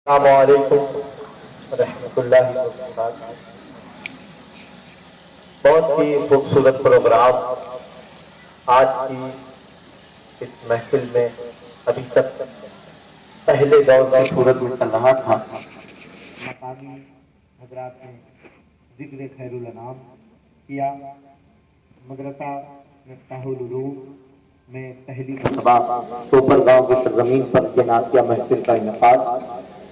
अस्सलामुअलैकुम रहमतुल्लाहि व बरकातहू। बहुत ही खूबसूरत प्रोग्राम आज की इस महफिल में अभी तक पहले दौर की सूरत में चल रहा था। मकामी हजरात ने जिक्र खैरुल अनाम किया। मदरसा मिफ्ताहुल उलूम में पहली मरतबा सोपर गांव की सरजमीन पर जनातिया महफिल का इनेकाद,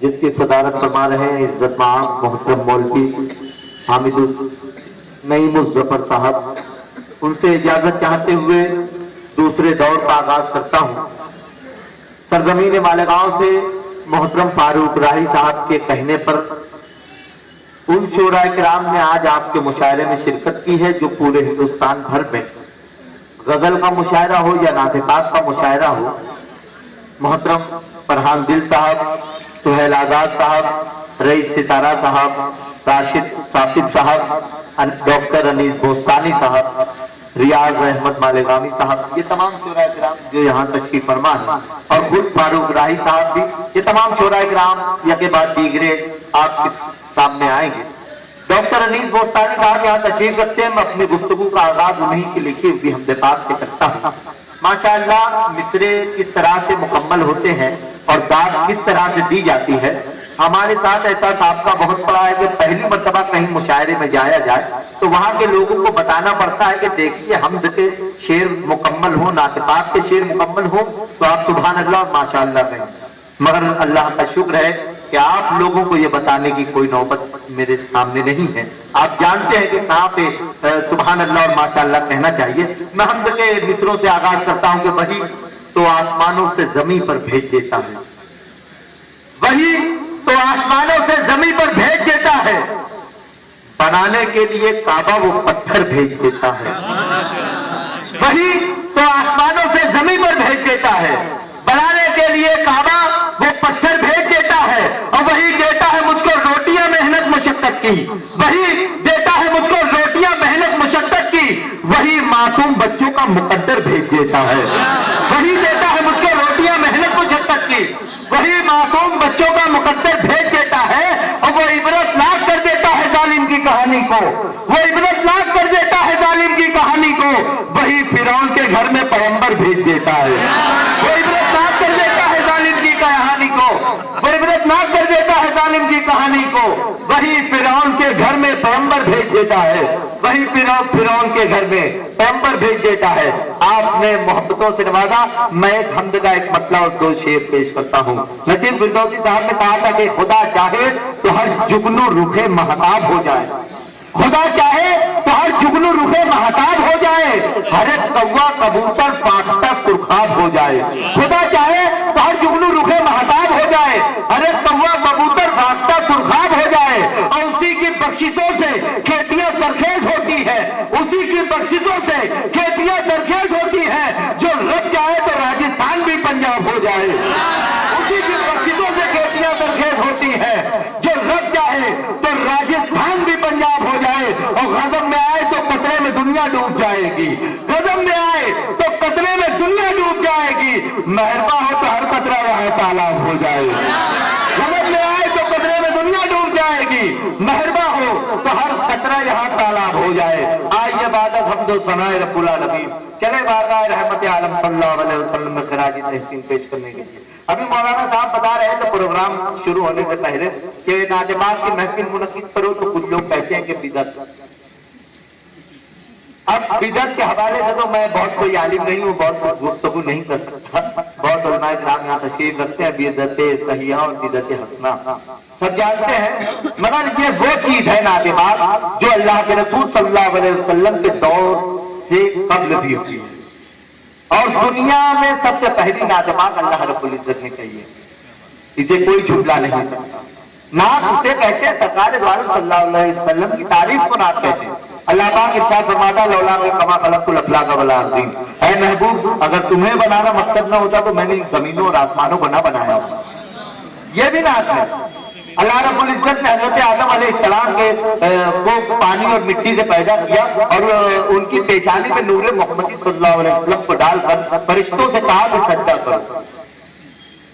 जिसकी सदारत फरमा रहे हैं इज्जत माम मोहतरम मौलवी हामिदुल नईमुल जफर साहब। उनसे इजाजत चाहते हुए दूसरे दौर का आगाज करता हूँ। सरजमीन मालेगांव से मोहतरम फारूक राही साहब के कहने पर उन शोराए किराम ने आज आपके मुशायरे में शिरकत की है, जो पूरे हिंदुस्तान भर में गजल का मुशायरा हो या नातिकात का मुशायरा हो, मोहतरम फरहान दिल साहब, सुहेल आजाद साहब, रईस सितारा साहब, राशिद साकिब साहब, डॉक्टर अनीस बोस्तानी साहब, रियाज अहमद मालेगामी साहब, ये तमाम शोराए किराम जो यहाँ तशरीफ फरमा है, और खुद फारूक राही साहब भी, ये तमाम शोराए किराम यके बाद दीगरे आपके सामने आएंगे। डॉक्टर अनीस बोस्तानी साहब यहाँ तशरीफ रखते हैं। मैं अपनी गुफ्तगू का आगाज उन्हीं की लिखी हुई हमदे पाक से करता हूँ। माशाअल्लाह मिसरे किस तरह से मुकम्मल होते हैं और दाद किस तरह से दी जाती है। हमारे साथ ऐसा साबका बहुत पड़ा है कि पहली मर्तबा कहीं मुशायरे में जाया जाए तो वहां के लोगों को बताना पड़ता है कि देखिए हमद के शेर मुकम्मल हो, नातिकात के शेर मुकम्मल हो तो आप सुभान अल्लाह और माशाअल्लाह कहें। मगर अल्लाह का शुक्र है कि आप लोगों को ये बताने की कोई नौबत मेरे सामने नहीं है। आप जानते हैं कि कहाँ पे सुभान अल्लाह और माशाअल्लाह कहना चाहिए। मैं हमद के मित्रों से आगाज करता हूँ कि वही तो आसमानों से जमीन पर भेज देता है, वही तो आसमानों से जमीन पर भेज देता है, बनाने के लिए काबा वो पत्थर भेज देता है। वही तो आसमानों से जमीन पर भेज देता है, बनाने के लिए काबा वो पत्थर भेज देता है, और वही देता है मुझको रोटियां मेहनत मुशक्कत की, वही देता है मुझको रोटियां मेहनत मुशक्कत की, वही मासूम बच्चों का मुकद्दर भेज देता है। वही देता है मुझको रोटियां मेहनत मुशक्कत की, वही मासूम बच्चों का मुकद्दर भेज देता है, और वो इबरतनाक कर देता है जालिम की कहानी को, वो इबरतनाक कर देता है जालिम की कहानी को। वही फिरौन के घर में पैगंबर भेज देता है, वो इबरतनाक कर देता है जालिम की कहानी को, वो इबरतनाक कर देता है जालिम की कहानी को। वही फिरौन के घर में पैगंबर भेज देता है, वही फिरौन के घर में पैगंबर भेज देता है। आपने मोहब्बतों से नवाजा। मैं एक हमद का एक मतला और दो शेर पेश करता हूँ। नजीब फिरदौसी साहब ने कहा था कि खुदा चाहे तो हर जुगनू रुखे महताब हो जाए, खुदा चाहे तो हर जुगनू रुखे महताब हो जाए, हर एक कौवा कबूतर फाख्ता सुरखाब हो जाए। खुदा चाहे तो हर जुगनू रुखे महताब हो जाए, हर एक कौवा कबूतर फाख्ता सुरखाब हो जाए, और उसी की बख्शिशों से खेतियां सरखेज होती है, उसी की बख्शिशों से खेतियां सरखेज होती है। जो रख जाए तो राजस्थान भी पंजाब हो जाए, उसी की बख्शिशों से खेतियां सरखेज होती है। जो रख जाए तो राजस्थान भी पंजाब हो जाए, और गजब में आए तो कतरे में दुनिया डूब जाएगी, गजब में आए तो कतरे में दुनिया डूब जाएगी। मेहरबा हो तो हर कतरा वहां तालाब हो जाए, गजब में आए तो कतरे में दुनिया डूब जाएगी, मेहरबा हो तो हर कतरा यहाँ तालाब हो जाए। आज ये बात हमदो सनाए रब्बुल आलमीन। चले बारगाह रहमत आलम सल्लल्लाहु अलैहि वसल्लम में खराजी तहसीन पेश करने के लिए। अभी मौलाना साहब बता रहे थे प्रोग्राम शुरू होने से पहले कि नादिमात की महफिल मुनक्किद करो तो कुछ लोग कहते हैं कि बिदअत। अब बिदअत के हवाले से तो मैं बहुत कोई आलिम नहीं हूँ, बहुत गुफ्तगू नहीं कर सकता। बहुत उलमाए किराम यहाँ तशरीफ रखते हैं, बिदअत सहिया और बिदअत हसना सब जानते हैं। मगर ये वो चीज है नादिमात जो अल्लाह के रसूल सल्लल्लाहु अलैहि वसल्लम के दौर से कब्ल भी हुई है, और दुनिया में सबसे पहली नादिमात अल्लाह रब्बुल इज्जत ने कही है, इसे कोई झुटला नहीं सकता। नात उसे कहते हैं, सरकार द्वारा सल्लल्लाहु अलैहि वसल्लम की तारीफ को नात कहते हैं। अल्लाह पाक इरशाद फरमाता लौला के कमा खलक़तुल अफ़लाक वल अर्ज़ीन, ऐ महबूब अगर तुम्हें बनाना मकसद न होता तो मैंने जमीनों और आसमानों को न बनाया होता। यह भी नात है। अल्लाह रब्बुल इज्जत ने हज़रत आदम अलैहिस्सलाम के को पानी और मिट्टी से पैदा किया, और उनकी पेशानी में नूर मोहम्मदी सल्लल्लाहु अलैहि वसल्लम को डालकर फरिश्तों से कहा कि सजदा करो।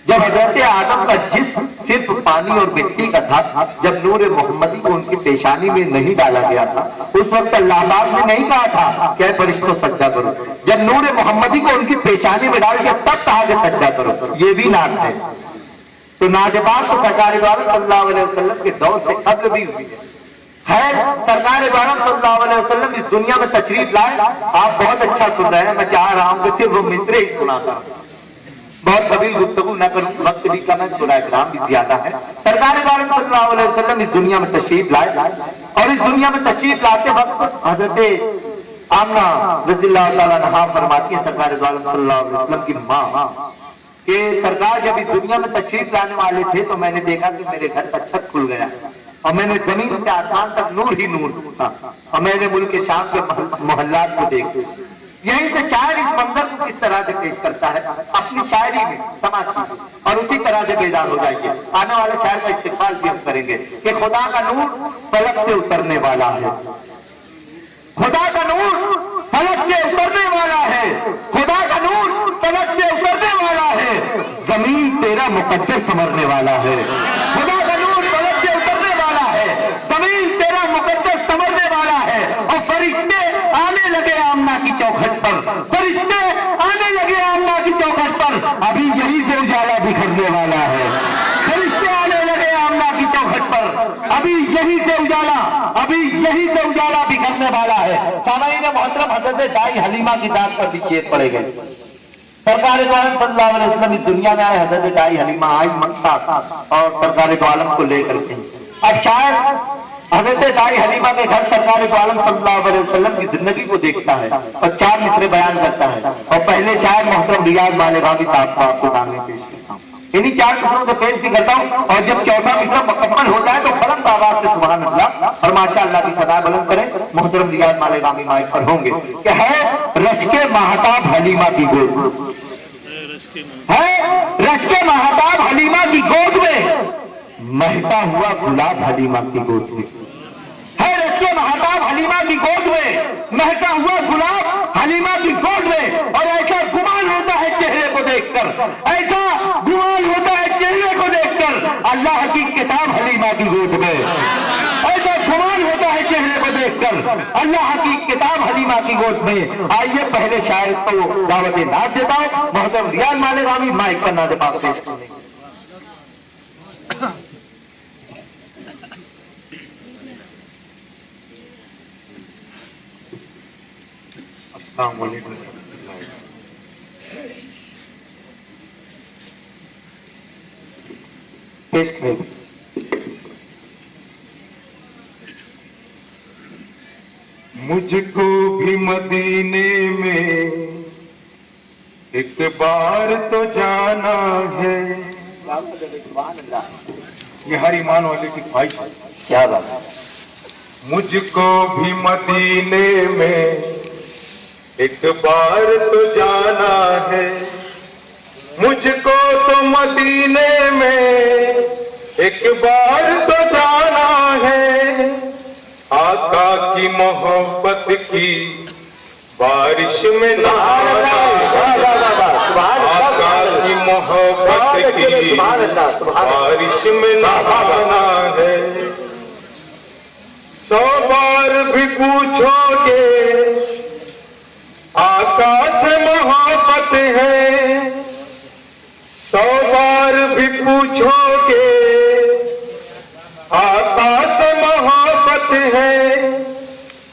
जब हजरत आदम का जिस्म सिर्फ पानी और मिट्टी का था, जब नूर मोहम्मदी को उनकी पेशानी में नहीं डाला गया था, उस वक्त अल्लाह पाक ने नहीं कहा था क्या फरिश्तों सज्जा करो। जब नूर मोहम्मदी को उनकी पेशानी में डाल के तब कहा कि सज्जा करो, ये भी नाज है। तो नाजबात तो सरकार सल्लल्लाहु अलैहि वसल्लम के दौर से कब्ल भी हुई है। सरकार सल्लल्लाहु अलैहि वसल्लम इस दुनिया में तशरीफ लाए। आप बहुत अच्छा सुन रहे हैं, मैं चाह रहा हूं कि सिर्फ वो मिसरे ही सुनाता, बहुत कबील गुफ्तगू न करूं, वक्त भी कम है, थोड़ा इकराम भी ज्यादा है। सरकार सल्लल्लाहु अलैहि वसल्लम इस दुनिया में तशरीफ लाए और इस दुनिया में तशरीफ लाते वक्त हजरत आमना रज़ियल्लाहु ताला अन्हा फरमाती है, सरकार सल्लल्लाहु अलैहि वसल्लम की मां, कि सरकार जब इस दुनिया में तशरीफ लाने वाले थे तो मैंने देखा कि मेरे घर का छत खुल गया और मैंने जमीन से आसमान तक नूर ही नूर था और मैंने मुल्क शाम के मोहल्लात को देखा। यहीं से शायर इस मंजर को किस तरह से पेश करता है अपनी शायरी में, समाज और उसी तरह से बेदार हो जाइए। आने वाले शायर का इस्तेमाल भी हम करेंगे कि खुदा का नूर फलक से उतरने वाला है, खुदा का नूर फलक से उतरने वाला है, खुदा का नूर फलक से उतरने वाला है, जमीन तेरा मुकद्दर संवरने वाला है। खुदा का नूर फलक से उतरने वाला है, जमीन तेरा मुकद्दर संवरने वाला है। और फरिश्ते आने लगे आमना की चौखट पर, फरिश्ते आने लगे आमना की चौखट पर, अभी यही से उजाला बिखरने वाला है। फरिश्ते आने लगे आमना की चौखट पर, अभी यही से उजाला, अभी यही से उजाला बिखरने वाला है। सामान्य मोहतरम हजरत दाई हलीमा की दाद पर भी चेत पड़े गए। सरकार दो आलम सल्लल्लाहु अलैहि वसल्लम इस दुनिया में आए, हजरत दाई हलीमा आई मक्का और सरकार दो आलम को लेकर के। अब शायद हजरत दाई हलीमा के घर सरकार दो आलम सल्लल्लाहु अलैहि वसल्लम की जिंदगी को देखता है और 4 मिसरे बयान करता है। और पहले शायद मोहतरम रियाज मालेगावी साहब को आपको सामने पेश करता हूँ, इन्हीं 4 मिसरों को पेश भी करता हूँ। और जब चौथा मिसरा मुकम्मल हो जाए तो बुलंद आवाज से सुभान अल्लाह और माशाअल्लाह की सदा बुलंद करें। मोहतरम रियाज मालेगावी माइक पर होंगे कि है रश के महताब हलीमा की गोद, है रश के महताब हलीमा की गोद में महका हुआ गुलाब हलीमा की गोद में, है रश के महताब हलीमा की गोद में महका हुआ गुलाब हलीमा की गोद में। और ऐसा गुमान होता है चेहरे को देखकर, ऐसा गुमान होता है चेहरे को देखकर अल्लाह की किताब हलीमा की गोद में, ऐसा गुमान होता है चेहरे को देखकर अल्लाह की किताब हलीमा की गोद में। आइए पहले शायद तो दावत नाज देता हूं, मोहतरम रियाज मालेगावी माइक पर नाज़ पाक पेश करेंगे। अस्सलाम वालेकुम। मुझको भी मदीने में एक बार तो जाना है, ये हर ईमान वाले की ख्वाहिश है। क्या बात है। मुझको भी मदीने में एक बार तो जाना है, मुझको तो मदीने में एक बार तो जाना है। आका की मोहब्बत की बारिश में नहाना है, आका की मोहब्बत की बारिश में नहाना है। 100 बार भी पूछोगे आका से मोहब्बत है, 100 बार भी पूछोगे आका से मोहब्बत है।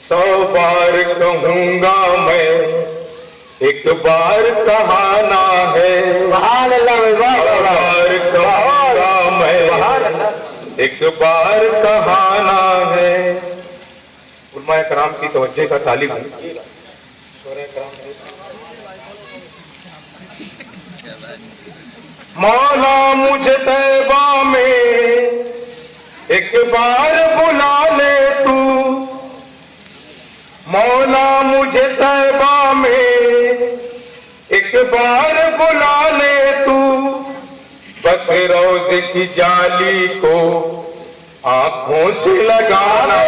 100 बार कहूंगा मैं एक बार कहाना है, 100 बार कहूंगा मैं एक बार कहाना है। उलमाए कराम की तवज्जो का तालिब है। मौला मुझे तैबा में एक बार बुला ले तू, मौला मुझे तैबा में एक बार बुला ले तू। बस रोज़े की जाली को आंखों से लगाना,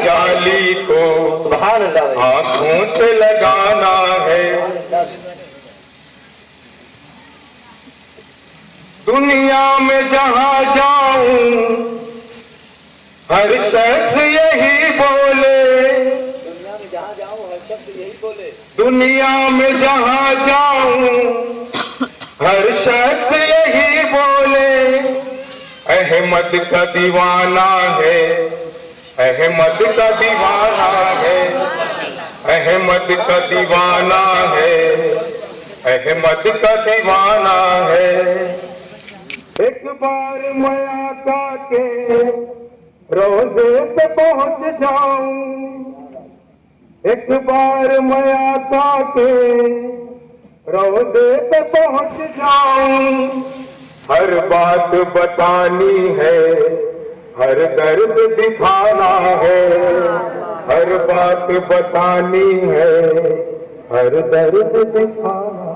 जाली को आंखों से लगाना है। दुनिया में जहां जाऊं हर शख्स यही बोले, दुनिया में जहां जाऊं हर शख्स यही बोले, दुनिया में जहां जाऊं हर शख्स यही बोले, अहमद का दीवाना है, अहमद का दीवाना है, अहमद का दीवाना है, अहमद का दीवाना है। एक बार मैं आका के रोज़े पे पहुंच जाऊं, एक बार मैं आका के रोज़े पे पहुंच जाऊं, हर बात बतानी है, हर दर्द दिखाना है, हर बात बतानी है, हर दर्द दिखाना।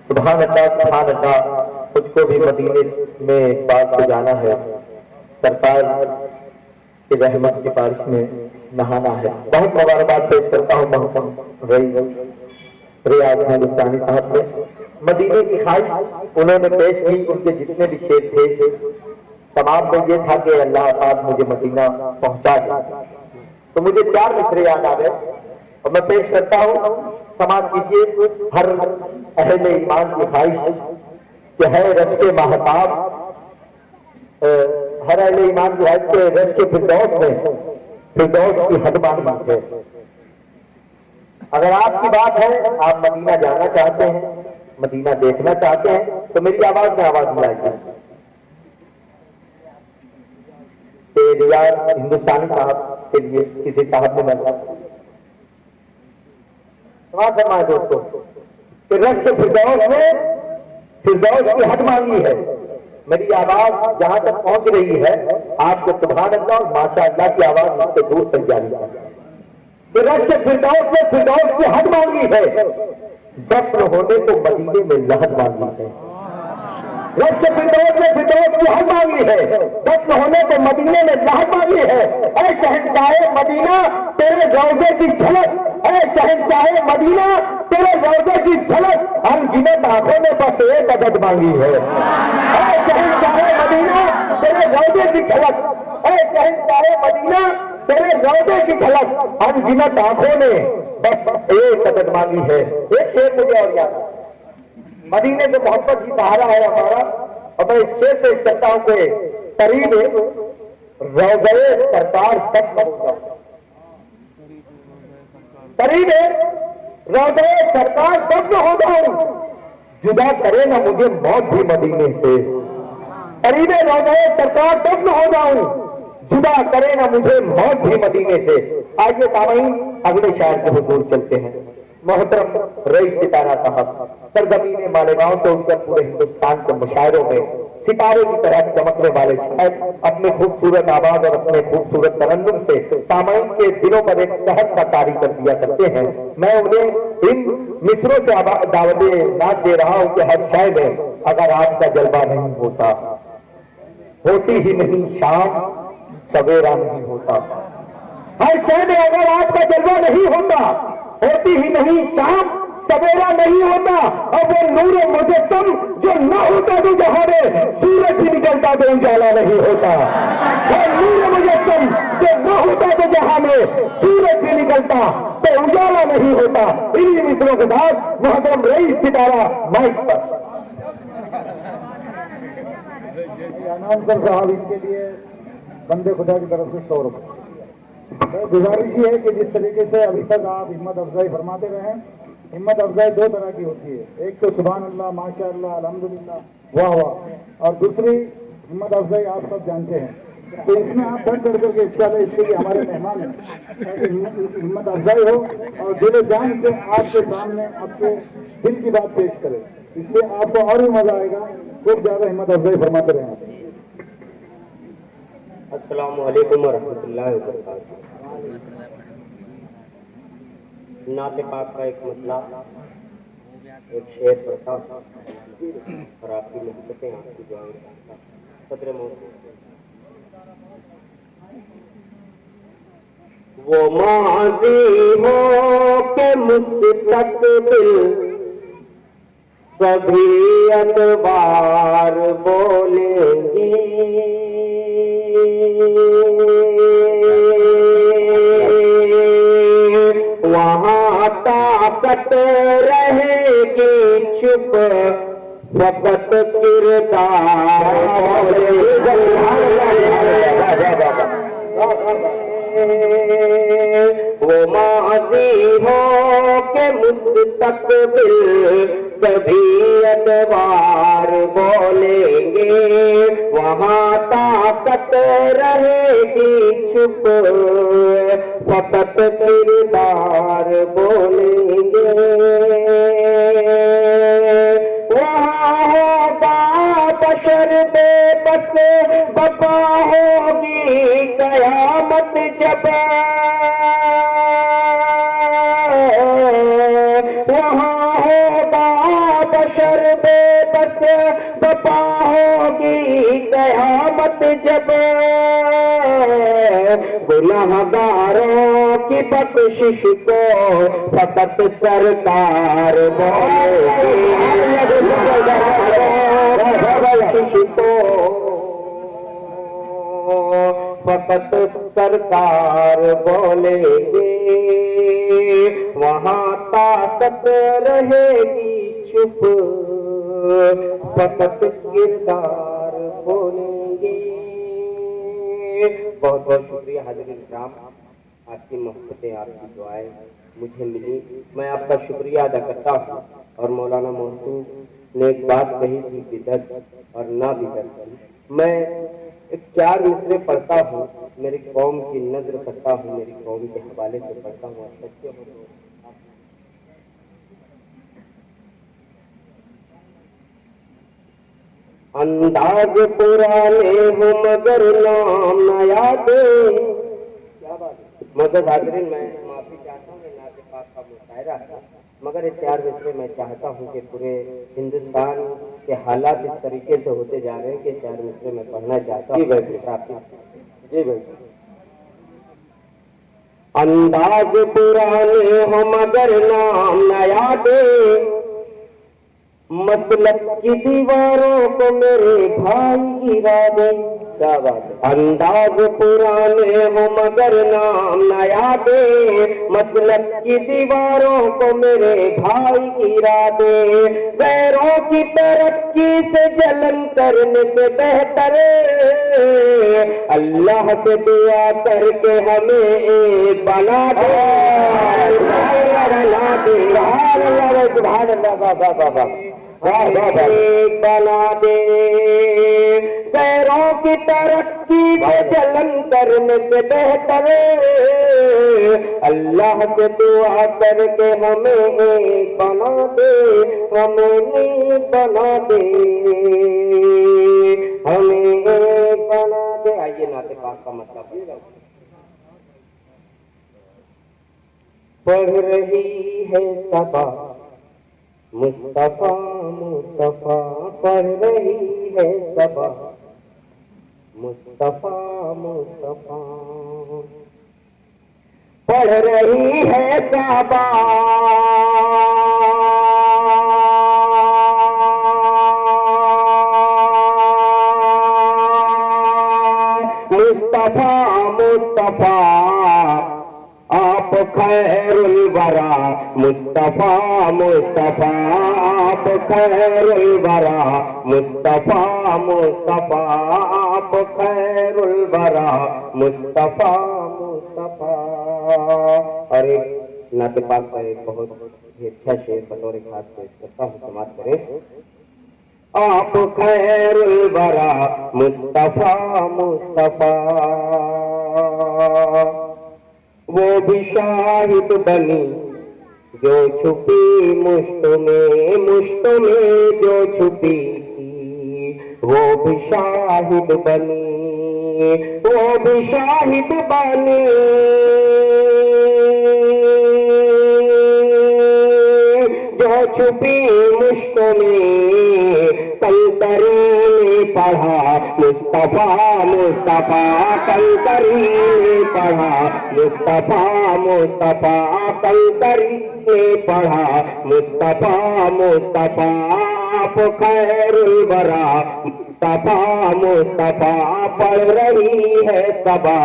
सुभान अल्लाह सुभान अल्लाह। मुझको भी मदीने में एक बार को जाना है, सरकार की रहमत की बारिश में नहाना है। बहुत मुबारकबाद पेश करता हूँ मोहतरम रियाज हिंदुस्तानी साहब ने। मदीने की ख्वाहिश उन्होंने पेश की, उनके जितने भी शेर थे तमाम में ये था कि अल्लाह पाक मुझे मदीना पहुंचा दे। तो मुझे 4 मिसरे याद आ गए और मैं पेश करता हूँ। समाज कीजिए, हर अहले ईमान की ख्वाहिश कि है रश के महताब, हर अहले ईमान की ख्वाहिश के रश के फिरदौस में फिरदौस की हद मांगी है। अगर आपकी बात है, आप मदीना जाना चाहते हैं, मदीना देखना चाहते हैं, तो मेरी आवाज में आवाज मिलाइए। रियाज हिंदुस्तानी साहब के लिए किसी साहब ने फरमाया दोस्तों कि रश के फिरदौस में फिरदौस की हद मांगी है। मेरी आवाज जहां तक पहुंच रही है, आपको सुभान अल्लाह और माशाअल्लाह की आवाज मुझसे दूर तक जारी है। रश के फिरदौस में फिरदौस की हद मांगी है, दफन होने को मदीने में लहद मांगी है। रश के फिरदौस में फिरदौस की हद मांगी है, दफन होने को मदीने में लहद मांगी है। ऐ शहंशाहे मदीना तेरे रौज़े की झलक, ऐ शहंशाहे मदीना तेरे रौज़े की झलक, अनगिनत आंखों में बस एक अदद मांगी है। ऐ शहंशाहे मदीना तेरे रौज़े की झलक, ऐ शहंशाहे मदीना तेरे रौज़े की झलक, अनगिनत आंखों ने बस एक अदद मांगी है। एक शेर मुझे और याद है, मदीने से मोहब्बत की सहारा है हमारा, और मैं इस शेर पेश करता हूं कि करीब रौज़े सरकार तक हो जाओ, करीब रौज़े सरकार तक हो जाऊं, जुदा करे ना मुझे मौत भी मदीने से। करीब रौज़े सरकार तक हो जाऊं, जुदा करे ना मुझे मौत भी मदीने से। आइए सामईन अगले शायर के हुजूर चलते हैं। मोहतरम रईस सितारा साहब सरजमीन मालेगांव से उठकर पूरे हिंदुस्तान के मुशायरों में सितारे की तरह चमकने वाले शायर अपने खूबसूरत आवाज और अपने खूबसूरत तरन्नुम से सामईन के दिलों पर एक कहत का तारी कर दिया करते हैं। मैं उन्हें इन मिसरों से दावत नाज दे रहा हूं कि हर शय में अगर आपका जलवा नहीं होता, होती ही नहीं शाम सवेरा नहीं होता। हर शय में अगर आपका जलवा नहीं होता, होती ही नहीं शाम सवेरा नहीं होता। और वो नूर मुजस्सम जो न होता तो जहां में सूरज भी निकलता तो उजाला नहीं होता। वो नूर मुजस्सम जो न होता तो जहां में सूरज भी निकलता तो उजाला नहीं होता। इन्हीं मिसरों के साथ मोहतरम रईस सितारा माइक पर। अनाउंसर साहब, इनके लिए बंदे खुदा की तरफ से 100 रुपये। तो गुजारिश ये है कि जिस तरीके से अभी तक आप हिम्मत अफजाई फरमाते रहे, हिम्मत अफजाई 2 तरह की होती है। एक तो सुभान अल्लाह, माशा अल्लाह, अल्हम्दुलिल्लाह, वाह वाह, और दूसरी हिम्मत अफजाई आप सब जानते हैं। तो इसमें आप बढ़ चढ़ करके हिस्सा लें, इसके लिए हमारे मेहमान हैं, ताकि हिम्मत अफजाई हो और दिल जान से आपके सामने आपके दिल की बात पेश करें। इसलिए आपको और भी मजा आएगा। खूब ज्यादा हिम्मत अफजाई फरमाते रहें। अस्सलामु अलैकुम वरहमतुल्लाहि वबरकातुहू। नाते पाक का एक मतला, एक शेर पढ़ता और आपकी मोहब्बतें आपकी दुआएं सदर मौजूद। वो माज़ी हो के मुस्तक़बिल सभी अखबार बोलेंगे, वहाँ ताकत रहेगी चुप, फकत किरदार वो माजी हो के मुस्तकबिल, सभी अखबार बोलेंगे, वहाँ ताकत रहेगी चुप, फकत किरदार बोलेंगे। वहाँ होगा बशर बेबस, बपा होगी कयामत जब, वहाँ होगा बशर बेबस, बपा होगी कयामत जब, गुनाहगारों की बख्शिश को फकत सरकार बोलेगी, बख्शिश को फकत सरकार बोलेंगे, वहाँ ताकत रहेगी चुप, फकत किरदार बोलेंगे। बहुत बहुत शुक्रिया हाज़िरीन किराम, आपकी मोहब्बतें, आपकी दुआएं मुझे मिली, मैं आपका शुक्रिया अदा करता हूँ। और मौलाना मोहसिन ने एक बात कही थी, बिदअत और ना बिदअत। मैं एक 4 मिसरे पढ़ता हूँ, मेरी कौम की नजर करता हूँ, मेरी कौम के हवाले से पढ़ता हूँ। सच्चे हो तो अंदाज पुराने हो मगर नाम न यादे। क्या बात है? मगर हाज़िरीन, मैं माफी चाहता हूँ, नाते पाक का मुशायरा था, मगर ये 4 मिसरे मैं चाहता हूँ कि पूरे हिंदुस्तान के हालात इस तरीके से होते जा रहे हैं कि 4 मिसरे मैं पढ़ना चाहता हूँ। जी भाई, जी भाई। अंदाज पुराने हो मगर नाम न यादे, मतलब की दीवारों को मेरे भाई गिरा दे। क्या बात है? अंदाज पुराने हो मगर नाम न यादे, मतलब की दीवारों को मेरे भाई गिरा दे। गैरों की तरक्की से जलन करने से बेहतर अल्लाह से दुआ करके हमें एक बना दे, एक बना दे। गैरों की तरक्की से जलन करने से बेहतर अल्लाह से दुआ करके हमें एक बना दे, हमें एक बना दे, हमें एक बना दे। आइए नाते पाक का मतलब पढ़ रही है सबा मुस्तफा मुस्तफा, पढ़ रही है सबा मुस्तफा मुस्तफा, पढ़ रही है सबा मुस्तफा मुस्तफा, आप खैरुल वरा मुस्तफा मुस्तफा, आप खैरुल वरा मुस्तफा मुस्तफा, आप खैरुल वरा मुस्तफा मुस्तफा। और एक नाते पाक का एक बहुत ही अच्छा शेर बतौर खास पेश करता हूँ, समाप्त करें। आप खैरुल वरा मुस्तफा मुस्तफा, वो भी शाहिद बनी जो छुपी मुश्त में जो छुपी थी, वो भी शाहिद बनी, वो भी शाहिद बनी जो छुपी मुश्कों में कंकरी ने पढ़ा मुस्तफा मुस्तफा, कंकरी ने पढ़ा मुस्तफा मुस्तफा, कंकरी ने पढ़ा मुस्तफा मुस्तफा, आप खैरुल वरा मुस्तफा मुस्तफा, पढ़ रही है सबा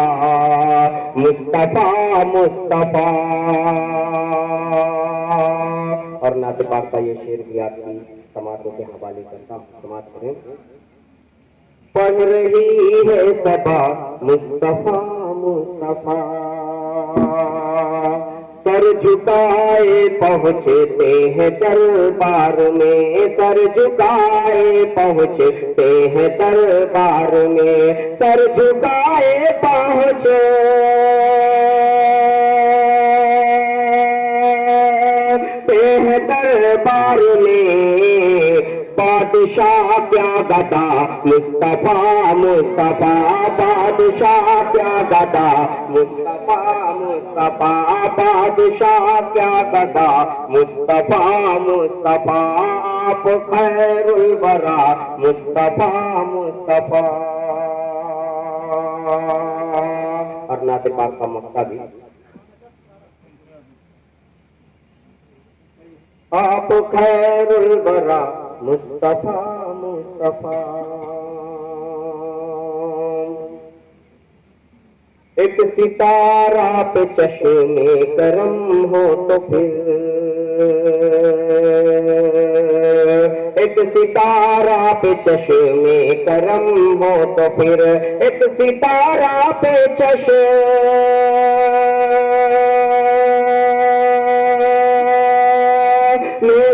मुस्तफा मुस्तफा। और नाते पाक का ये शेर भी आपकी समातों के हवाले करता हूँ, समात करें। पढ़ रही है सबा मुस्तफा मुस्तफा, सर झुकाए पहुँचते हैं दरबार में, सर झुकाए पहुँचते हैं दरबार में, सर झुकाए पहुँचे हैं दरबार में। बादशाह क्या गदा मुस्तफा मुस्तफा, बादशाह क्या गदा मुस्तफा मुस्तफा, बादशाह क्या गदा मुस्तफा मुस्तफा, आप खैरुल वरा मुस्तफा मुस्तफा। और नाते पाक का मक्का भी, आप खैरुल वरा मुस्तफा मुस्तफा। एक सितारा पे चश्मे करम हो तो फिर, एक सितारा पे चश्मे करम हो तो फिर, एक सितारा पे चश्मे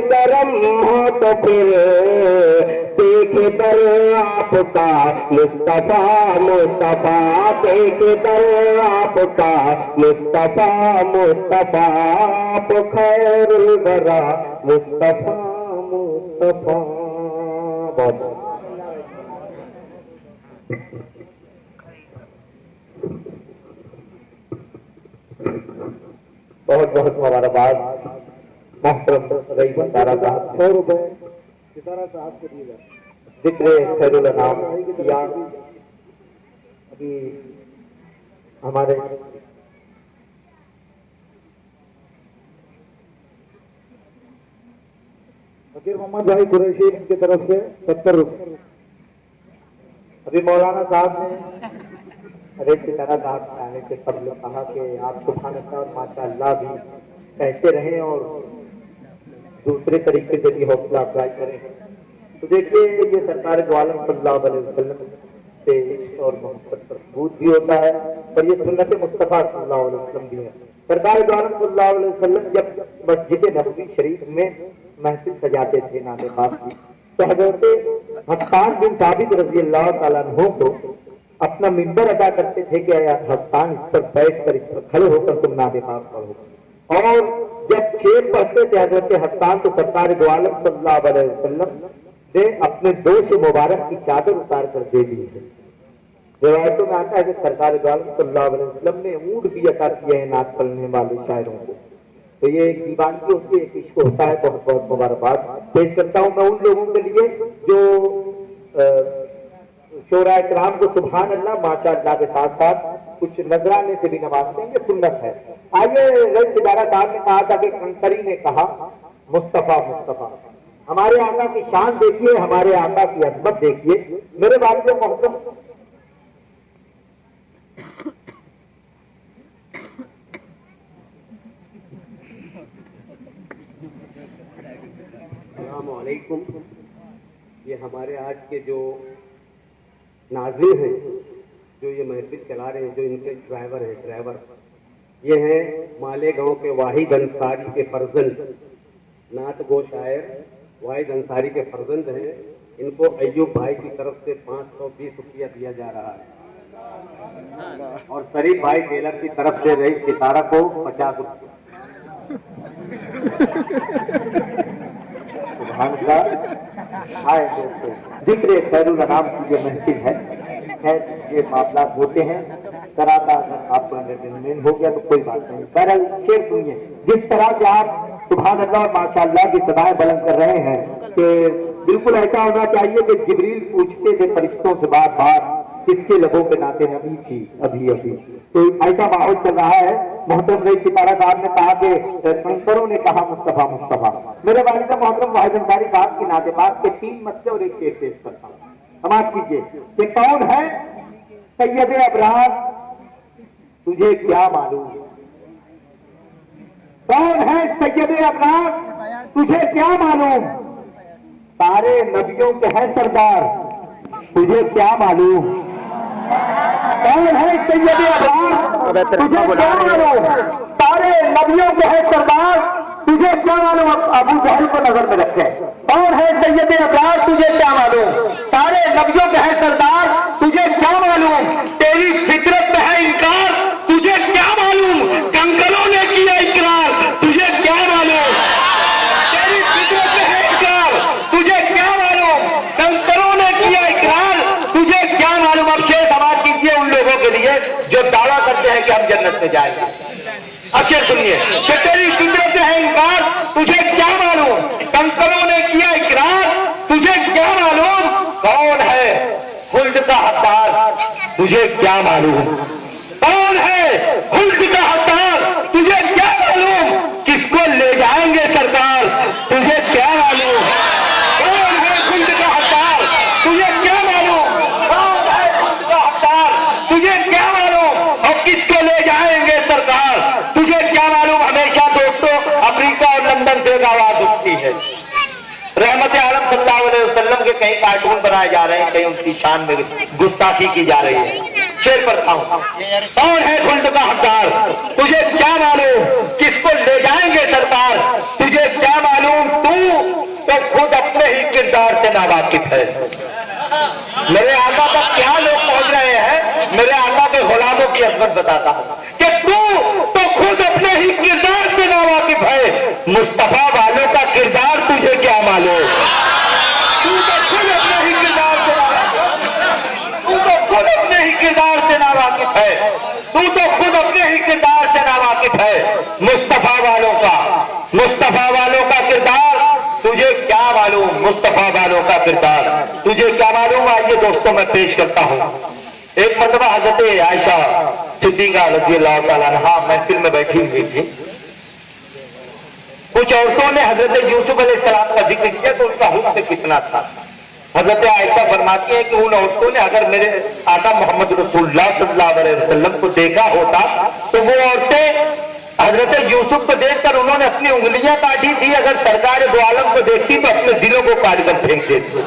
करम हो तो फिर, देखे दर आपका मुस्तफा मुस्तफा, देखे दर आपका मुस्तफा मुस्तफा, आप खैरुल वरा मुस्तफा मुस्तफा। बहुत बहुत मुबारकबाद। रही बंदारा साहब 100 रुपए सितारा साहब को दिए जाए। जिक्र खैरुल नाम किया अभी हमारे फकीर मोहम्मद भाई कुरैशी की तरफ से 70 रुपए। अभी मौलाना साहब ने अरे सितारा साहब के आने से सब लोग कहा कि आप सुभान अल्लाह और माशाअल्लाह भी कहते रहें और दूसरे तरीके से भी हौसला अफजाई करें। तो देखिए ये सरकार दो आलम सल्लल्लाहु अलैहि वसल्लम से इश्क और मोहब्बत पर सबूत भी होता है और ये सुन्नत मुस्तफा सल्लल्लाहु अलैहि वसल्लम भी है। सरकार दो आलम सल्लल्लाहु अलैहि वसल्लम जब मस्जिद नबवी शरीफ में महफिल सजाते थे नाते पाक की, तो हज़रत हस्सान बिन साबित रज़ी अल्लाह तआला अन्हु को अपना मिंबर अदा करते थे कि हस्सान इस पर बैठ कर, इस पर खड़े होकर तुम नाते पाक पढ़ो। और जब शेर पढ़ते थे हजरत हस्सान तो सरकार दो आलम सल्लल्लाहु अलैहि वसल्लम ने अपने दोष मुबारक की चादर उतार कर दे दी है। रिवायतों में आता है कि सरकार दो आलम सल्लल्लाहु अलैहि वसल्लम ने ऊंट भी अता किए हैं नाच पढ़ने वाले शायरों को। तो ये एक दीवानगी होती है, एक इश्क होता है। बहुत बहुत मुबारकबाद पेश करता हूँ मैं उन लोगों के लिए जो शोरा इकराम को सुभान अल्लाह माशाअल्लाह के साथ साथ कुछ नजराने से भी नवाजते हैं, ये सुन्नत है। आइए रईस इदारा साहब ने कहा था कि कंकरी ने कहा मुस्तफा मुस्तफा। हमारे आका की शान देखिए, हमारे आका की अजमत देखिए। मेरे वालिद मोहतरम अस्सलामु अलैकुम। ये हमारे आज के जो नाज़रीन हैं, जो ये महफिल चला रहे हैं, जो इनके ड्राइवर हैं, ड्राइवर ये हैं मालेगांव के वाहिद अंसारी के फर्जंद, नात गो शायर वाहिद अंसारी के फर्जंद हैं। इनको अय्यूब भाई की तरफ से 520 रुपया दिया जा रहा है और शरीफ भाई टेलर की तरफ से रईस सितारा को 50 रुपया। आए दोस्तों, जिक्र खैरुल नाम की ये महफिल है। खैर ये मामला होते हैं, कराता अगर आपको एंटरटेनमेंट हो गया तो कोई बात नहीं। बहरहाल शेर सुनिए, जिस तरह से आप सुभान अल्लाह और माशाअल्लाह की सदाएं बुलंद कर रहे हैं कि बिल्कुल ऐसा होना चाहिए कि जिब्रील पूछते थे फरिश्तों से बार बार किसके लबों पे नाते नबी थी अभी अभी, तो ऐसा माहौल चल रहा है। मोहतरम रईस सितारा साहब ने कहा कि कंकरों ने कहा मुस्तफा मुस्तफा। मेरे वालिद मोहतरम वाहिद अंसारी साहब की नाते पाक के 3 मसले और एक केस पेश करता हूँ, समाज कीजिए कि कौन है सैयद अबरार, तुझे क्या मालूम? कौन है सैयद अबरार, तुझे क्या मालूम? सारे नबियों के हैं सरदार, तुझे क्या मालूम? कौन है सैयद अबरार, तुझे क्या मालूम? सारे नबियों के हैं सरदार, तुझे क्या मालूम? अबू जहल को नजर में रखे। कौन है सैयद अबरार, तुझे क्या मालूम? सारे नबियों के हैं सरदार, तुझे क्या मालूम? तेरी फितरत में है इनकार, तुझे क्या मालूम? कंकरों ने किया इकरार, तुझे क्या मालूम? तेरी फितरत में है इनकार, तुझे क्या मालूम? कंकरों ने किया इकरार, तुझे क्या मालूम? अब शेर समाज कीजिए उन लोगों के लिए जो दावा करते हैं कि हम जन्नत में जाएंगे। अब शेर सुनिए कि तेरी फितरत है इनकार, तुझे क्या मालूम? कंकरों ने किया इकरार, तुझे क्या मालूम? कौन है खुल्द का हकदार, तुझे क्या मालूम? कौन है खुल्द का हकदार, तुझे क्या मालूम? किसको ले जाएंगे सरकार, तुझे क्या मालूम? कौन है खुल्द का हकदार, तुझे क्या मालूम? कौन है खुल्द का हकदार, तुझे क्या मालूम? और किसको ले जाएंगे सरकार, तुझे क्या मालूम? हमेशा दोस्तों अफ्रीका और लंदन से आवाज उठती है। रहमत आलम सल्लल्लाहु अलैहि वसल्लम के कई कार्टून बनाए जा रहे हैं, कहीं उनकी शान में गुस्ताखी की जा रही है। शेर पर था, कौन है खुल्द का हकदार, तुझे क्या मालूम? किसको ले जाएंगे सरकार, तुझे क्या मालूम? तू तो खुद अपने ही किरदार से नावाकिफ है। मेरे आका तक क्या लोग पहुंच रहे हैं, मेरे आका के गुलामों की अजमत बताता हूं कि तू तो खुद अपने ही किरदार से नावाकिफ है। मुस्तफा वालों का किरदार तुझे क्या मालूम? तू तो खुद अपने ही किरदार से नावाकिफ, तू तो खुद अपने ही किरदार से नावाकिफ है, तू तो खुद अपने ही किरदार से नावाकिफ है। मुस्तफा वालों का किरदार तुझे क्या मालूम? मुस्तफा वालों का किरदार तुझे क्या मालूम? आइए दोस्तों मैं पेश करता हूं। एक मरतबा हजरत आयशा सिद्दीका रज़ी अल्लाह तआला अन्हा महफिल में बैठी हुई थी। कुछ औरतों ने हजरत यूसुफ अलैहिस्सलाम का जिक्र किया तो उनका हुस्न कितना था। हजरत आयशा फरमाती है कि उन औरतों ने अगर मेरे आका मोहम्मद रसूलुल्लाह सल्लल्लाहु अलैहि वसल्लम को देखा होता तो वो औरतें हजरत यूसुफ को देखकर उन्होंने अपनी उंगलियां काटी थी, अगर सरकार दो आलम को देखती तो अपने दिलों को काट कर फेंक देती।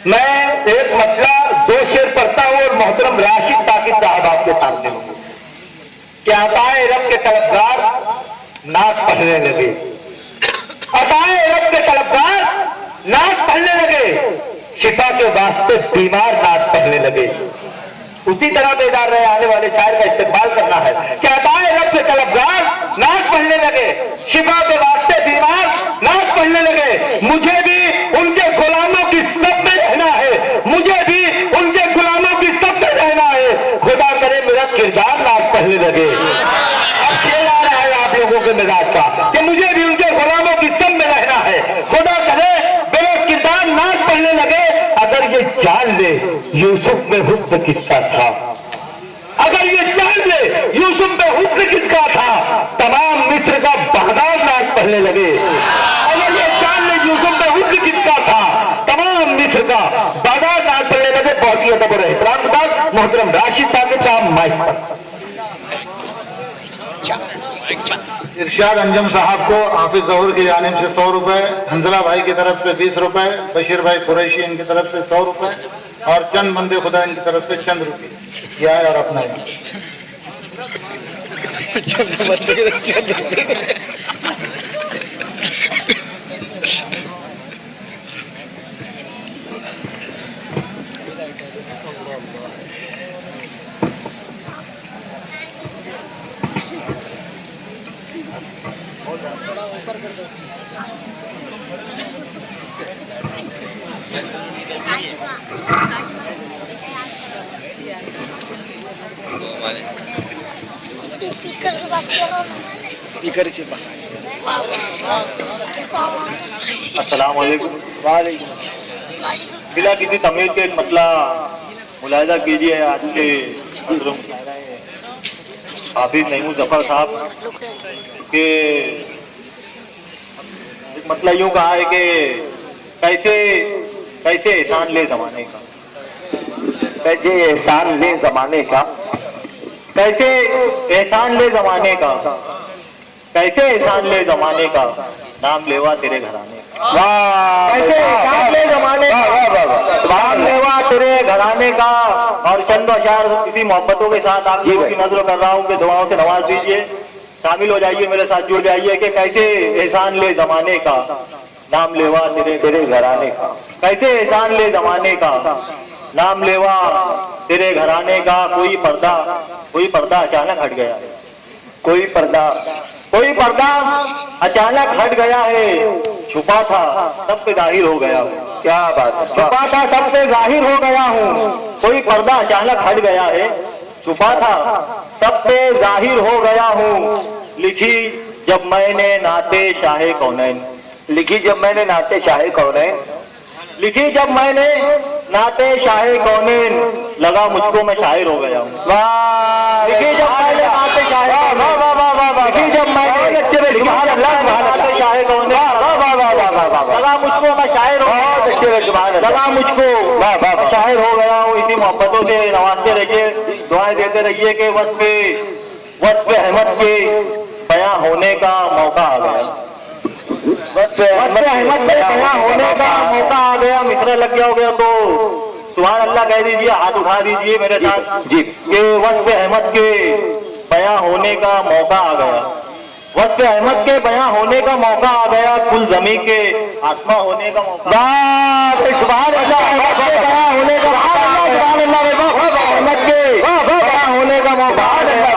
मैं एक मसला 2 शेर पढ़ता हूं और मोहतरम राशिद साकिब साहब आपके सामने हूं। क्या अताए रब के तलबगार नाक पढ़ने लगे, अताए रब के तलबगार नाक पढ़ने लगे, शिफा के वास्ते बीमार नाक पढ़ने लगे। उसी तरह बेदार रहे आने वाले शायर का इस्तेमाल करना है। क्या अताए रब के तलबगार नाक पढ़ने लगे, शिफा के वास्ते बीमार नाक पढ़ने लगे। मुझे भी उनके गुलामों की सब में रहना है, मुझे भी उनके गुलामों की सब में रहना है। खुदा करे मेरा किरदार नाक पढ़ने लगे। अब शेर आ रहा है आप लोगों के मिजाज का कि मुझे भी उनके गुलामों की सब में रहना है। खुदा करे मेरा किरदार नाक पढ़ने लगे। अगर ये जान ले यूसुफ में हुस्न किसका था, अगर ये जान ले यूसुफ में हुस्न किसका था, तमाम मिस्र का बगदाद नाक पढ़ने लगे। अगर ये जान ले यूसुफ में हुस्न किसका था, तमाम मिस्र का बगदाद नाक पढ़ने लगे। बहुत ही अदब और एहतराम के साथ मोहतरम राशिद साकिब साहब माइक पर। इरशाद अंजम साहब को हाफिज ज़हूर की जानिब से 100 रुपए, हंजला भाई की तरफ से 20 रुपए, बशीर भाई कुरैशी इनकी तरफ से 100 रुपए और चंद बंदे खुदा इनकी तरफ से चंद रुपये किया है और अपना स्पीकर अस्सलाम वालेकुम। बिला किसी तमीज के एक मसला मुलाहिजा कीजिए। आज के हाफिज नईमुल जफर साहब के एक मसला यूं कहा है कि कैसे कैसे एहसान ले जमाने का, कैसे एहसान ले जमाने का, कैसे एहसान ले जमाने का, कैसे एहसान ले जमाने का, नाम लेवा तेरे घराने का। कैसे एहसान ले जमाने का, नाम लेवा तेरे घराने का। और चंद अशार किसी मोहब्बतों के साथ आप लोगों की नजर कर रहा हूँ कि दुआओं से नवाज दीजिए, शामिल हो जाइए, मेरे साथ जुड़ जाइए कि कैसे एहसान ले जमाने का, नाम लेवा तेरे घराने का। कैसे एहसान ले जमाने का, नाम लेवा तेरे घराने का। कोई पर्दा अचानक हट गया है, कोई पर्दा अचानक हट गया है। छुपा था सब पे जाहिर हो गया हूँ। क्या बात है, छुपा था सब पे जाहिर हो गया हूँ। कोई पर्दा अचानक हट गया है, छुपा था सब पे जाहिर हो गया हूँ। लिखी जब मैंने नाते शाहे कौनैन, लिखी जब मैंने नाते शाहे कौनैन, लिखी जब मैंने नाते शाहे कौनैन, लगा मुझको मैं शायर हो गया हूँ। लिखी जब मैंने नाते शाहे, लिखी जब मैंने नाते शाहे कौनैन, लगा मुझको मैं शायर हो, लगा मुझको शायर हो गया हूँ। इसी मोहब्बतों से नवाजते रहिए, दुआएं देते रहिए कि वस्फ़ अहमद के बयां होने का मौका आ गया, वस्फ़ अहमद के बयां होने का मौका आ गया। मिसरा लग गया हो गया तो सुभान अल्लाह कह दीजिए, हाथ उठा दीजिए मेरे साथ जी कि वस्फ़ अहमद के बयां होने का मौका आ गया, वस्फ़ अहमद के बयां होने का मौका आ गया। कुल ज़मीं के आसमां होने का मौका, सुभान अल्लाह होने का अहमद के बयां होने का मौका आ गया।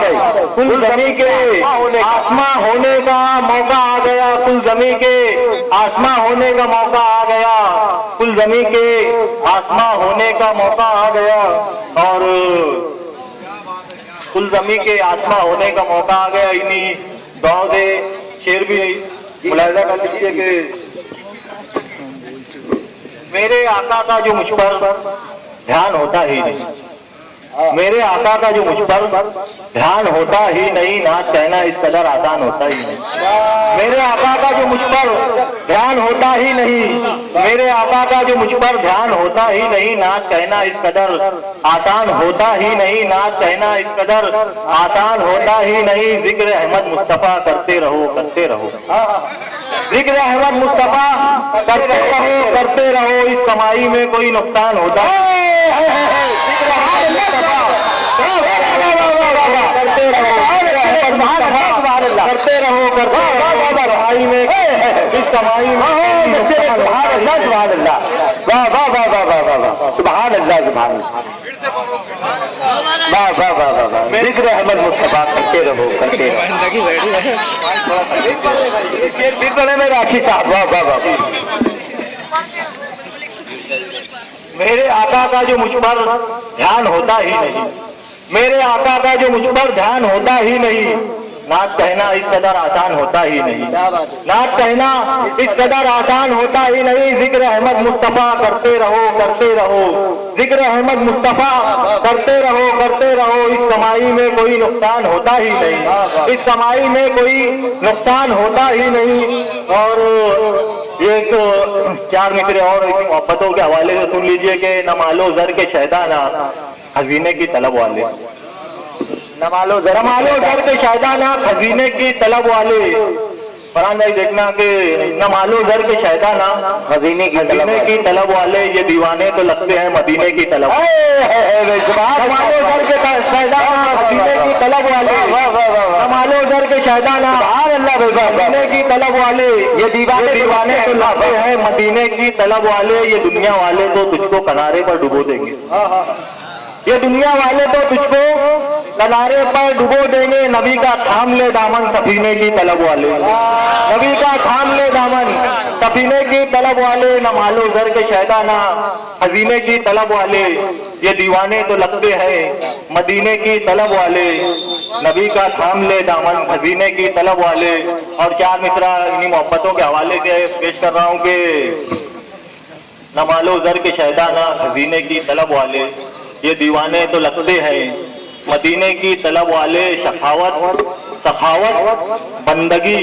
कुल ज़मीं के आसमां होने का मौका आ गया, कुल ज़मीं के आसमां होने का मौका आ गया, कुल ज़मीं के आसमां होने का मौका आ गया। और कुल ज़मीं के आसमां होने का मौका आ गया। इन्हीं दुआओं से शेर भी मुलाहिजा कर लीजिए कि मेरे आका का जो मुझ पर ध्यान होता ही नहीं, मेरे आका का जो मुझ पर ध्यान होता ही नहीं, नाच कहना इस कदर आसान होता ही नहीं। मेरे आका का जो मुझ पर ध्यान होता ही नहीं, मेरे आका का जो मुझ पर ध्यान होता ही नहीं, नाच कहना इस कदर आसान होता ही नहीं, नाच कहना इस कदर आसान होता ही नहीं। जिक्र अहमद मुस्तफा करते रहो, करते रहो, जिक्र अहमद मुस्तफा करते रहो, करते रहो। इस कमाई में कोई नुकसान होता करते रहो, करते रहो, कमाई में, इस कमाई में सुभान अल्लाह, सुभान अल्लाह, वाह वाह वाह वाह वाह वाह, सुभान अल्लाह, सुभान अल्लाह, वाह वाह वाह वाह वाह। जिक्र अहमद मुस्तफा करते रहो, करते रहो। में राखी साहब, वाह वाह वाह। मेरे आका का जो मुझ पर ध्यान होता ही नहीं, मेरे आका का जो मुझ पर ध्यान होता ही नहीं, नाच कहना इस कदर आसान होता ही नहीं, नाच कहना इस कदर आसान होता ही नहीं। जिक्र अहमद मुस्तफा करते रहो, करते रहो, जिक्र अहमद मुस्तफा करते रहो, करते रहो। इस कमाई में कोई नुकसान होता ही नहीं, इस कमाई में कोई नुकसान होता ही नहीं। और एक चार मिसरे और मोहब्बतों के हवाले से सुन लीजिए कि न मालो जर के शहदाना खजीने की तलब वाले, न मालो जर के शहदाना खजीने की तलब वाले। फरहान भाई देखना कि न मालो जर के शहदाना खजीने की तलब वाले, ये दीवाने तो लगते हैं मदीने की तलब, मालो जर के शहदाना खजीने की तलब वाले, मालो जर के शहदाना मदीने की तलब वाले, ये दीवाने तो लगते हैं मदीने की तलब वाले। ये दुनिया वाले तो तुझको किनारे पर डुबो देंगे, ये दुनिया वाले तो तुझको किनारे पर डुबो देंगे। नबी का थाम ले दामन सफीने की तलब वाले, नबी का थाम ले दामन सफीने की तलब वाले न मालो जर के शैदाना, हजीने की तलब वाले ये दीवाने तो लगते हैं, मदीने की तलब वाले नबी का थाम ले दामन, हजीने की तलब वाले। और चार मिसरा इन्हीं मोहब्बतों के हवाले से पेश कर रहा हूँ कि न मालो जर के शैदाना, हजीने की तलब वाले ये दीवाने तो लगते हैं, मदीने की तलब वाले। सखावत बंदगी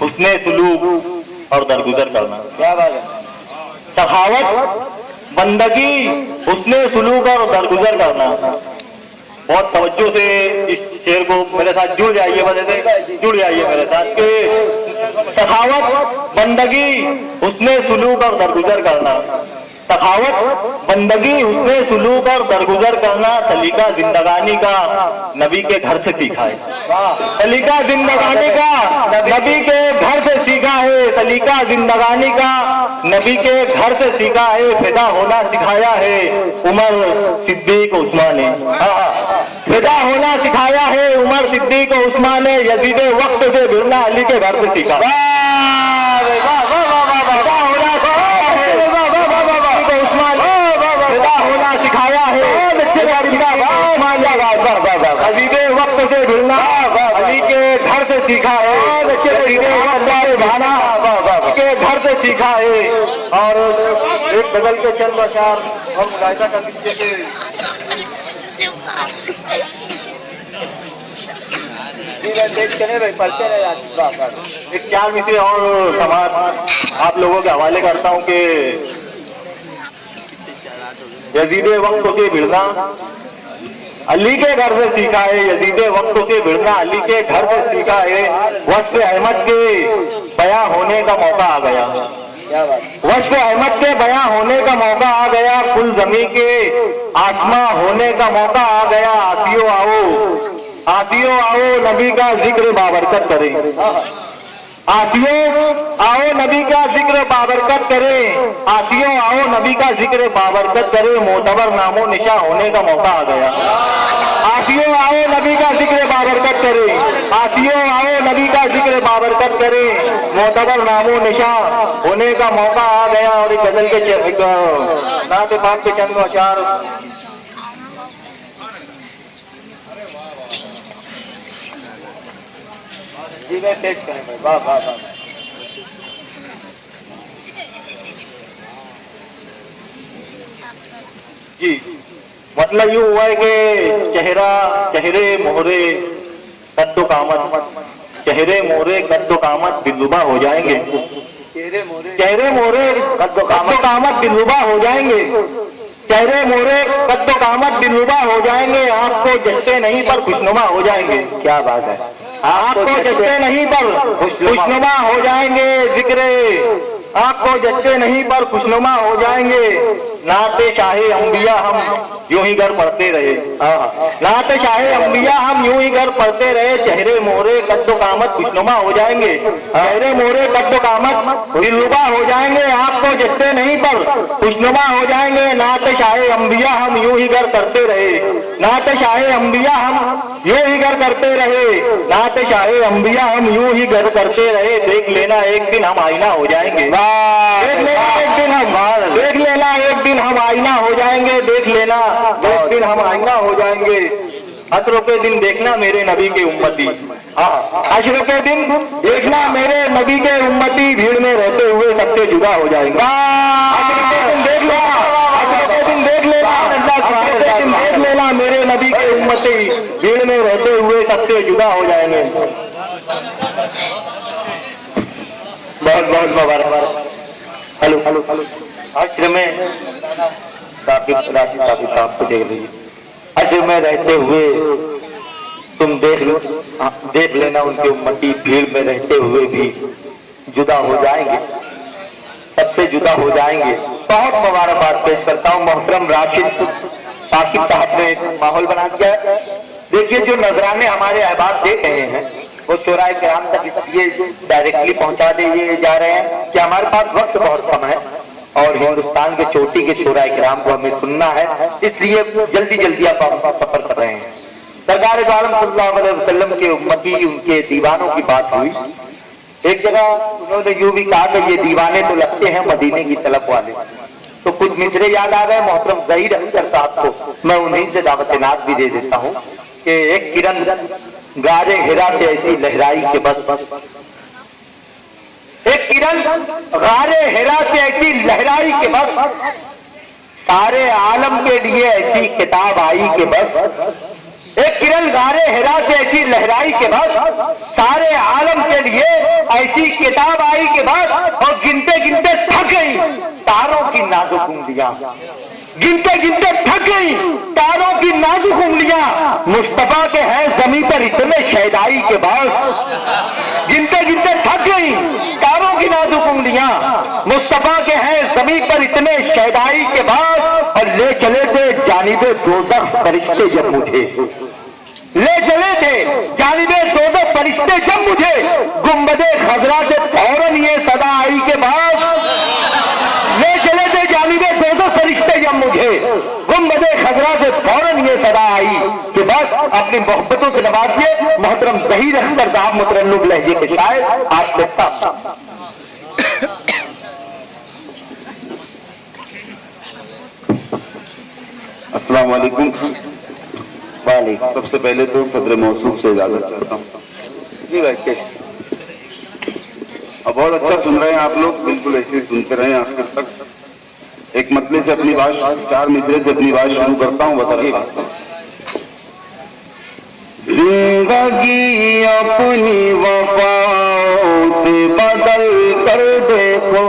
हुस्ने सुलूक और दरगुजर करना। क्या बात है? सखावत बंदगी हुस्ने सुलूक और दरगुजर करना। बहुत तवज्जो से इस शेर को मेरे साथ जुड़ जाइए, जुड़ जाइए मेरे साथ के सखावत बंदगी हुस्ने सुलूक और दरगुजर करना। सखावत बंदगी हुस्ने सुलूक और दरगुजर करना सलीका जिंदगानी का नबी के घर से सीखा है। सलीका जिंदगानी का नबी के घर से सीखा है, सलीका जिंदगानी का नबी के घर से सीखा है। फिदा होना सिखाया है उमर सिद्दीक उस्मान ने, फिदा होना सिखाया है उमर सिद्दीक उस्मान ने। यजीदे वक्त से भिड़ना अली के घर से सीखा। सिखाया है अजीबे वक्त से भिड़ना अली के घर से सीखा है, भाना के घर से सीखा है। और एक बदल के चंद अशार हम गायका का एक चार मिसरे और समाज आप लोगों के हवाले करता हूँ कि यजीदे वक्त से भिड़ना अली के घर से सीखा है, यजीदे वक्त से भिड़ना अली के घर से सीखा है। वस्फ अहमद के बयां होने का मौका आ गया, वस्फ अहमद के बयां होने का मौका आ गया। कुल जमी के आसमां होने का मौका आ गया। आतियो आओ नबी का जिक्र बाबरकत करें, आतियो आओ नबी का जिक्र बाबरकत करें, आतियो आओ नबी का जिक्र बाबरकत करें। मोतबर नामो निशा होने का मौका आ गया। आतियो आओ नबी का जिक्र बाबरकत करें, आतियो आओ नबी का जिक्र बाबरकत करें। मोतबर नामो निशा होने का मौका आ गया। और एक गजल के नात पाक के चंद अशार जी मैं पेश करें भाई। वाह वाह वाह। जी मतलब यूँ हुआ है कि चेहरे मोहरे कद्दो कामत, चेहरे मोहरे कद्दो कामत बिल्लुबा हो जाएंगे, चेहरे मोहरे कद्दो कामत बिल्लुबा हो जाएंगे, चेहरे मोहरे कद्दो कामत बिल्लुबा हो जाएंगे। आपको जश्ते नहीं पर खुशनुमा हो जाएंगे। क्या बात है? आपको जश्ते नहीं पर खुशनुमा हो जाएंगे। जिक्रे आपको जश्ते नहीं पर खुशनुमा हो जाएंगे। नाते शाहे अंबिया हम यूं ही घर पढ़ते रहे, नाते शाहे अंबिया हम यूं ही घर पढ़ते रहे। चेहरे मोहरे कद्दो कामत खुशनुमा हो जाएंगे, चेहरे मोहरे कद्दो कामत दिलरुबा हो जाएंगे। आपको जश्ते नहीं पर खुशनुमा हो जाएंगे। नाते शाहे अंबिया हम यूं ही घर करते रहे, नाते शाहे अंबिया हम यूं ही घर करते रहे, नाते शाहे अंबिया हम यूं ही घर करते रहे। देख लेना एक दिन हम आईना हो जाएंगे, देख लेना एक दिन हम आईना हो जाएंगे, देख लेना एक दिन हम आईना हो जाएंगे। अशरों के दिन देखना मेरे नबी के उम्मती, अशरों के दिन देखना मेरे नबी के उम्मती। भीड़ में रहते हुए सबसे जुदा हो जाएंगे। अशरों के दिन देख लेना, अशरों के दिन देख लेना, देख लेना मेरे नबी के उम्मती। भीड़ में रहते हुए सबसे जुदा हो जाएंगे। बहुत बहुत मुबारक। Hello hello hello. अश्र में काफी आपको देख लीजिए। अश्र में रहते हुए तुम देख लेना उनकी उम्मती। भीड़ में रहते हुए भी जुदा हो जाएंगे, सबसे जुदा हो जाएंगे। बहुत मुबारकबाद पेश करता हूँ। मोहतरम राशिद साकिब साहब ने माहौल बना दिया। देखिए जो नजराने हमारे अहबाब दे रहे हैं वो शोराए किराम तक इसलिए डायरेक्टली पहुंचा दिए जा रहे हैं कि हमारे पास वक्त बहुत कम है और हिंदुस्तान के चोटी के शोराए किराम को हमें सुनना है, इसलिए जल्दी जल्दी आप सफर कर रहे हैं। सरकार दो आलम सल्लल्लाहु अलैहि वसल्लम के उम्मती उनके दीवानों की बात हुई एक जगह उन्होंने यूं भी कहा कि ये दीवाने तो लगते हैं मदीने की तलब वाले। तो कुछ मिसरे याद आ गए मोहतरम ज़हीर अख्तर साहब को, मैं उन्हीं से दावत नात भी दे देता हूँ कि एक किरण गारे हिरा से ऐसी लहराई के बस, एक किरण गारे हिरा से ऐसी लहराई के बस, सारे आलम के लिए ऐसी किताब आई के बस, एक किरण गारे हिरा से ऐसी लहराई के बाद सारे आलम के लिए ऐसी किताब आई के बाद, और गिनते गिनते थक गई तारों की नाजुक उंगलियां, गिनते गिनते थक गई तारों की नाजुक उंगलियां, मुस्तफा के हैं जमीन पर इतने शहदाई के बाद, गिनते गिनते थक गई तारों की नाजुक उंगलियां, मुस्तफा के हैं जमीन पर इतने शहदाई के बाद, और ले चले थे जानिबे दोज़ख फरिश्ते जब मुझे, ले चले थे जानिबे दोज़ख फरिश्ते जब मुझे, गुंबदे खजरा से फौरन ये सदा आई के बाद, ले चले थे जानिबे दोज़ख फरिश्ते जब मुझे, गुंबदे खजरा से फौरन ये सदा आई कि बस अपनी मोहब्बतों से नवाजिए मोहतरम ज़हीर अख्तर साहब मुतरन्नुम लहजे के शायर आपके साथ। अस्सलाम वालेकुम। सबसे पहले तो सदर मौसूफ से इजाजत चाहता हूँ। जी भाई के अब बहुत अच्छा सुन रहे हैं आप लोग, बिल्कुल ऐसे ही सुनते रहे आखिर तक। एक मतले से अपनी बात, 4 मिसरे से अपनी बात शुरू करता हूँ। बताइए, जिंदगी अपनी वफाओं से बदल कर देखो,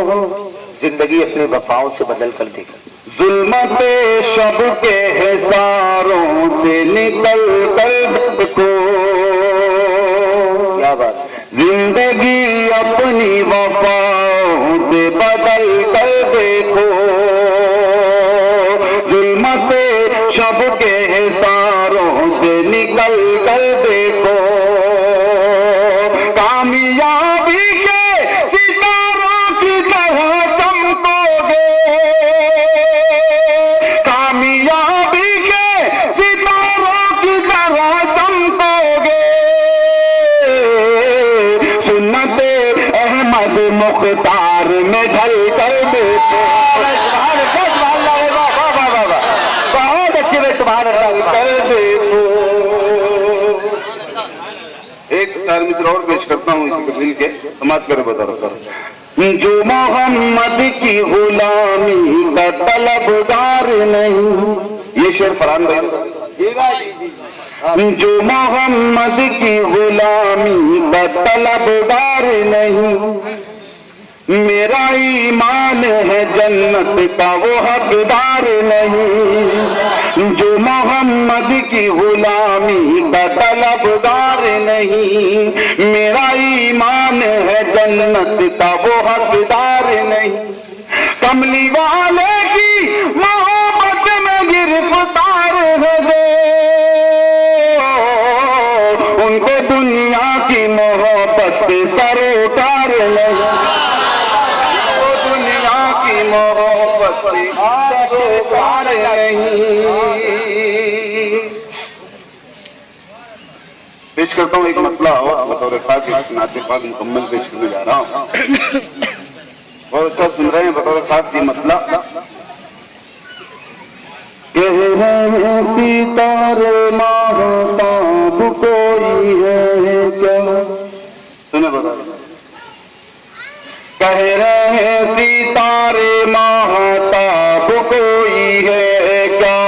जिंदगी अपनी वफाओं से बदल कर देखो, जुल्मते शब के हिसारों से निकल कर देखो, क्या बात, जिंदगी अपनी वफाओं से बदल कर देखो, जुल्मते शब के हिसारों से निकल कर देखो, कामयाबी के सितारों की तरह चमकोगे, कामयाबी के सितारों की तरह चमकोगे, सुन्नते अहमद मुख्तार में ढल कर देखो, बहुत अच्छे में तुम्हारा कर देखो। एक 4 मिसरे और पेश करता हूँ इसी को मिल के समाप्त करो। बता रहा जो मोहम्मद की गुलामी का तलबगार नहीं, ये शेर फरहान भाई, जो मोहम्मद की गुलामी का तलबगार नहीं, मेरा ईमान है जन्नत का वो हकदार नहीं, जो मोहम्मद की गुलामी का तलबगार नहीं, मेरा ईमान है जन्नत का वो हकदार नहीं, कमली वाले की मोहब्बत में गिरफ्तार है जो, उनको दुनिया की मोहब्बत से सरोकार नहीं, दुनिया की मोहब्बत से सरोकार नहीं। पेश करता हूँ एक मतला और बतौर खास नाते पाक मुकम्मल पेश करने जा रहा हूँ। बहुत अच्छा सुन रहे हैं। बतौर खास ये मतला, कह रहे सितारे महताब कोई है क्या, सुने बता, कह रहे सितारे महताब कोई है क्या,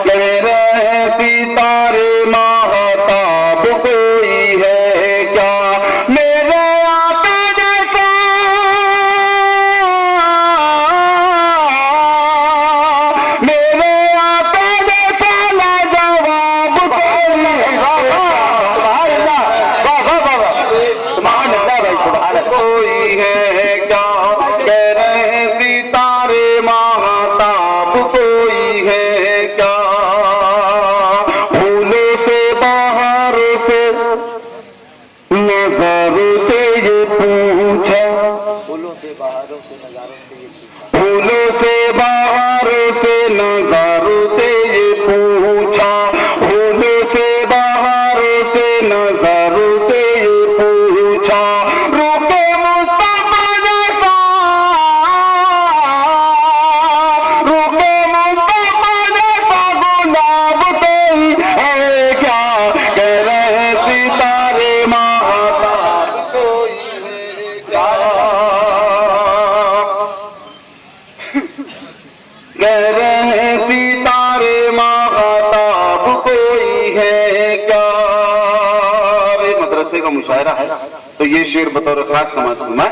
कह रहे सितारे महताब कोई है क्या, मेरे आका जैसा, मेरे आका जैसा लाजवाब कोई है क्या, कह रहे सितारे महताब कोई है क्या, फूलों से बाहरों से नजारों से ये पूछा, फूलों से बाहरों से नजारों से ये पूछा, फूलों से बाहरों से नजारों से ये पूछा, फूलों से बाहरों से नजारों से ये पूछा, रुके कह रहे सितारे माताब कोई है क्या। मदरसे का मुशायरा है तो ये शेर बतौर खास समाज में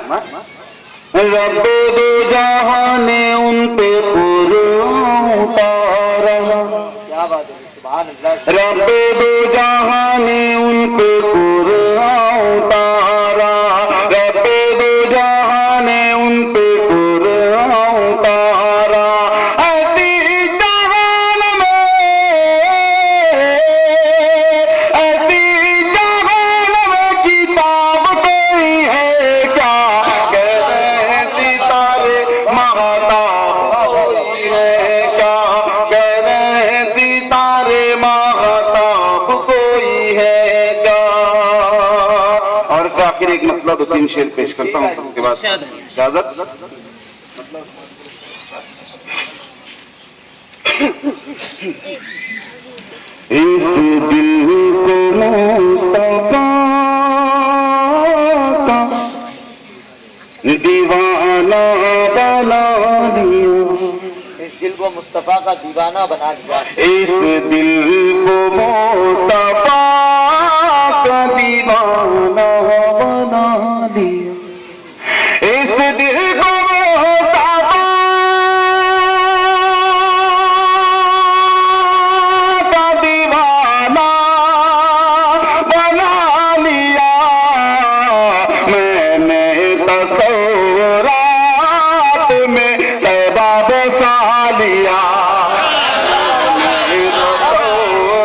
रब्बे दो जहां ने उन पे कुरान उतारा। क्या बात है, सुभान अल्लाह। रब्बे दो जहां ने उन पे कुरान उतारा। रब्बे दो जहां ने उन पे कुरान उतारा। ऐसी जहान में किताब कोई है क्या। कह रहे सितारे महताब कोई है क्या। कह रहे सितारे महताब कोई है क्या। और फिर आखिर एक मतलब दो तीन शेर पेश करता हूँ उसके बाद इजाजत। इस दिल को मुस्तफा का दीवाना बना दिया। इस दिल को मुस्तफा का दीवाना बना दिया। इस दिल को मुस्तफा का दीवाना बना दिया। इस दिल को मुस्तफा का दीवाना बना लिया। मैंने तसव्वुरात में तैबा बसा लिया।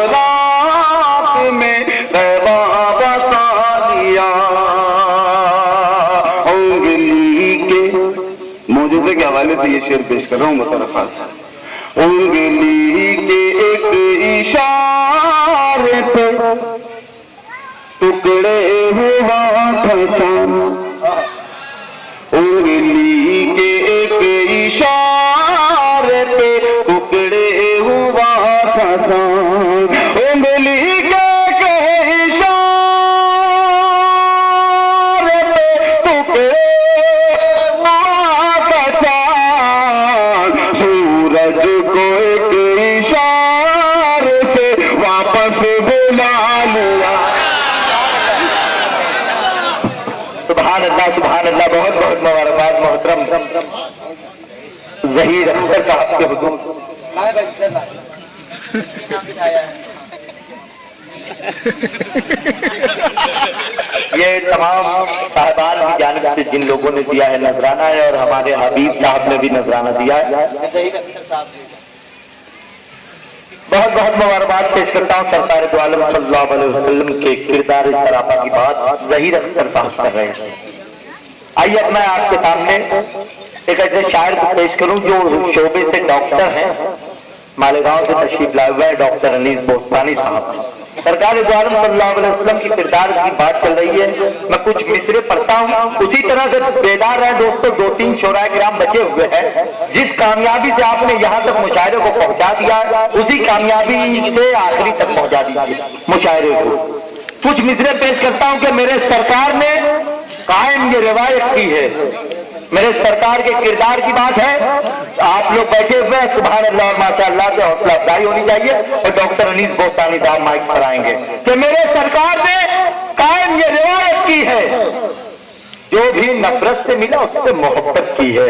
तसव्वुरात में तैबा बसा लिया। उंगली के मौजूदे के हवाले से ये शेर पेश कर रहा हूँ मुतरफ़ा। उंगली के एक इशारे पे टुकड़े हुआ था चांद। उंगली के एक इशारे पे टुकड़े हुआ था चांद। उंगली के एक इशारे पे टुकड़े हुआ था चांद। सूरज को एक इशारे से वापस बुला लिया। सुभान अल्लाह सुभान अल्लाह। बहुत बहुत मुबारकबाद मोहतरम ज़हीर अख्तर साहब के हुजूर। ये तमाम साहिबान की जानिब से जिन लोगों ने दिया है नजराना है और हमारे हबीब साहब ने भी नजराना दिया है। बहुत बहुत मुबारकबाद पेश करता हूँ सरकार दो आलम सल्लल्लाहु अलैहि वसल्लम के किरदार सरापा की बात ज़हीर अख्तर साहब कर रहे हैं। आइए अब मैं आपके सामने एक ऐसे शायर को पेश करूं जो शोबे से डॉक्टर हैं। मालेगांव से तशरीफ लाए हुए हैं डॉक्टर अनीस बोस्तानी साहब। सरकार दो आलम सल्लल्लाहु अलैहि वसल्लम की किरदार की बात चल रही है। मैं कुछ मिसरे पढ़ता हूँ। उसी तरह से बेदार है दोस्तों, दो तीन शोराए किराम बचे हुए हैं। जिस कामयाबी से आपने यहाँ तक मुशायरे को पहुँचा दिया उसी कामयाबी से आखिरी तक पहुँचा दिया मुशायरे को। कुछ मिसरे पेश करता हूँ कि मेरे सरकार ने कायम ये रिवायत की है। मेरे सरकार के किरदार की बात है। आप लोग बैठे हुए हैं, सुभान अल्लाह और माशाअल्लाह से हौसला अफजाई होनी चाहिए। और डॉक्टर अनीस बोस्तानी साहब माइक पर आएंगे कि मेरे सरकार ने कायम ये रिवायत की है, जो भी नफरत से मिला उससे मोहब्बत की है।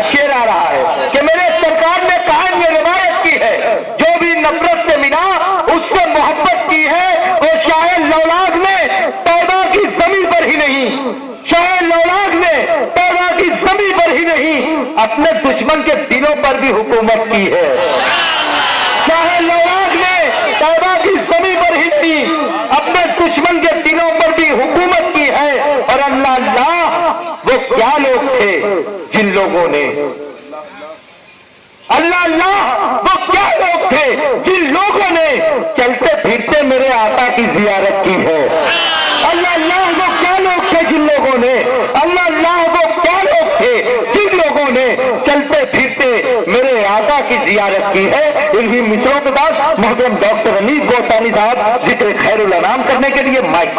अच्छे आ रहा है कि मेरे सरकार ने कायम ये रिवायत की है, जो भी नफरत से मिला उससे मोहब्बत की है। और शायद लौलाद ने तौबा की जमीन पर ही नहीं, शायद लौलाद ने तौबा की जमीन पर ही नहीं अपने दुश्मन के दिलों पर भी हुकूमत की है। शायद लौलाद ने तौबा की जमीन पर ही नहीं अपने दुश्मन के दिलों पर भी हुकूमत की है। और अल्लाह अल्लाह वो क्या लोग थे जिन लोगों ने, अल्लाह अल्लाह वो क्या लोग थे जिन लोगों ने चलते फिरते मेरे आका की जियारत की है। अल्लाह अल्लाह वो क्या लोग थे जिन लोगों ने, अल्लाह अल्लाह वो क्या लोग थे जिन लोगों ने चलते फिरते मेरे आका की जियारत की है। इन्हीं मिसरों के बाद मोहतरम डॉक्टर अनीस बोस्तानी साहब जिक्र खैरुल अनाम करने के लिए माइक।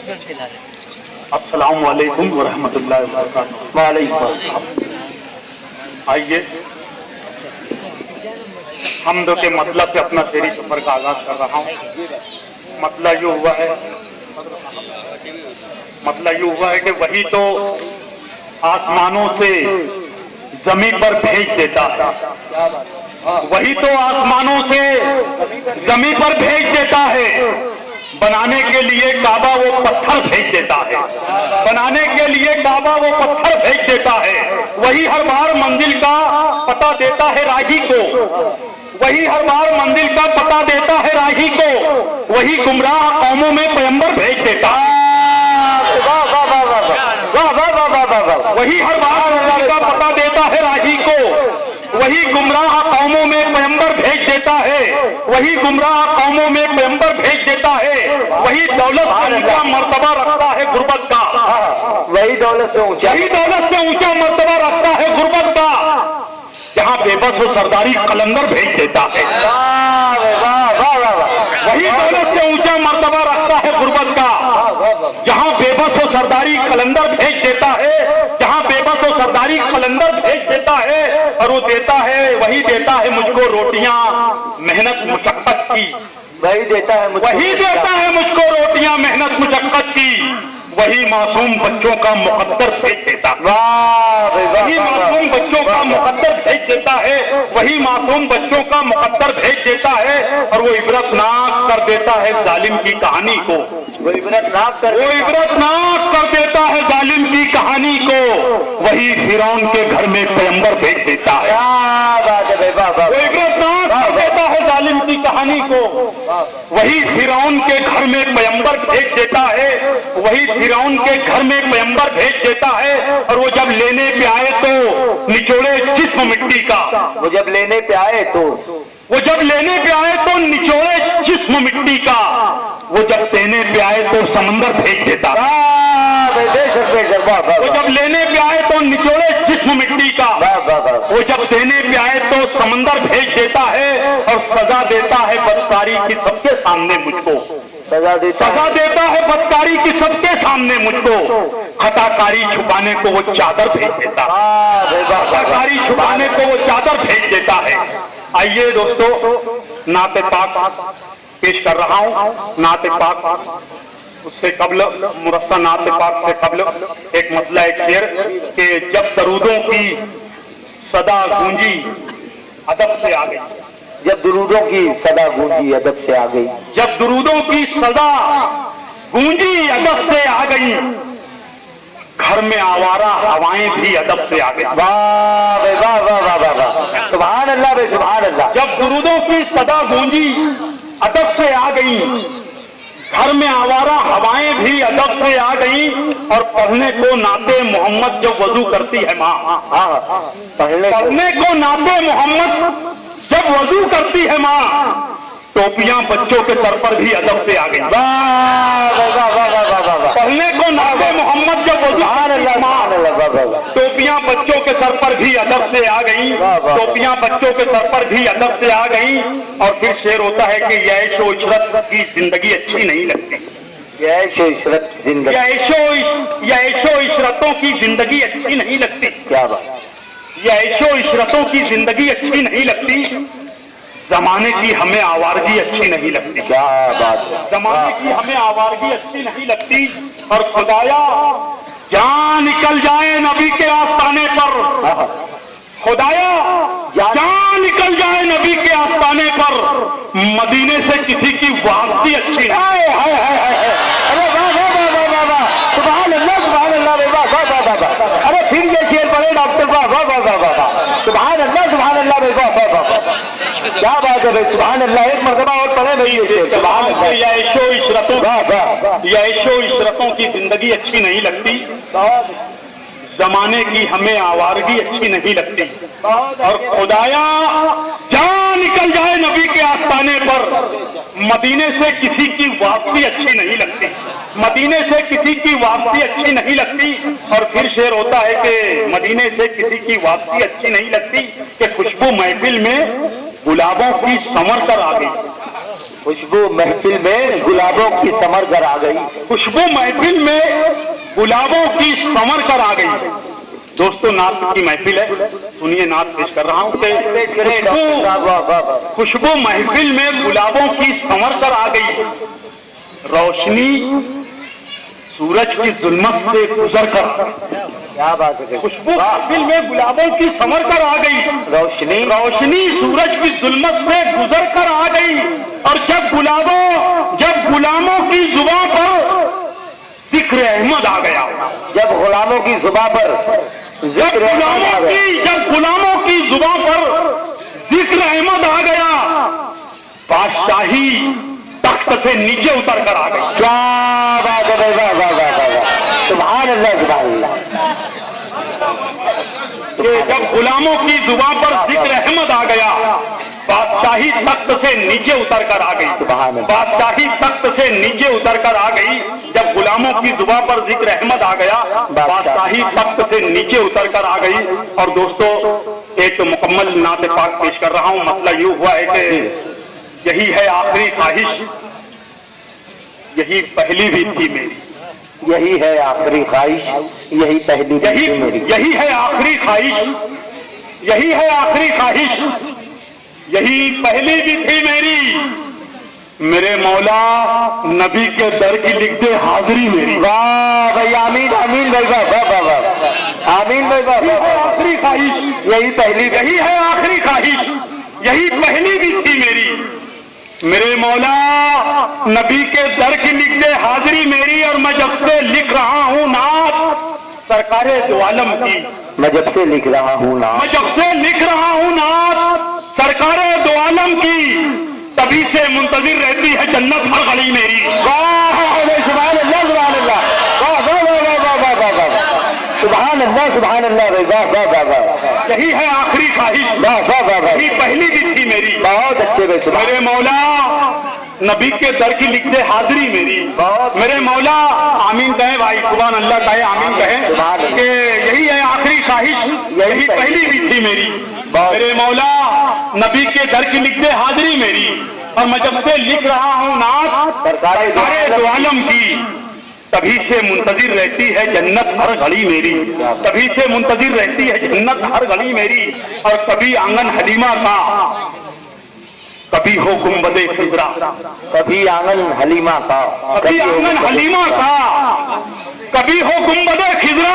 अस्सलाम वालेकुम व रहमतुल्लाहि व बरकातुहू। वालेकुम अस्सलाम। आइए हमद के मतलब से अपना फेरी सफर का आगाज कर रहा हूँ। मसला यूँ हुआ है कि वही तो आसमानों से जमीन पर भेज देता है, वही तो आसमानों से जमीन पर भेज देता है। बनाने के लिए काबा वो पत्थर भेज देता है, बनाने के लिए काबा वो पत्थर भेज देता है। वही हर बार मंजिल का पता देता है राही को, वही हर बार मंजिल का पता देता है राही को। वही गुमराह कौमों में पैगंबर भेज देता है। वही हर बार मंजिल का पता देता है राही को, वही गुमराह कौमों में पैगंबर भेज देता है, वही गुमराह कौमों में पैगंबर भेज देता है। वही दौलत से ऊंचा मर्तबा रखता है गुर्बत का, वही दौलत से ऊंचा मर्तबा रखता है गुर्बत का। जहाँ बेबस हो सरदारी कलंदर भेज देता है। वही दौलत से ऊंचा मर्तबा रखता है गुर्बत का। जहाँ बेबस हो सरदारी कलंदर भेज देता है, जहाँ बेबस हो सरदारी कलंदर भेज देता है। और वो देता है, वही देता है मुझको रोटियां मेहनत मुशक्कत की, वही देता है मुझको रोटियां मेहनत मुशक्कत की। वही मासूम बच्चों का मुकद्दर भेज देता है, वही मासूम बच्चों का मुकद्दर भेज देता है, वही मासूम बच्चों का मुकद्दर भेज देता है। और वो इबरतनाक कर देता है जालिम की कहानी को, वो इबरतनाक कर देता है जालिम की कहानी को। वही फिरौन के घर में पैगंबर भेज देता है, वो इबरतनाक कर देता है जालिम की कहानी को। वही फिरौन के घर में पैगंबर भेज देता है, वही फिरौन के घर में पैगंबर भेज देता है। और वो जब लेने पे आए तो निचोड़े जिस्म मिट्टी का, वो जब लेने पे आए तो निचोड़े जिस्म मिट्टी का। वो जब देने पे आए तो समंदर भेज देता, वो जब लेने पे आए तो निचोड़े जिस्म मिट्टी का। वो जब देने पे आए तो समंदर भेज देता है। और सजा देता है बदकारी की सबके सामने मुझको, सजा देता है बदकारी की सबके सामने मुझको। खताकारी छुपाने को वो चादर भेज देता है, खताकारी छुपाने को वो चादर भेज देता है। आइए दोस्तों, नाते पाक पेश कर रहा हूँ। नाते पाक उससे कबल, मुरस्सा नाते पाक से कबल एक मसला एक शेर कि जब दरूदों की सदा गूंजी अदब से आ गई, जब दुरूदों की सदा गूंजी अदब से आ गई, जब दुरूदों की सदा गूंजी अदब से आ गई। घर में आवारा हवाएं भी अदब से आ गई। वाह वाह वाह वाह वाह वाह, सुभान अल्लाह बे सुभान अल्लाह। जब दुरूदों की सदा गूंजी अदब से आ गई, घर में आवारा हवाएं भी अदब से आ गई। और पढ़ने को नाते मोहम्मद जब वजू करती है माँ, पढ़ने को नाते मोहम्मद जब वजू करती है माँ, टोपियां बच्चों के सर पर भी अदब से आ गई। पढ़ने को नाते मोहम्मद जब वजू टोपियां बच्चों के सर पर भी अदब से आ गई, टोपियां बच्चों के सर पर भी अदब से आ गई। और फिर शेर होता है कि ऐशो इशरत की जिंदगी अच्छी नहीं लगती, ऐशो इशरत जिंदगी, ऐशो इशरतों की जिंदगी अच्छी नहीं लगती। क्या बात, ऐशो इशरतों की जिंदगी अच्छी नहीं लगती। जमाने की हमें आवारगी अच्छी नहीं लगती, क्या बात है, जमाने की हमें आवारगी अच्छी नहीं लगती। और खुदाया जान निकल जाए नबी के आस्ताने पर, खुदाया जान निकल जाए नबी के आस्ताने पर, मदीने से किसी की वापसी अच्छी नहीं। अरे फिर ये शेर पढ़े डॉक्टर, वाह वाह वाह वाह वाह, सुभान अल्लाह भाई, वाह वाह वाह, क्या बात है भाई, सुभान अल्लाह। एक मर्तबा और पढ़े भाई ये शेर, सुभान अल्लाह। ऐशो इशरतों की जिंदगी अच्छी नहीं लगती, जमाने की हमें आवारगी अच्छी नहीं लगती। और खुदाया जान निकल जाए नबी के आस्ताने पर, मदीने से किसी की वापसी अच्छी नहीं लगती, मदीने से किसी की वापसी अच्छी नहीं लगती। और फिर शेर होता है कि मदीने से किसी की वापसी अच्छी नहीं लगती कि खुशबू महफिल में गुलाबों की संवर कर आ गई, खुशबू महफिल में गुलाबों की समर कर आ गई। खुशबू महफिल में गुलाबों की समर कर आ गई। दोस्तों, नात की महफिल है, सुनिए नात पेश कर रहा हूँ। खुशबू महफिल में गुलाबों की समर कर आ गई, रोशनी सूरज की जुल्मत से गुजर कर। क्या बात है। खुशबू महफिल में गुलाबों की समर कर आ गई, रोशनी सूरज की जुल्मत से गुजर कर आ गई। और जब गुलामों की जुबां पर जिक्र अहमद आ गया, जब गुलामों की जुबां पर जब गुलामों की जुबां पर जिक्र अहमद आ गया, बादशाही तख्त से नीचे उतर कर आ गई। क्या बात है। वाह वाह वाह वाह, सुभान अल्लाह सुभान अल्लाह। जब गुलामों की जुबां पर जिक्र अहमद आ गया, बादशाही तख्त से नीचे उतर कर आ गई। बादशाही तख्त से नीचे उतर कर आ गई। जब गुलामों की जुबां पर जिक्र अहमद आ गया, बादशाही तख्त से नीचे उतर कर आ गई। और दोस्तों, एक मुकम्मल नात पाक पेश कर रहा हूं। मतलब यूं हुआ है कि यही है आखिरी ख्वाहिश, यही पहली भी थी मेरी। यही है आखिरी ख्वाहिश, यही पहली भी थी मेरी। यही है आखिरी ख्वाहिश, यही है आखिरी ख्वाहिश, यही पहली भी थी मेरी। मेरे मौला नबी के दर की लिख दे हाजिरी मेरी। वाह भाई, आमीन आमीन भाई, वाह वाह वाह, आमीन भाई, वाह। आखिरी ख्वाहिश, यही पहली, यही है आखिरी ख्वाहिश, यही पहली भी थी मेरी। मेरे मौला नबी के दर की लिख दे हाजिरी मेरी। और मैं जब से लिख रहा हूँ नात सरकारे दो आलम की, मैं जब से लिख रहा हूँ नात, मैं जब से लिख रहा हूँ नात सरकारे दो आलम की, तभी से मुंतजिर रहती है जन्नत हर घड़ी मेरी। वाह सुभान अल्लाह सुभान अल्लाह, वाह वाह वाह वाह वाह वाह वाह, सुभान अल्लाह सुभान अल्लाह भाई, वाह वाह वाह वाह। यही है आखिरी ख्वाहिश, वाह वाह वाह वाह, यही पहली भी थी मेरी। बहुत अच्छे भाई, मेरे मौला नबी के दर की लिख दे हाजिरी मेरी। मेरे मौला, आमीन कहें भाई, सुभान अल्लाह कहे, आमीन कहें कि यही है आखिरी ख्वाहिश, यही पहली भी थी मेरी। मेरे मौला नबी के दर की लिख दे हाजिरी मेरी। और मैं जब से लिख रहा हूँ नात सरकारे दो आलम की, तभी से मुंतजिर रहती है जन्नत हर घड़ी मेरी। तभी से मुंतजिर रहती है जन्नत हर घड़ी मेरी। और कभी आंगन हलीमा का, कभी हो गुंबदे खिजरा, कभी आंगन हलीमा का, कभी आंगन हलीमा का, कभी हो गुंबदे खिजरा।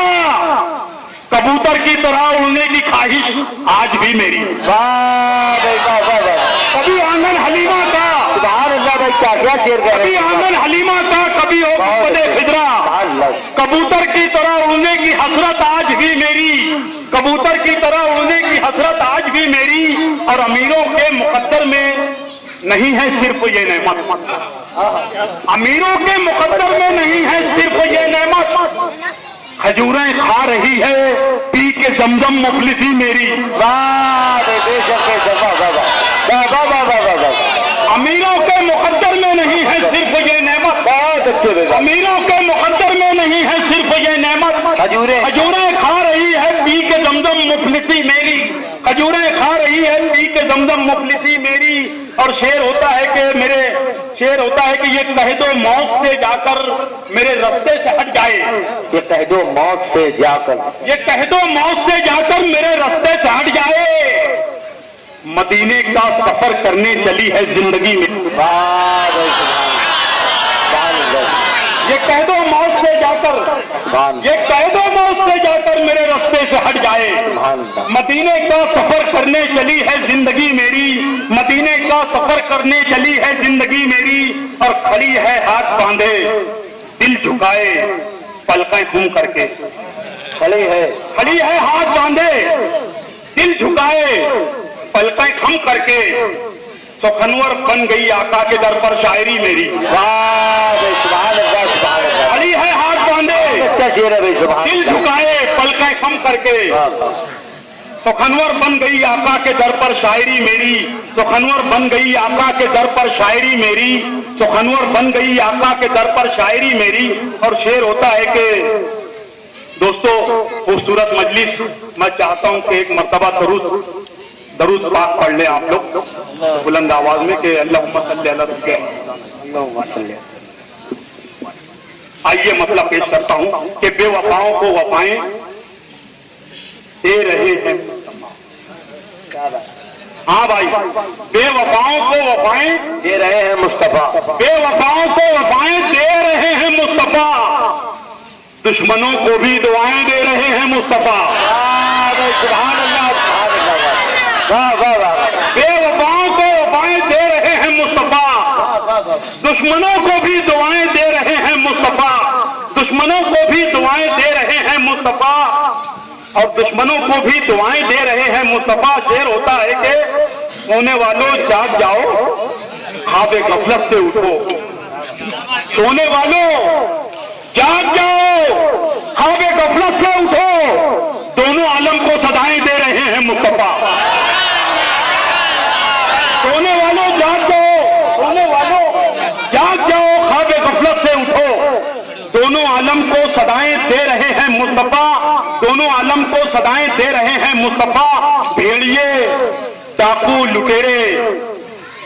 कबूतर की तरह उड़ने की ख्वाहिश आज भी मेरी। वाह भाई, वाह वाह वाह, कभी आंगन हलीमा का, सुभान अल्लाह भाई, क्या क्या शेर कह रहे कभी हैं। आंगन हलीमा का, कभी हो गुंबदे खिजरा। कबूतर की तरह उड़ने की हसरत आज भी मेरी। कबूतर की तरह उड़ने की हसरत आज भी मेरी। और अमीरों के मुकद्दर में नहीं है सिर्फ ये नेमत, अमीरों के मुकद्दर में नहीं है सिर्फ ये नेमत। खजूरें खा रही है पी के जमजम मुफलिसी मेरी। वाह बेशक बेशक, वाह वाह वाह वाह वाह वाह वाह। अमीरों के मुकद्दर में नहीं है सिर्फ ये नेमत, बहुत अच्छे। अमीरों के मुकद्दर में नहीं है सिर्फ ये नेमत। खजूरें खा रही है पी के जमजम मुफलिसी मेरी। खजूरें खा रही है पी के जमजम मुफलिसी मेरी। और शेर होता है कि ये कह दो मौत से जाकर मेरे रास्ते से हट जाए। ये कह दो मौत से जाकर, ये कह दो मौत से जाकर मेरे रास्ते से हट जाए। मदीने का सफर करने चली है जिंदगी में। ये कह दो मौत से जाकर, ये कह दो मौत से जाकर मेरे रास्ते से हट जाए। मदीने का सफर करने चली है जिंदगी मेरी। मदीने का सफर करने चली है जिंदगी मेरी। और खड़ी है हाथ बांधे दिल झुकाए पलकें घूम करके। खड़ी है हाथ बांधे दिल झुकाए पलकें खम करके। सुखनवर बन गई आका के दर पर शायरी मेरी। खड़ी है हाथ बांधे दिल झुकाए पलकें खम करके। सुखनवर बन गई आका के दर पर शायरी मेरी। सुखनवर बन गई आका के दर पर शायरी मेरी। सुखनवर बन गई आका के दर पर शायरी मेरी। और शेर होता है कि दोस्तों, खूबसूरत मजलिस, मैं चाहता हूं कि एक मर्तबा दरूद पाक पढ़ ले आप लोग बुलंद आवाज में कि अल्लाहुम्मा सल्ली अला आइए मतलब पेश करता हूं कि बेवफाओं को वफाएं दे रहे हैं। हाँ भाई, बेवफाओं को वफाएं दे रहे हैं मुस्तफा, बेवफाओं को वफाएं दे रहे हैं मुस्तफा, दुश्मनों को भी दुआएं दे रहे हैं मुस्तफा। सुभान अल्लाह, वाह वाह वाह। बेवफाओं को वफाएं दे रहे हैं मुस्तफा, दुश्मनों को भी दुआएं दे रहे हैं मुस्तफा, दुश्मनों को भी दुआएं दे रहे हैं मुस्तफा, और दुश्मनों को भी दुआएं दे रहे हैं मुस्तफा। शेर होता है कि सोने वालों जाग जाओ, ख्वाब गफलत से उठो, सोने वालों जाग जाओ, ख्वाब गफलत से उठो, दोनों आलम को सदाएं दे रहे हैं मुस्तफा। सोने वालों जाग जाओ, सोने वालों जाग जाओ, ख्वाब गफलत से उठो, दोनों आलम को सदाएं दे रहे हैं मुस्तफा, दोनों आलम को सदाएं दे रहे हैं मुस्तफा। भेड़िए डाकू लुटेरे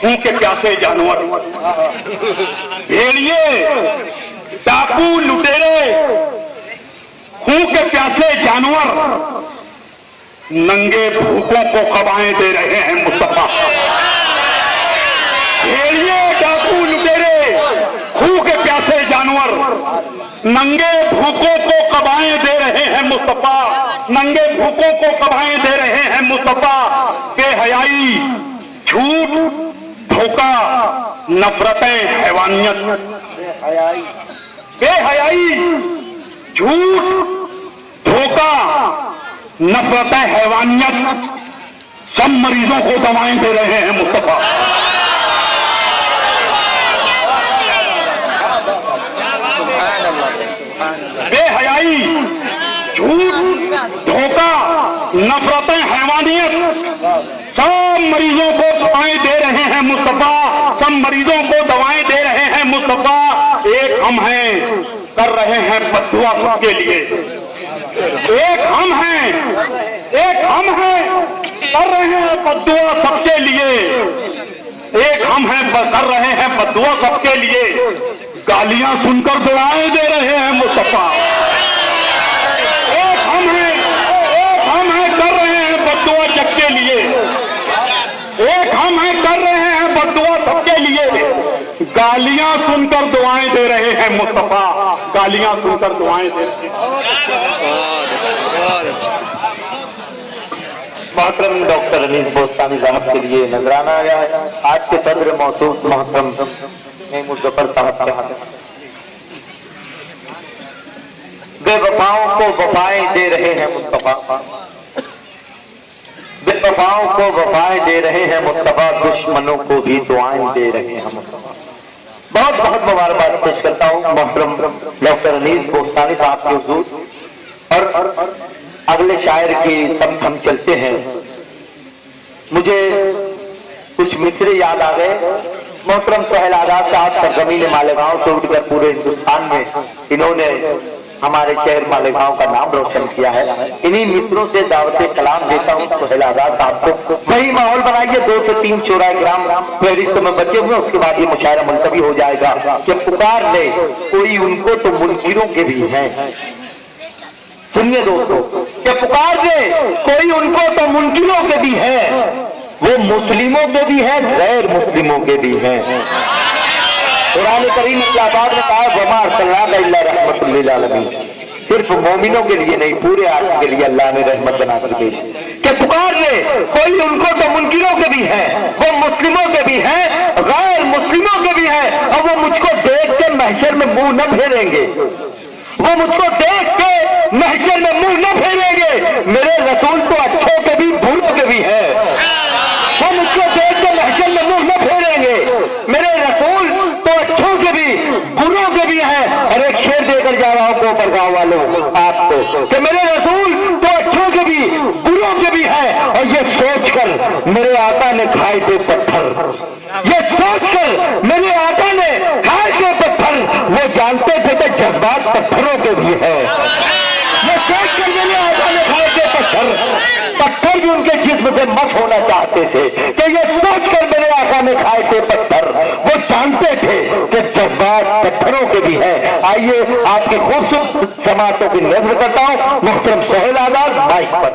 भूखे प्यासे जानवर, भेड़िए डाकू लुटेरे भूखे प्यासे जानवर, नंगे भूखों को कबाएं दे रहे हैं मुस्तफा। भेड़िए डाकू लुटेरे भूखे प्यासे जानवर, नंगे भूखों को कबाएं दे रहे हैं मुस्तफा, नंगे भूखों को कबाएं दे रहे हैं मुस्तफा। बेहयाई, झूठ, धोखा, नफरतें, हैवानियत, बेहयाई, झूठ, धोखा, नफरतें, हैवानियत, सब मरीजों को दवाएं दे रहे हैं मुस्तफा। बेहयाई, झूठ, धोखा, नफरतें, हैवानियत, सब मरीजों को दवाएं दे रहे हैं मुस्तफा, सब मरीजों को दवाएं दे रहे हैं मुस्तफा। एक हम हैं, कर रहे हैं बद्दुआ सबके लिए, एक हम हैं, एक हम हैं, कर रहे हैं बद्दुआ सबके लिए, एक हम हैं, कर रहे हैं बद्दुआ सबके लिए, गालियां सुनकर दुआएं दे रहे हैं मुस्तफा। एक हम हैं, कर रहे हैं बद्दुआ सबके लिए, एक हम हैं, कर रहे हैं बद्दुआ सबके लिए, गालियां सुनकर दुआएं दे रहे हैं मुस्तफा, गालियां सुनकर दुआएं दे रहे हैं। मोहतरम डॉक्टर अनीस बोस्तानी साहब के लिए नजराना आया है। आज के सदर मौसूफ मोहतरम मुजफ्फर साहब के हाथ में बेवफाओं को वफाएं दे रहे हैं मुस्तफा, बेवफाओं को वफाएं दे रहे हैं मुस्तफा, दुश्मनों को भी दुआएं दे रहे हैं मुस्तफा। बहुत बहुत मुबारकबाद पेश करता हूँ मोहतरम डॉक्टर अनीस बोस्तानी साहब के हुजूर। और अगले शायर की सब हम चलते हैं। मुझे कुछ मिसरे याद आ गए। मोहतरम सोहेल आजाद साहब सरजमीन मालेगांव से उठकर पूरे हिंदुस्तान में इन्होंने हमारे शहर मालेगांव का नाम रोशन किया है। इन्हीं मित्रों से दावत कलाम देता हूँ सोहेल आजाद साहब को। वही माहौल बनाइए, 2 से 3 चौराहे ग्राम फहरिस्त में बचे हुए, उसके बाद ये मुशायरा मुलतवी हो जाएगा कि पुकार ले कोई उनको तो मुनकिरों के भी हैं। सुनिए दोस्तों, कि पुकार दे कोई उनको तो मुनकिरों के भी है, वो मुस्लिमों के भी हैं, गैर मुस्लिमों के भी हैं। कुरान करीम में क्या बात ने कहा, वमा अरसलनाका इल्ला रहमतुल लिल आलमीन, सिर्फ मोमिनों के लिए नहीं पूरे आलम के लिए अल्लाह ने रहमत बनाकर भेजी। कि पुकार दे कोई उनको तो मुनकिरों के भी हैं, वो मुस्लिमों के भी हैं, गैर मुस्लिमों के भी हैं, और वो मुझको देख के महशर में मुंह न फेरेंगे, वो मुझको देख के महशर में मुंह न फेरेंगे। मेरे रसूल तो अच्छों के भी बुरों के भी हैं, वो मुझको देख के महशर में मुंह न फेरेंगे। मेरे रसूल तो अच्छों के भी बुरों के भी हैं। और एक शेर देकर जा रहा हूं कोपर गांव वालों आपको कि मेरे रसूल तो अच्छों के भी बुरों के भी हैं। और ये सोचकर मेरे आका ने खाए थे पत्थर, ये सोचकर मेरे आका ने खाए थे पत्थर, वो जानते थे कि जज्बात पत्थरों के भी है। ये सोचकर मेरे आका ने खाए थे पत्थर, पत्थर भी उनके जिस्म से मत होना चाहते थे। कि ये सोचकर मेरे आका ने खाए थे पत्थर, वो जानते थे कि आइए आपकी खूबसूरत समातों की नजर करता हूं। मुहतरम सोहेल आजाद माइक पर।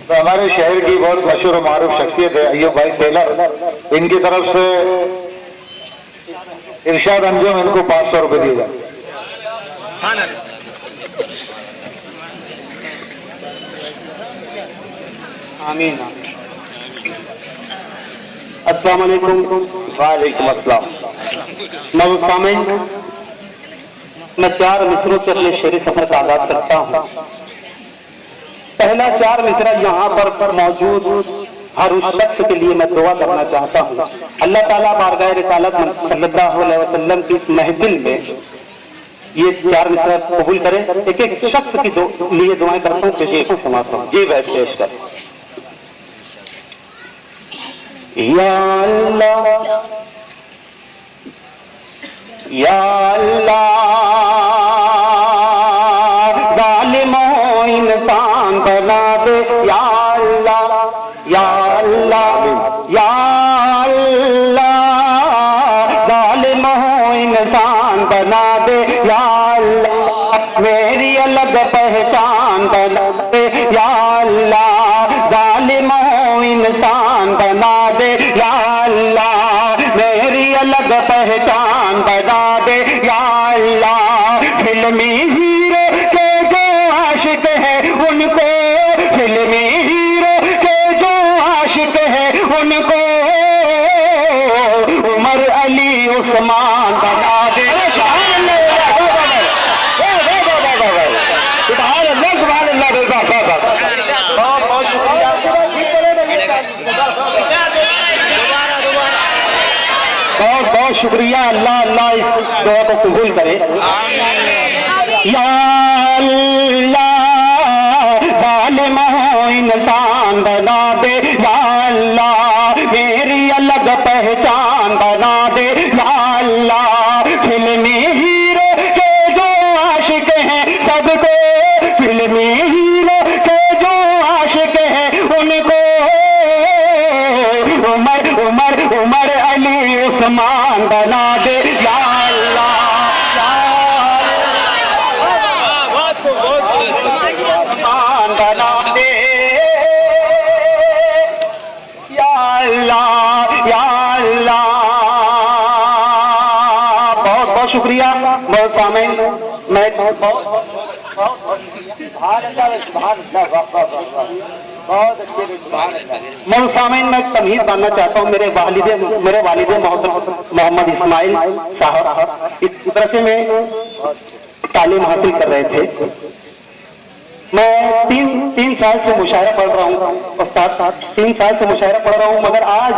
तो हमारे शहर की बहुत मशहूर और मारूफ शख्सियत है अय्यूब भाई टेलर, इनकी तरफ से इरशाद अंजुम इनको 500 रुपए दिए जाए। आमीन। अस्सलाम वालेकुम। वालेकुम अस्सलाम। नवसामिन, मैं 4 मिसरों से अपने शेर सफर का आगाज करता हूँ। पहला 4 मिसरा यहाँ पर मौजूद हर उस शख्स के लिए मैं दुआ करना चाहता हूँ। अल्लाह ताला बारगाह रिसालत सल्लल्लाहु अलैहि वसल्लम की इस महफिल में ये 4 मिसरा कबूल करें। एक एक शख्स की लिए दुआएं करता हूँ, पेश समाता हूँ। जी भाई पेश कर। या अल्लाह या अल्लाह, जालिमों इंसान बना दे या अल्लाह या अल्लाह या अल्लाह, जालिमों इंसान बना दे या अल्लाह, मेरी अलग पहचान बना दे या अल्लाह, जालिमों इंसान बना दे या अल्लाह, मेरी अलग पहचान बना दे या अल्लाह। फिल्मी हीरो के जो आशिक है उनको, फिल्मी हीरो के जो आशिक है उनको, उमर अली उस्मान बना दे। बहुत बहुत शुक्रिया। अल्लाह अल्लाह इस दुआ को कबूल करे। या अल्लाह, जालिमों इंसान बना दे या अल्लाह, मेरी अलग पहचान बना दे या अल्लाह। फिल्मी हीरो के जो आशिक हैं सबको, फिल्मी हीरो के जो आशिक हैं उनको, उमर उमर उमर अली उस्मान बना दे या अल्लाह या उस्मान बना दे या अल्लाह या अल्लाह। बहुत बहुत शुक्रिया। बहुत सामीन, मैं सामीन मैं तमीज मानना चाहता हूँ। मेरे वालिद मोहम्मद इस्माइल साहब इस मदरसे में तालीम हासिल कर रहे थे। मैं तीन साल से मुशायरा पढ़ रहा हूँ और साथ 3 साल से मुशायरा पढ़ रहा हूँ, मगर आज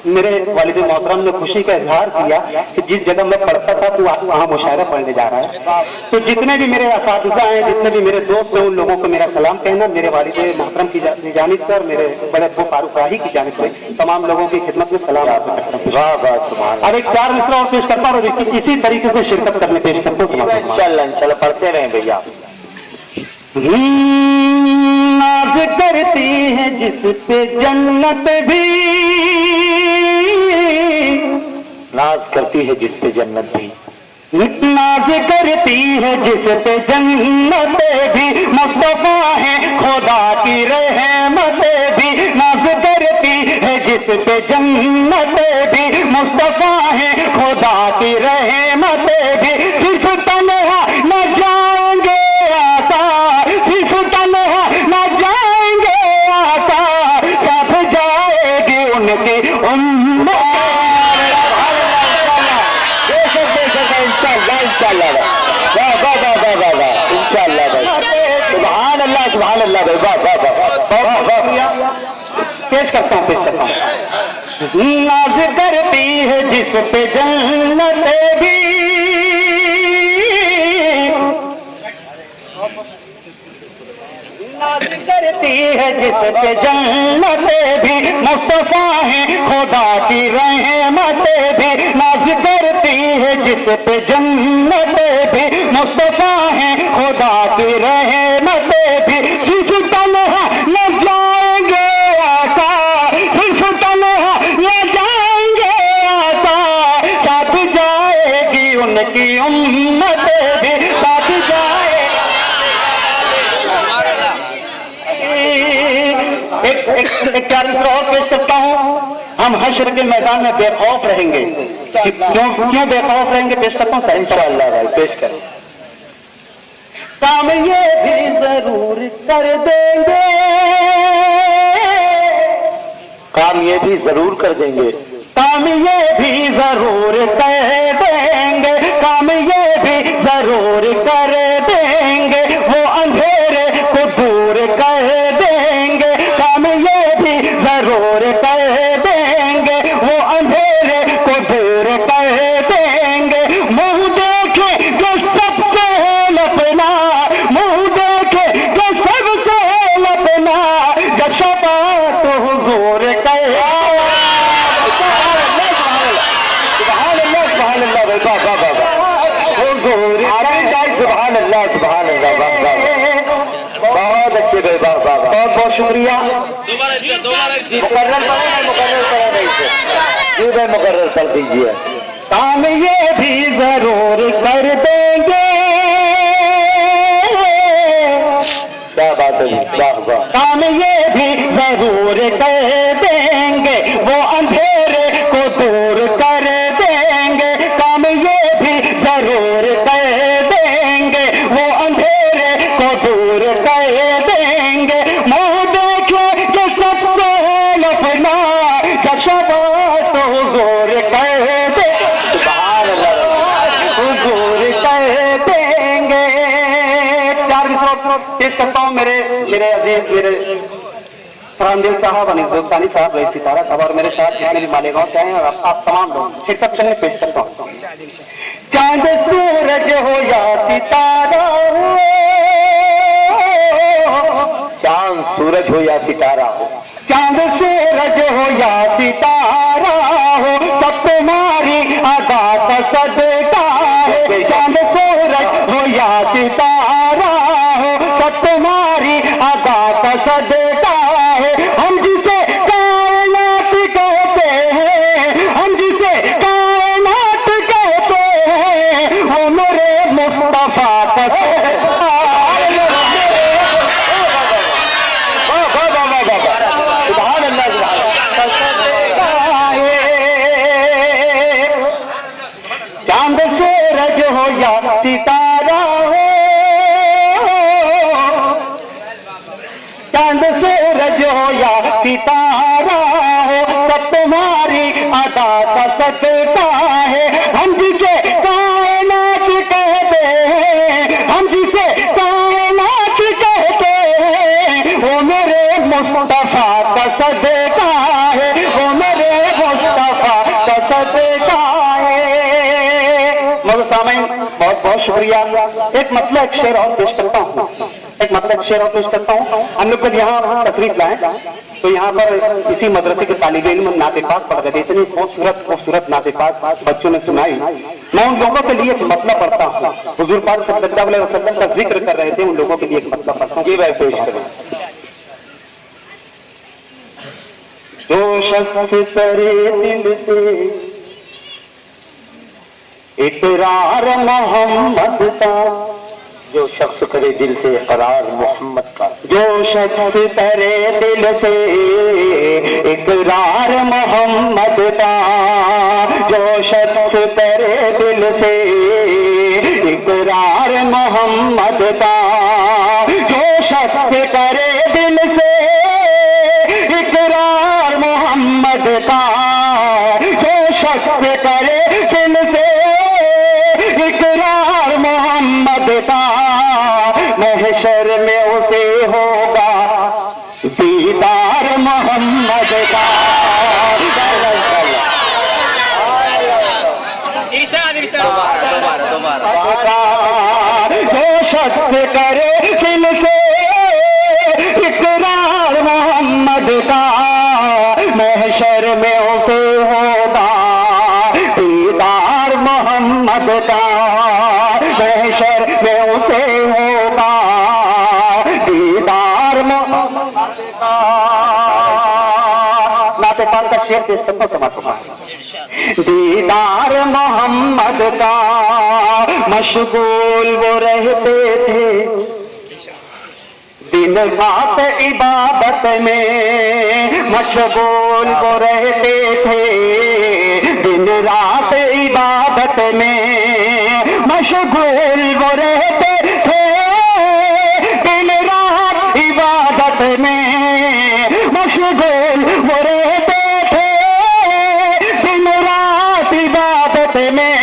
मेरे वालिद मोहतरम ने खुशी का इजहार किया कि जिस जगह मैं पढ़ता था तो वहाँ मुशायरा पढ़ने जा रहा है। तो जितने भी मेरे असातिज़ा हैं, जितने भी मेरे दोस्त हैं, उन लोगों को मेरा सलाम कहना। मेरे वालिद मोहतरम की जानिब से और मेरे बड़े अब्बू फारूक राही की जानिब से तमाम लोगों की खिदमत में सलाम अर्ज़ करता हूं। अब एक 4 मिसरा और पेश करता हूँ और इसी तरीके से शिरकत करने पेश करता हूँ। इंशाल्लाह पढ़ते रहें भैया। नाज करती है जिस पे जन्नत भी, नाज करती है जिस पे जन्नत भी, नाज करती है जिस पे जन्नत भी, मुस्तफा है खुदा की रहमत भी। नाज करती है जिस पे जन्नत भी, मुस्तफा है खुदा की रहमत भी। सिर्फ तन्हा न जाएंगे आका, सिर्फ तन्हा न जाएंगे आका, सब जाएगी उनकी उम्मत। सुभान अल्लाह भाई, वाह वाह वाह। पेश करता हूँ। नाज करती है जिस पे जन्नत भी, नाज करती है जिस पे जन्नत भी, मुस्तफा है खुदा की रहमत भी। नाज करती है जिस पे जन्नत भी, मुस्तफा है खुदा की रहमत भी। सिर्फ तन्हा न जाएंगे आका, सिर्फ तन्हा एक चार मिसरा और पेश करता हूँ। हम हश्र के मैदान में बेखौफ रहेंगे। क्यों बेखौफ रहेंगे? पेश करता हूँ इंशाअल्लाह भाई, पेश करें। काम ये भी जरूर कर देंगे, काम ये भी जरूर कर देंगे, काम ये भी जरूर कर देंगे, काम ये भी जरूर कर देंगे, वो अंधेरे को दूर कर देंगे, काम ये भी जरूर कर देंगे, वो अंधेरे को दूर कर देंगे। मुंह देखे जो सबसे लपना, मुंह देखे जो सबसे लपना, जब शफाअत हुजूर कर बहुत अच्छे भाई, बहुत बहुत शुक्रिया। मुकर्रर कर दीजिए। काम ये भी जरूर कर देंगे, क्या बात है, वाह वाह। काम ये भी जरूर कर देंगे, वो अंधेरे को दूर कर देंगे, काम ये भी जरूर कर देंगे, वो अंधेरे को दूर कर देंगे। मुंह देखे जो सबसे लपना, जब शफाअत हुजूर कर दे, हुजूर कर देंगे। चार मिसरों पेश करता हूँ मेरे अजीज, मेरे फरहान साहब, अनिल दोस्तानी साहब, रईस सितारा साहब और मेरे साथ जितने भी मालेगांव से हैं और आप तमाम लोग फिर तक चलने पेश करता हूँ। चांद सूरज हो या सितारा हो, चांद सूरज हो या सितारा हो, चांद सूरज हो या सितारा हो, सब तुम्हारी अदा का सदका है। चांद सूरज हो या सितारा हो, सब तुम्हारी अदा का सदका है। हम जिसे कायनात कहते हैं, हम जिसे कायनात कहते हैं, वो मेरे मुस्तफा का चांद सूरज हो या सितारा हो, चांद सूरज हो या सितारा हो, सब तुम्हारी अदा का सदका है। हम जिसे कायनात कहते हैं, हम जिसे कायनात कहते हैं, वो मेरे मुस्तफा का सदका है, वो मेरे मुस्तफा का सदका है। मगर सामईन बहुत बहुत शुक्रिया। एक मतलब एक शेर और पेश करता हूँ, एक मतलब शेर और पेश करता हूँ। हम लोग जब यहाँ तशरीफ लाए तो यहाँ पर इसी मदरसे के तालिब इल्म नाते पाक पढ़ गए थे। इतनी खूबसूरत खूबसूरत नाते पाक बच्चों ने सुनाई। मैं उन लोगों के लिए एक मतलब पढ़ता हूँ। हुजूर पाक सल्लल्लाहु अलैहि वसल्लम का जिक्र कर रहे थे, उन लोगों के लिए एक मतलब पढ़ता हूँ। ये वह पेश करें। जो शख्स करे दिल से इकरार मोहम्मद का, जो शख्स करे दिल से इकरार मोहम्मद का, जो शख्स करे दिल से इकरार मोहम्मद का, जो शख्स करे दिल से इकरार मोहम्मद का, जो शख्स करे दिल से इकरार मोहम्मद का, जो शख्स करे दिल से इकरार मोहम्मद का, महशर में उसे होगा दीदार मोहम्मद का। जो शख्स करे दिल से इकरार मोहम्मद का, महशर में उसे होगा दीदार मोहम्मद का, महशर में उसे होगा दीदार मोहम्मद का। नाते पाक का शेर पेश करना समाज दीदार मोहम्मद का मशगूल वो रहते थे दिन रात इबादत में मशगूल वो रहते थे, दिन रात इबादत में मशगूल वो रहते थे, दिन रात इबादत में मशगूल वो रहते थे, दिन रात इबादत में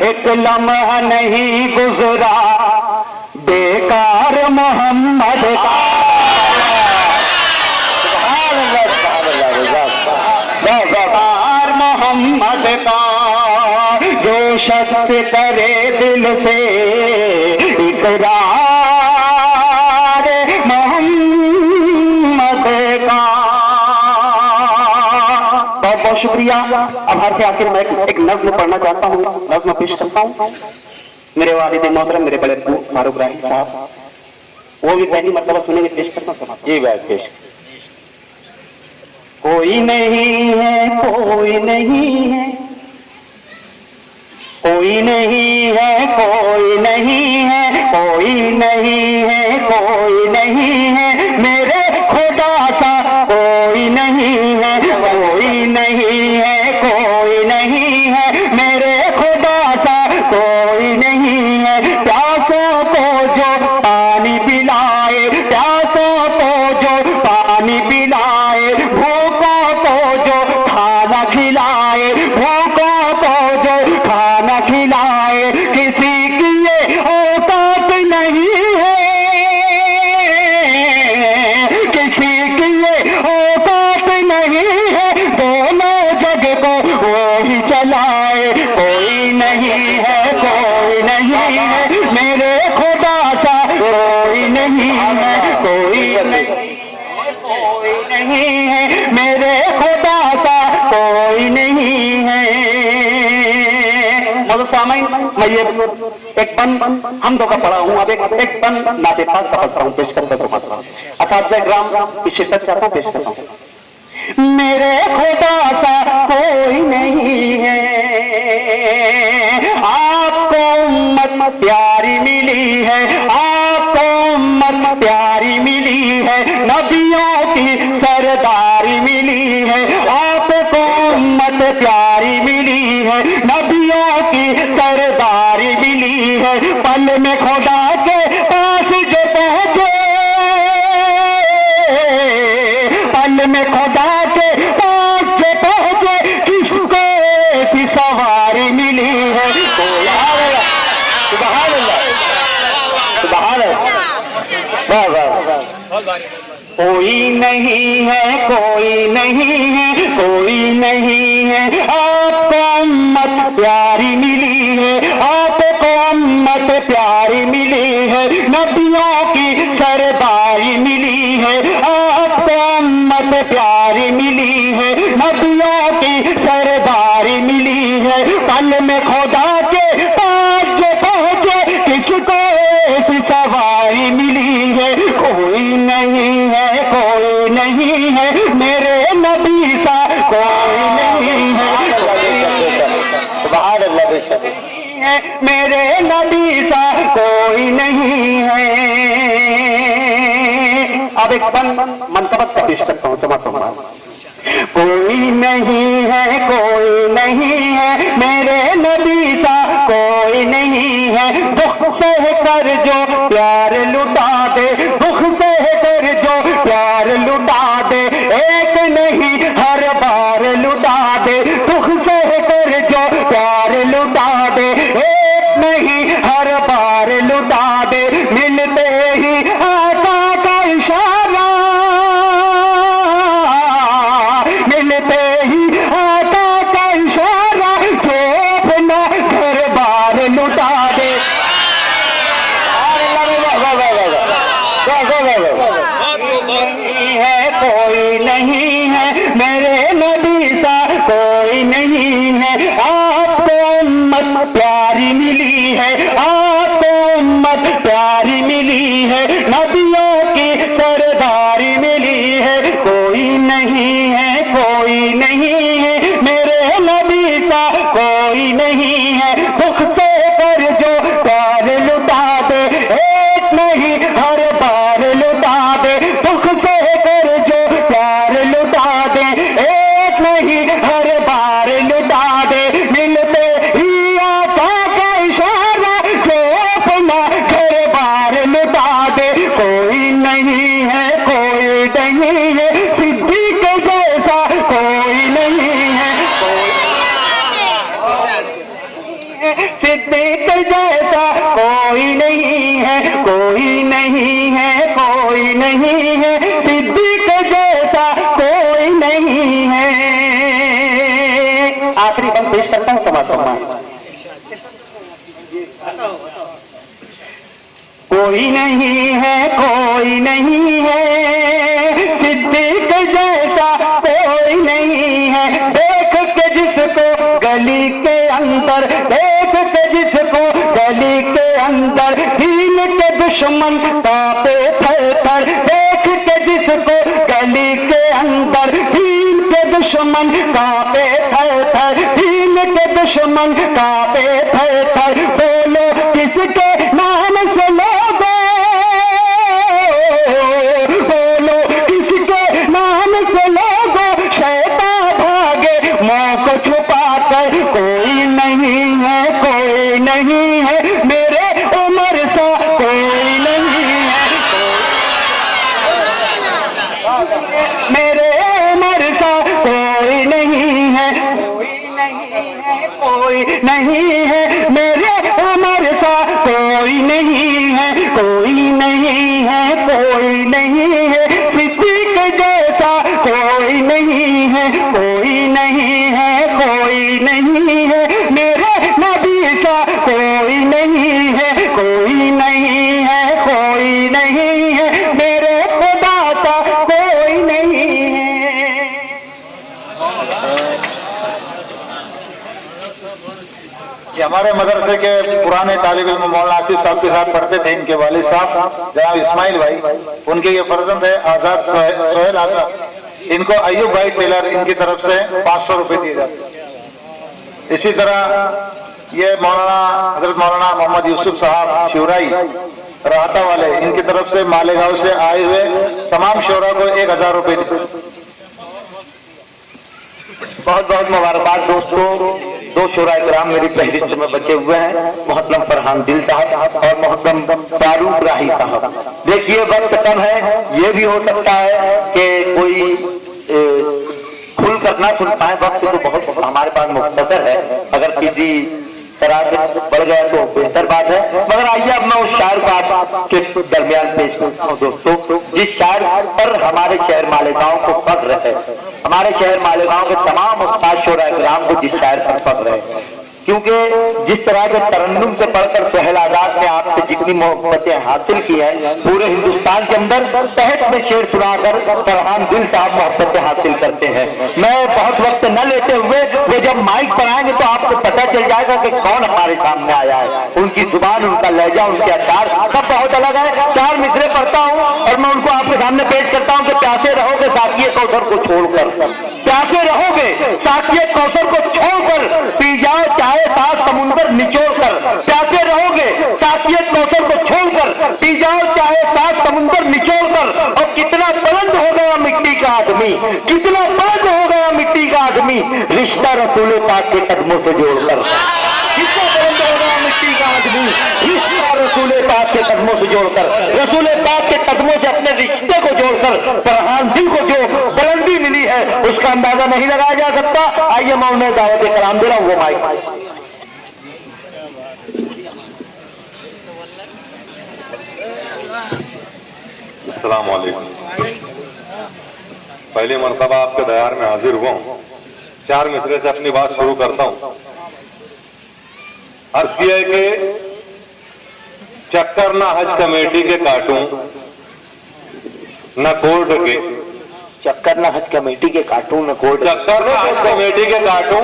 एक लम्हा नहीं गुजरा बेकार मोहम्मद का। बेकार मोहम्मद का जो शख्स करे दिल से इकरार मोहम्मद का। बहुत बहुत शुक्रिया। आभार के आखिर मैं एक नज्म पढ़ना चाहता हूँ, नज्म पेश करता हूँ। मेरे वालिद मोहतरम मेरे बड़े फारूक राही साहब, वो भी पहली मर्तबा सुनेंगे, पेश करता हूँ। जी बात पेश। कोई नहीं है, कोई नहीं है, कोई नहीं है, कोई नहीं है, कोई नहीं है, कोई नहीं है मेरे खुदा सा, कोई नहीं है, कोई नहीं है, कोई नहीं है मेरे खुदा सा, कोई नहीं है। प्यासों को जो पानी पिलाए, प्यासों को जो पानी पिलाए, भूखों को जो खाना खिलाए, भूखों को जो खाना खिलाए, किसी की ये औकात नहीं है, किसी की ये औकात नहीं है, दोनों जग को वो ही चलाए। कोई नहीं है, कोई नहीं है मेरे खुदा सा, कोई नहीं है, कोई नहीं, कोई नहीं है मेरे खुदा सा, कोई नहीं है। सामाइन मैं ये एक बन हम दो का पढ़ा हूँ, अब एक बन नाते पास का पढ़ता हूँ, पेश करता हूँ। असाध्याग्राम की शिद्दत चाहता हूँ, पेश करता हूँ। मेरे खुदा सा कोई नहीं है, आपको उम्मत प्यारी मिली है, आपको उम्मत प्यारी मिली है, नबियों की सरदारी मिली है, आपको उम्मत प्यारी मिली है, नबियों की सरदारी मिली है। पल में खुदा के पास जो पहुंचे, पल में खुदा के पास जो पहुंचे, किसको ऐसी सवारी मिली है। सुभान अल्लाह, सुभान अल्लाह। कोई नहीं है, कोई नहीं है, कोई नहीं है, आपको उम्मत प्यारी मिली है, आपको उम्मत प्यारी मिली है, नबियों की सरदारी मिली है, आपको उम्मत प्यारी मिली है, नबियों की सरदारी मिली है। पल में खुदा के पास जो पहुंचे, किसको ऐसी सवारी मिली है। कोई नहीं है, कोई नहीं है मेरे नबी सा, कोई नहीं है, सुभान अल्लाह, मेरे नबी सा कोई नहीं है। अब एक मंतबत का पेश करता हूँ, समझ। कोई नहीं है, कोई नहीं है मेरे नबी सा, कोई नहीं है। दुख सह कर जो प्यार लुटा दे, दुख सह कर जो प्यार लुटा दे, एक नहीं हर बार लुटा दे, दुख सह कर जो प्यार लुटा दे, एक नहीं हर बार लुटा दे। मिलते ही आका का इशारा, मिलते ही आका का इशारा, जो अपना घर बार लुटा दे। नहीं है, कोई नहीं है मेरे नबी सा, कोई नहीं है। आपको उम्मत प्यारी मिली है, आपको उम्मत प्यारी मिली है, नबियों की सरदारी मिली है। कोई नहीं है, कोई नहीं है मेरे नबी सा, कोई नहीं है। दुख से कर जो प्यार लुटा दे, एक नहीं हर बार लुटा कोई नहीं है, कोई नहीं है, सिद्दीक जैसा कोई नहीं है। आखिरी बंद पेश करता हूं समाज कोई नहीं है, कोई नहीं है, सिद्दीक जैसा कोई नहीं है। देख के जिसको गली के अंदर, देख के जिसको गली के अंदर, दीन के दुश्मन कांपे थर-थर। देख के जिसको गली के अंदर, दीन के दुश्मन कांपे थर-थर, दीन के दुश्मन कांपे थर-थर। बोलो किसके नाम से लोगे, बोलो किसके नाम से लोगो, शैतान भागे मुंह को छुपा कर। कोई नहीं है, कोई नहीं है, मेरे उम्र सा कोई नहीं है, मेरे उम्र सा कोई नहीं है, कोई नहीं है, कोई नहीं है, मेरे उम्र सा कोई नहीं है, कोई नहीं है, कोई नहीं है, सिद्दीक जैसा कोई नहीं है, कोई नहीं है, कोई नहीं है, मेरे नबी सा कोई नहीं है, कोई नहीं है, कोई नहीं है, मेरे खुदा सा कोई नहीं है। ये हमारे मदरसे के पुराने तालिब इल्म मौलाना आसिफ साहब के साथ पढ़ते थे। इनके वालिद साहब जनाब इस्माइल भाई, उनके ये फर्जंद है आजाद सोहेल आजाद। इनको अयूब भाई टेलर इनकी तरफ से 500 रुपए दिए जाते हैं। इसी तरह ये मौलाना हजरत मौलाना मोहम्मद यूसुफ साहब शिवराई राहता वाले, इनकी तरफ से मालेगांव से आए हुए तमाम शोरा को 1000 रुपए दिए। बहुत बहुत मुबारकबाद दोस्तों। दो शोरा इकराम मेरी फहरिस्त में बचे हुए हैं, मोहतरम फरहान दिल साहब और मोहतरम फारूक राही साहब। देखिए वक्त कम है, ये भी हो सकता है कि कोई खुल कर ना सुन पाए, वक्त तो बहुत हमारे पास मुख्तसर है। अगर किसी तरह से बढ़ गया तो बेहतर बात है, मगर आइए अब मैं उस शायर को आपके दरमियान पेश करता हूँ दोस्तों, जिस शायर पर हमारे शहर मालेगांव को फख्र है। हमारे शहर मालेगांव के तमाम उस्ताद शोरा इकराम को जिस शायर पर फख्र है, क्योंकि जिस तरह के तरन्नुम से पढ़कर सोहेल आजाद ने आपसे जितनी मोहब्बतें हासिल की हैं, पूरे हिंदुस्तान के अंदर तहत में शेर सुनाकर फरहान दिल साहब मोहब्बतें हासिल करते हैं। मैं बहुत वक्त न लेते हुए वो जब माइक पर आएंगे तो आपको पता चल जाएगा कि कौन हमारे सामने आया है। उनकी जुबान, उनका लहजा, उनके अशार सब बहुत अलग है। 4 मिसरे पढ़ता हूँ और मैं उनको आपके सामने पेश करता हूँ कि प्यासे रहोगे साकिए कौसर को छोड़कर, प्यासे रहोगे साकिए कौसर को छोड़कर, पी जाओ चाहे 7 समुंदर निचोड़ कर। प्यासे रहोगे साकिए कौसर को छोड़कर, पी जाओ चाहे 7 समुंदर निचोड़ कर। और कितना बुलंद हो गया मिट्टी का आदमी, कितना बुलंद हो गया मिट्टी का आदमी, रिश्ता रसूल पाक के कदमों से जोड़कर। कितना बुलंद हो गया मिट्टी का आदमी, रिश्ता रसूल पाक के कदमों से जोड़कर, रसूल पाक के कदमों से अपने रिश्ते को जोड़कर फरहान दिल को जो बुलंदी मिली है उसका अंदाजा नहीं लगाया जा सकता। आइए मैं उन्हें दावत कराम दे रहा हूँ। वो माइक अस्सलाम वालेकुम। पहली मरतबा आपके दयार में हाजिर हुआ हूँ। 4 मिसरे से अपनी बात शुरू करता हूँ। अर्ज किया है कि चक्कर ना हज कमेटी के काटूं, न कोर्ट के, चक्कर न हज कमेटी के काटूं, न कोर्ट, चक्कर ना हज कमेटी के काटूं,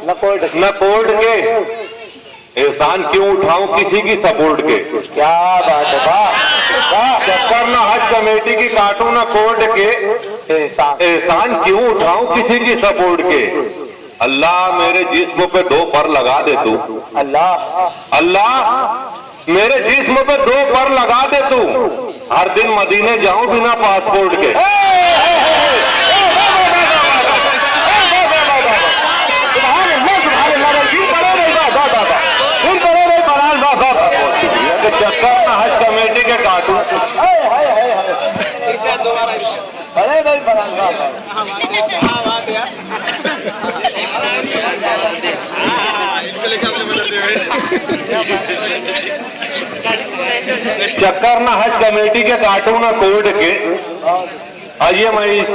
न कोर्ट के, एहसान क्यों उठाऊं किसी की सपोर्ट के। क्या बात है, वाह। चक्कर ना हज कमेटी की काटूं, न कोर्ट के, एहसान क्यों उठाऊं किसी की सपोर्ट के। अल्लाह मेरे जिस्म पे 2 पर लगा दे तू, अल्लाह अल्लाह मेरे जिस्म पे 2 पर लगा दे तू, हर दिन मदीने जाऊं बिना पासपोर्ट के। चक्कर हज कमेटी के काटूं, अरे नहीं चक्कर ना हज कमेटी के काटू ना कोर्ट के। आइए मैं इस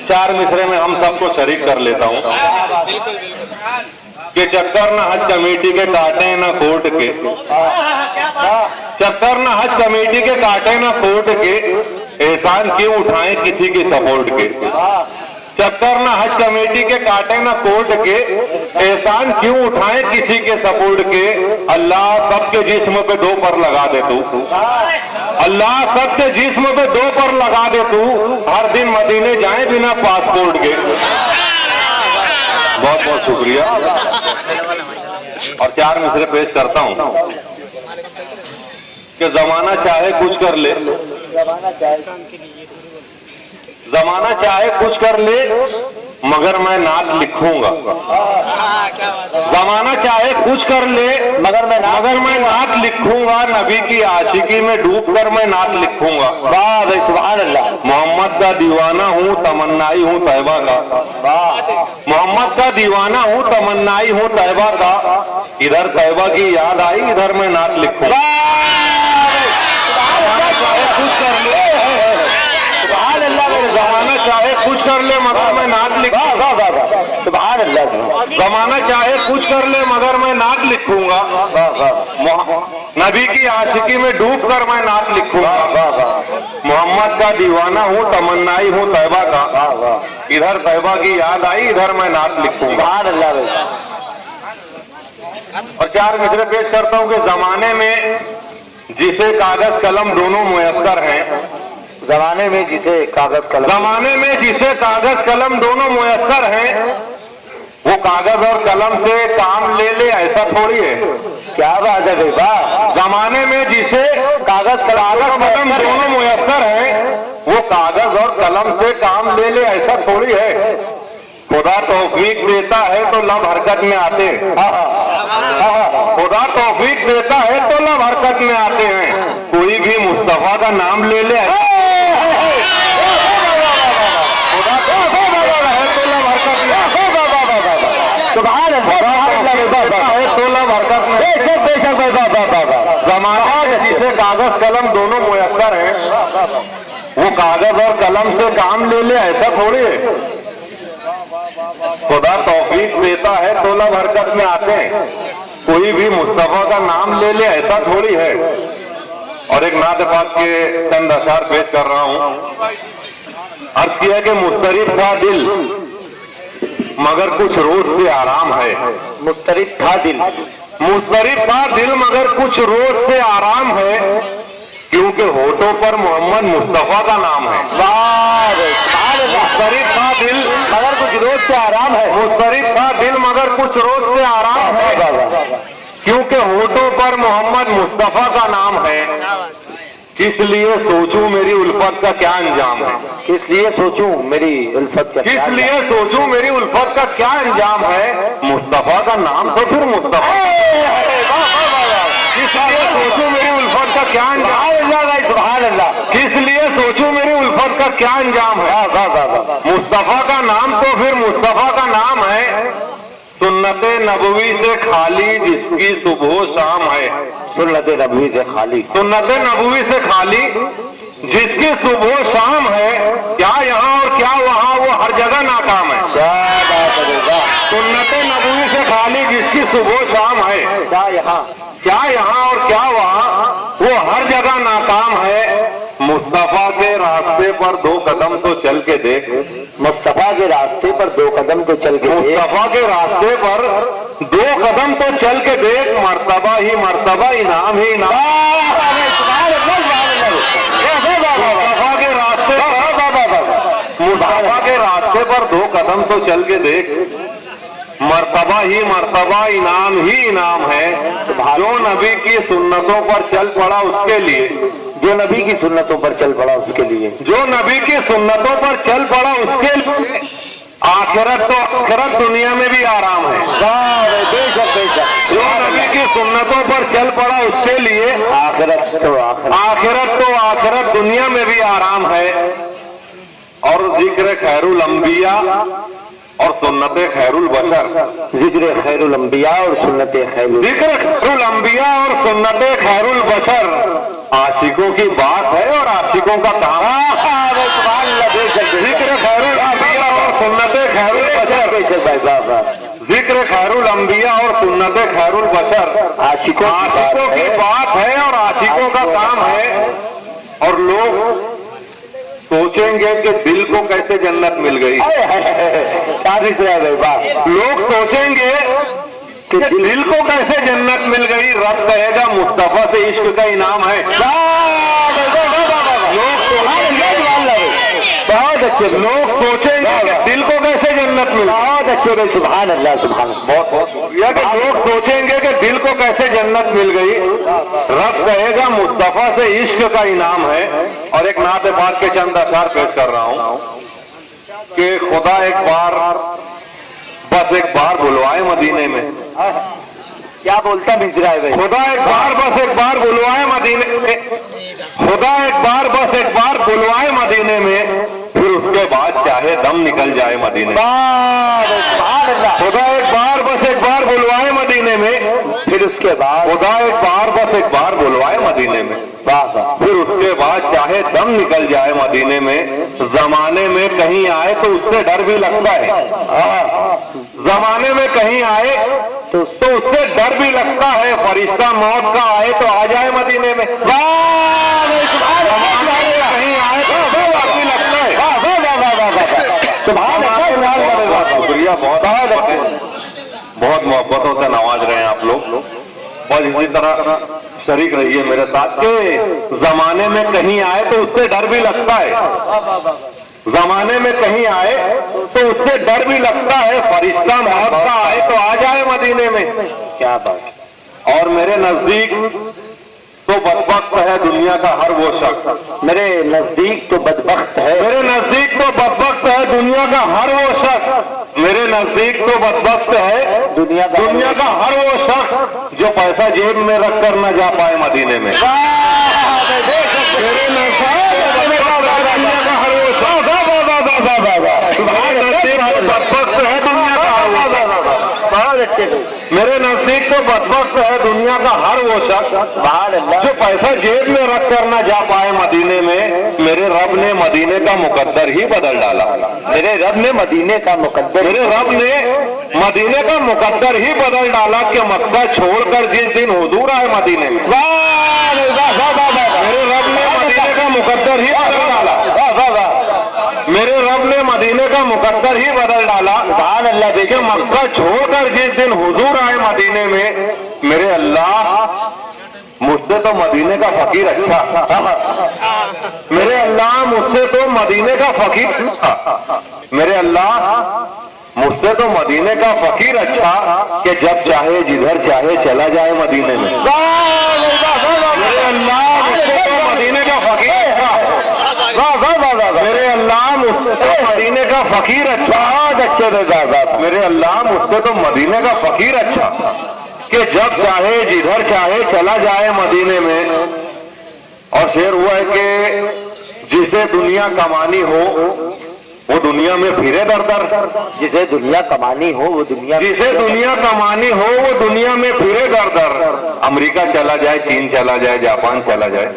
4 मिसरे में हम सबको शरीक कर लेता हूँ कि चक्कर ना हज कमेटी के काटे ना कोर्ट के, चक्कर ना हज कमेटी के काटे ना कोर्ट के, एहसान क्यों उठाएं किसी के सपोर्ट के। चक्कर ना हज कमेटी के काटे ना कोर्ट के, एहसान क्यों उठाएं किसी के सपोर्ट के। अल्लाह सबके जिस्म पे 2 पर लगा दे तू, अल्लाह सबके जिस्म पे 2 पर लगा दे तू, हर दिन मदीने जाए बिना पासपोर्ट के। बहुत बहुत शुक्रिया। और 4 मिसरे पेश करता हूं कि जमाना चाहे कुछ कर ले, जमाना चाहे कुछ कर ले, मगर मैं नात लिखूंगा। जमाना चाहे कुछ कर ले, मगर मैं नात लिखूंगा। नबी की आशिकी में डूब कर मैं नात लिखूंगा। वाह भाई सुभान अल्लाह। मोहम्मद का दीवाना हूँ, तमन्नाई हूँ तैयबा का। मोहम्मद का दीवाना हूँ, तमन्नाई हूँ तैयबा का। इधर तैयबा की याद आई, इधर मैं नात लिखूंगा। जमाना चाहे कुछ कर ले मगर मैं नात लिखूंगा। जमाना चाहे कुछ कर ले मगर मैं नात लिखूंगा। नबी की आशिकी में डूब कर मैं नात लिखूंगा। मोहम्मद का दीवाना हूँ, तमन्नाई हूँ तैयबा का। इधर तैयबा की याद आई, इधर मैं नात लिखूंगा। और 4 मिसरे पेश करता हूँ कि जमाने में जिसे कागज कलम दोनों मुयस्सर हैं, जमाने में जिसे कागज कलम, जमाने में जिसे कागज कलम दोनों मुयस्सर हैं, वो कागज और कलम से काम ले ले ऐसा थोड़ी है। क्या बात है भाई। जमाने में जिसे कागज कलम दोनों मुयस्सर हैं, वो कागज और कलम से काम ले ले ऐसा थोड़ी है। खुदा तौफीक देता है तो लब हरकत में आते हैं। खुदा तौफीक देता है तो लब हरकत में आते हैं। कोई भी मुस्तफा का नाम ले ले, खुदा है तो लब हरकत में, तो लब हरकत में। जमाना जिसे कागज कलम दोनों मुयस्सर हैं, वो कागज और कलम से काम ले ले ऐसा थोड़ी है। खुदा तौफीक देता है तो लब हरकत में आते हैं। कोई भी मुस्तफा का नाम ले ले ऐसा थोड़ी है। और एक नात पाक के चंद अशार पेश कर रहा हूं। अर्ज किया कि मुस्तरिब था दिल मगर कुछ रोज से आराम है। मुस्तरिब था दिल, मुस्तरिब था दिल मगर कुछ रोज से आराम है, क्योंकि होठों पर मोहम्मद मुस्तफा का नाम है। मुस्तरिब था दिल मगर कुछ रोज से आराम है। मुस्तरिब था दिल मगर कुछ रोज से आराम है, क्योंकि होठों पर मोहम्मद मुस्तफा का नाम है। किस लिए सोचूं मेरी उल्फत का क्या अंजाम है। किस लिए सोचूं मेरी उल्फत का, किस लिए सोचूं मेरी उल्फत का क्या अंजाम है। मुस्तफा का नाम तो फिर मुस्तफा। किस लिए सोचूं मेरी उल्फत का क्या अंजाम, सुभान अल्लाह। किस लिए सोचूं मेरी उल्फत का क्या अंजाम है। मुस्तफा का नाम तो फिर मुस्तफा का नाम है। सुन्नते नबवी से खाली जिसकी सुबह शाम है। सुन्नते नबवी से खाली, सुन्नते नबवी से खाली जिसकी सुबह शाम है। क्या यहाँ और क्या वहाँ, वो हर जगह नाकाम है। क्या बात है। सुन्नते नबवी से खाली जिसकी सुबह शाम है। क्या यहाँ और क्या वहाँ, वो हर जगह नाकाम है। मुस्तफा के रास्ते पर 2 कदम तो चल के देख। मुस्तफा के रास्ते पर 2 कदम तो चल के देख। मुस्तफा के रास्ते पर 2 कदम तो चल के देख। मर्तबा ही मर्तबा, इनाम ही इनाम। मुस्तफा के रास्ते, मुस्तफा के रास्ते पर 2 कदम तो चल के देख। मर्तबा ही मर्तबा, इनाम ही इनाम है। जो नबी की सुन्नतों पर चल पड़ा उसके लिए, जो नबी की सुन्नतों पर चल पड़ा उसके लिए, जो नबी की सुन्नतों पर चल पड़ा उसके लिए आखिरत तो आखिरत दुनिया में भी आराम है। बेशक बेशक। जो नबी की सुन्नतों पर चल पड़ा उसके लिए आखिरत तो आखिरत दुनिया में भी आराम है। और जिक्र खैरुल अंबिया और सुन्नत खैरुल बशर, जिक्र खैरुल अंबिया और सुन्नत खैरुल, जिक्र खैरुल अंबिया और सुन्नत खैरुल बशर आशिकों की बात है और आशिकों का काम। जिक्र खैरुल अंबिया और सुन्नत खैरुल बशर, जिक्र खैरुल अंबिया और सुन्नत खैरुल बशर आशिकों की बात है और आशिकों का काम है। और लोग सोचेंगे कि दिल को कैसे जन्नत मिल गई। लोग सोचेंगे कि दिल को कैसे जन्नत मिल गई। रब कहेगा मुस्तफा से इश्क का इनाम है। बहुत अच्छे लोग सोचेंगे कि दिल को कैसे जन्नत मिल। बहुत अच्छे, सुभान अल्लाह, सुभान, बहुत शुक्रिया। लोग सोचेंगे कि दिल को कैसे जन्नत मिल गई। रब कहेगा मुस्तफा से इश्क का इनाम है। और एक नाते पाक के चंद अशार पेश कर रहा हूं कि खुदा एक बार, बस एक बार बुलवाए मदीने में। क्या बोलता मिजरा है भाई? खुदा एक बार, बस एक बार बुलवाए मदीने में। खुदा एक बार, बस एक बार बुलवाए मदीने में, फिर उसके बाद चाहे दम निकल जाए मदीने में। खुदा एक बार, बस एक बार बुलवाए मदीने में, फिर उसके बाद खुदा एक बार, बस एक बार बुलवाए मदीने में, फिर उसके बाद चाहे दम निकल जाए मदीने में। जमाने में कहीं आए तो उससे डर भी लगता है। जमाने में कहीं आए तो उससे डर भी लगता है। फरिश्ता मौत का आए तो आ जाए मदीने में। कहीं आए तो डर भी लगता है। शुक्रिया, बहुत मोहब्बतों से नवाज रहे हैं आप लोग। और इसी तरह शरीक रहिए मेरे साथ के जमाने में कहीं आए तो उससे डर भी लगता है। जमाने में कहीं आए तो उससे डर भी लगता है। फरिश्ता मौत का आए तो आ जाए मदीने में। क्या बात। और मेरे नजदीक तो बदबख्त है दुनिया का हर वो शख्स। मेरे नजदीक तो बदबख्त है, मेरे नजदीक तो बदबख्त है दुनिया का हर वो शख्स। मेरे नजदीक तो बदबख्त है दुनिया का हर वो शख्स जो पैसा जेब में रख कर न जा पाए मदीने में। मेरे नजदीक दुनिया का हर वो शख्स है दुनिया का हर वो शख्स। मेरे नजदीक तो बदबख्त है दुनिया का हर वो शख्स जो पैसा जेब में रख कर न जा पाए मदीने में। मेरे रब ने मदीने का मुकद्दर ही बदल डाला। मेरे रब ने मदीने का मुकद्दर, मेरे रब ने मदीने का मुकद्दर ही बदल डाला कि मक्का छोड़कर जिस दिन हुजूर आए मदीने में। मेरे रब ने मदीने का मुकद्दर ही बदल डाला। मेरे रब ने मदीने का मुकद्दर ही बदल डाला। सुभान अल्लाह। देखिए, मक्का छोड़कर जिस दिन हुजूर आए मदीने में, मेरे अल्लाह मुझसे तो मदीने का फकीर अच्छा। मेरे अल्लाह मुझसे तो मदीने का फकीर अच्छा। मेरे अल्लाह मुझसे तो मदीने का फकीर अच्छा कि जब चाहे जिधर चाहे चला जाए मदीने में। मेरे अल्लाह मुझसे तो मदीने का फकीर अच्छा। मेरे अल्लाह मुझसे तो मदीने का फकीर अच्छा। अच्छे दादा, मेरे अल्लाह मुझसे तो मदीने का फकीर अच्छा कि जब चाहे जिधर चाहे चला जाए मदीने में। और शेर हुआ है कि जिसे दुनिया कमानी हो वो दुनिया में फिरे दर दर। जिसे दुनिया कमानी हो वो दुनिया, जिसे दुनिया कमानी हो वो दुनिया में फिरे दर दर। अमेरिका चला जाए, चीन चला जाए, जापान चला जाए,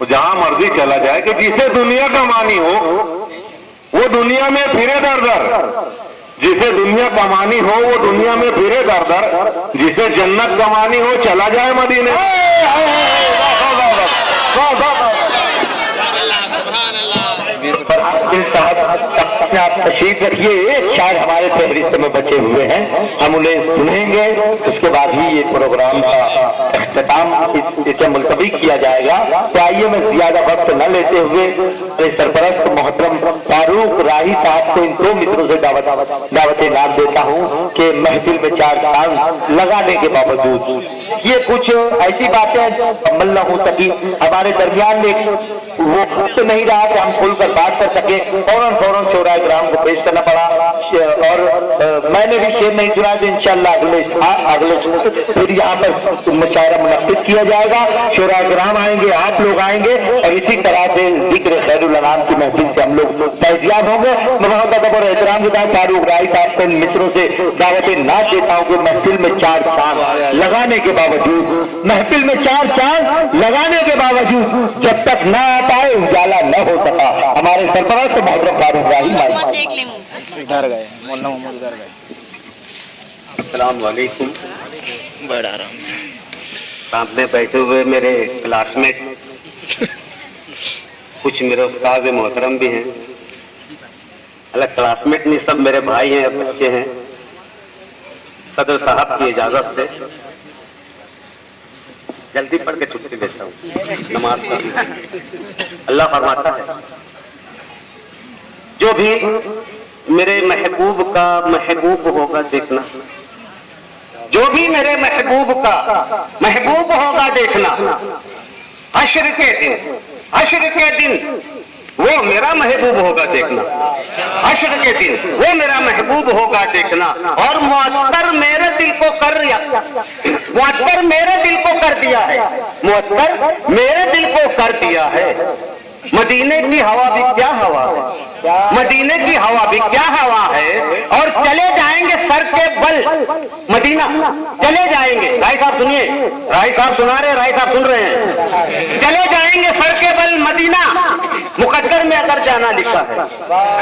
जहां मर्जी चला जाए, कि जिसे दुनिया कमानी हो वो दुनिया में फिरे दर दर। जिसे दुनिया कमानी हो वो दुनिया में फिरे दर दर। जिसे जन्नत कमानी हो चला जाए मदीने। आप तशरीफ रखिए, शायद हमारे फहरिस्त में बचे हुए हैं, हम उन्हें सुनेंगे। उसके बाद ही ये प्रोग्राम का इख्तिताम इसे मुलतवी किया जाएगा। तो आइए, मैं ज्यादा वक्त न लेते हुए सरपरस्त मोहतरम फारूक राही साहब को इन 2 मित्रों से दावत नाम देता हूँ कि महफिल में 4 चांद लगाने के बावजूद ये कुछ ऐसी बातें कमल न हो सकी। हमारे दरमियान में वो वक्त नहीं रहा कि हम खुलकर बात कर सके। फौरन चौराहे ग्राम को पेश करना पड़ा। और मैंने भी शेर नहीं सुना तो इंशाअल्लाह अगले फिर यहाँ पर मुशायरा मुनक्किद किया जाएगा। चौराहे ग्राम आएंगे, आप लोग आएंगे और इसी तरह से जिक्र खैरुल अनाम सलाम की महफिल से हम लोग फैजियाब होंगे। मैं बहुत अदब और एहतराम के साथ फारूक राय साहब के मित्रों से दावत नाच देता हूँ कि महफिल में 4 चांद लगाने के बावजूद, महफिल में 4 चांद लगाने के बावजूद जब तक न आ पाए उजाला न हो सका, हमारे सरपरस्त मोहतरम फारूक राय इधर गए, मोहल्ला मोहम्मद इधर गए। अस्सलाम वालेकुम। बड़ा आराम से सामने बैठे हुए मेरे क्लासमेट, कुछ मेरे उस्ताद मोहतरम भी हैं, अलग क्लासमेट नहीं, सब मेरे भाई हैं, बच्चे हैं। सदर साहब की इजाजत से जल्दी पढ़ के छुट्टी देता हूँ, नमाज पढ़। अल्लाह फरमाता है जो भी मेरे महबूब का महबूब होगा देखना, जो भी मेरे महबूब का महबूब होगा देखना, हश्र के दिन वो मेरा महबूब होगा देखना, हश्र के दिन वो मेरा महबूब होगा देखना। और मुअत्तर मेरे दिल को कर दिया, मुअत्तर मेरे दिल को कर दिया है, मुअत्तर मेरे दिल को कर दिया है। मदीने की हवा भी क्या हवा है, मदीने की हवा भी क्या हवा है। और चले जाएंगे सर के बल मदीना, चले जाएंगे। राय साहब सुनिए, राय साहब सुना रहे, राय साहब सुन रहे हैं। चले जाएंगे सर के बल मदीना, मुकद्दर में अगर जाना लिखा है,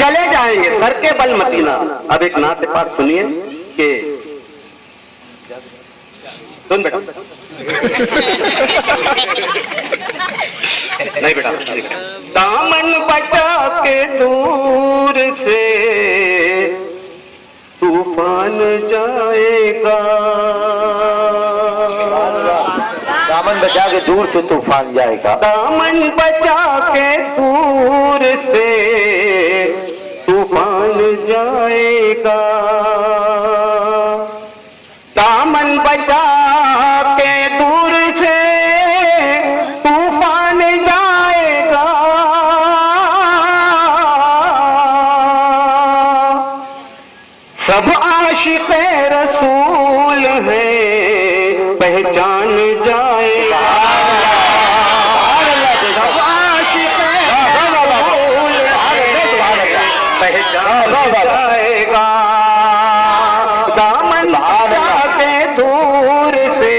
चले जाएंगे सर के बल मदीना। अब एक नात पाक सुनिए कि सुन बेटा नहीं बेटा, दामन बचा के दूर से तूफान जाएगा, दामन बचा के दूर से तूफान जाएगा, दामन बचा के दूर से तूफान जाएगा, दामन बचा के दूर से तूफान जाएगा। सब आशिक़े रसूल हैं पहचान जाएगा, सब आशिक़े रसूल हैं पहचान जाएगा, दामन बचा के दूर से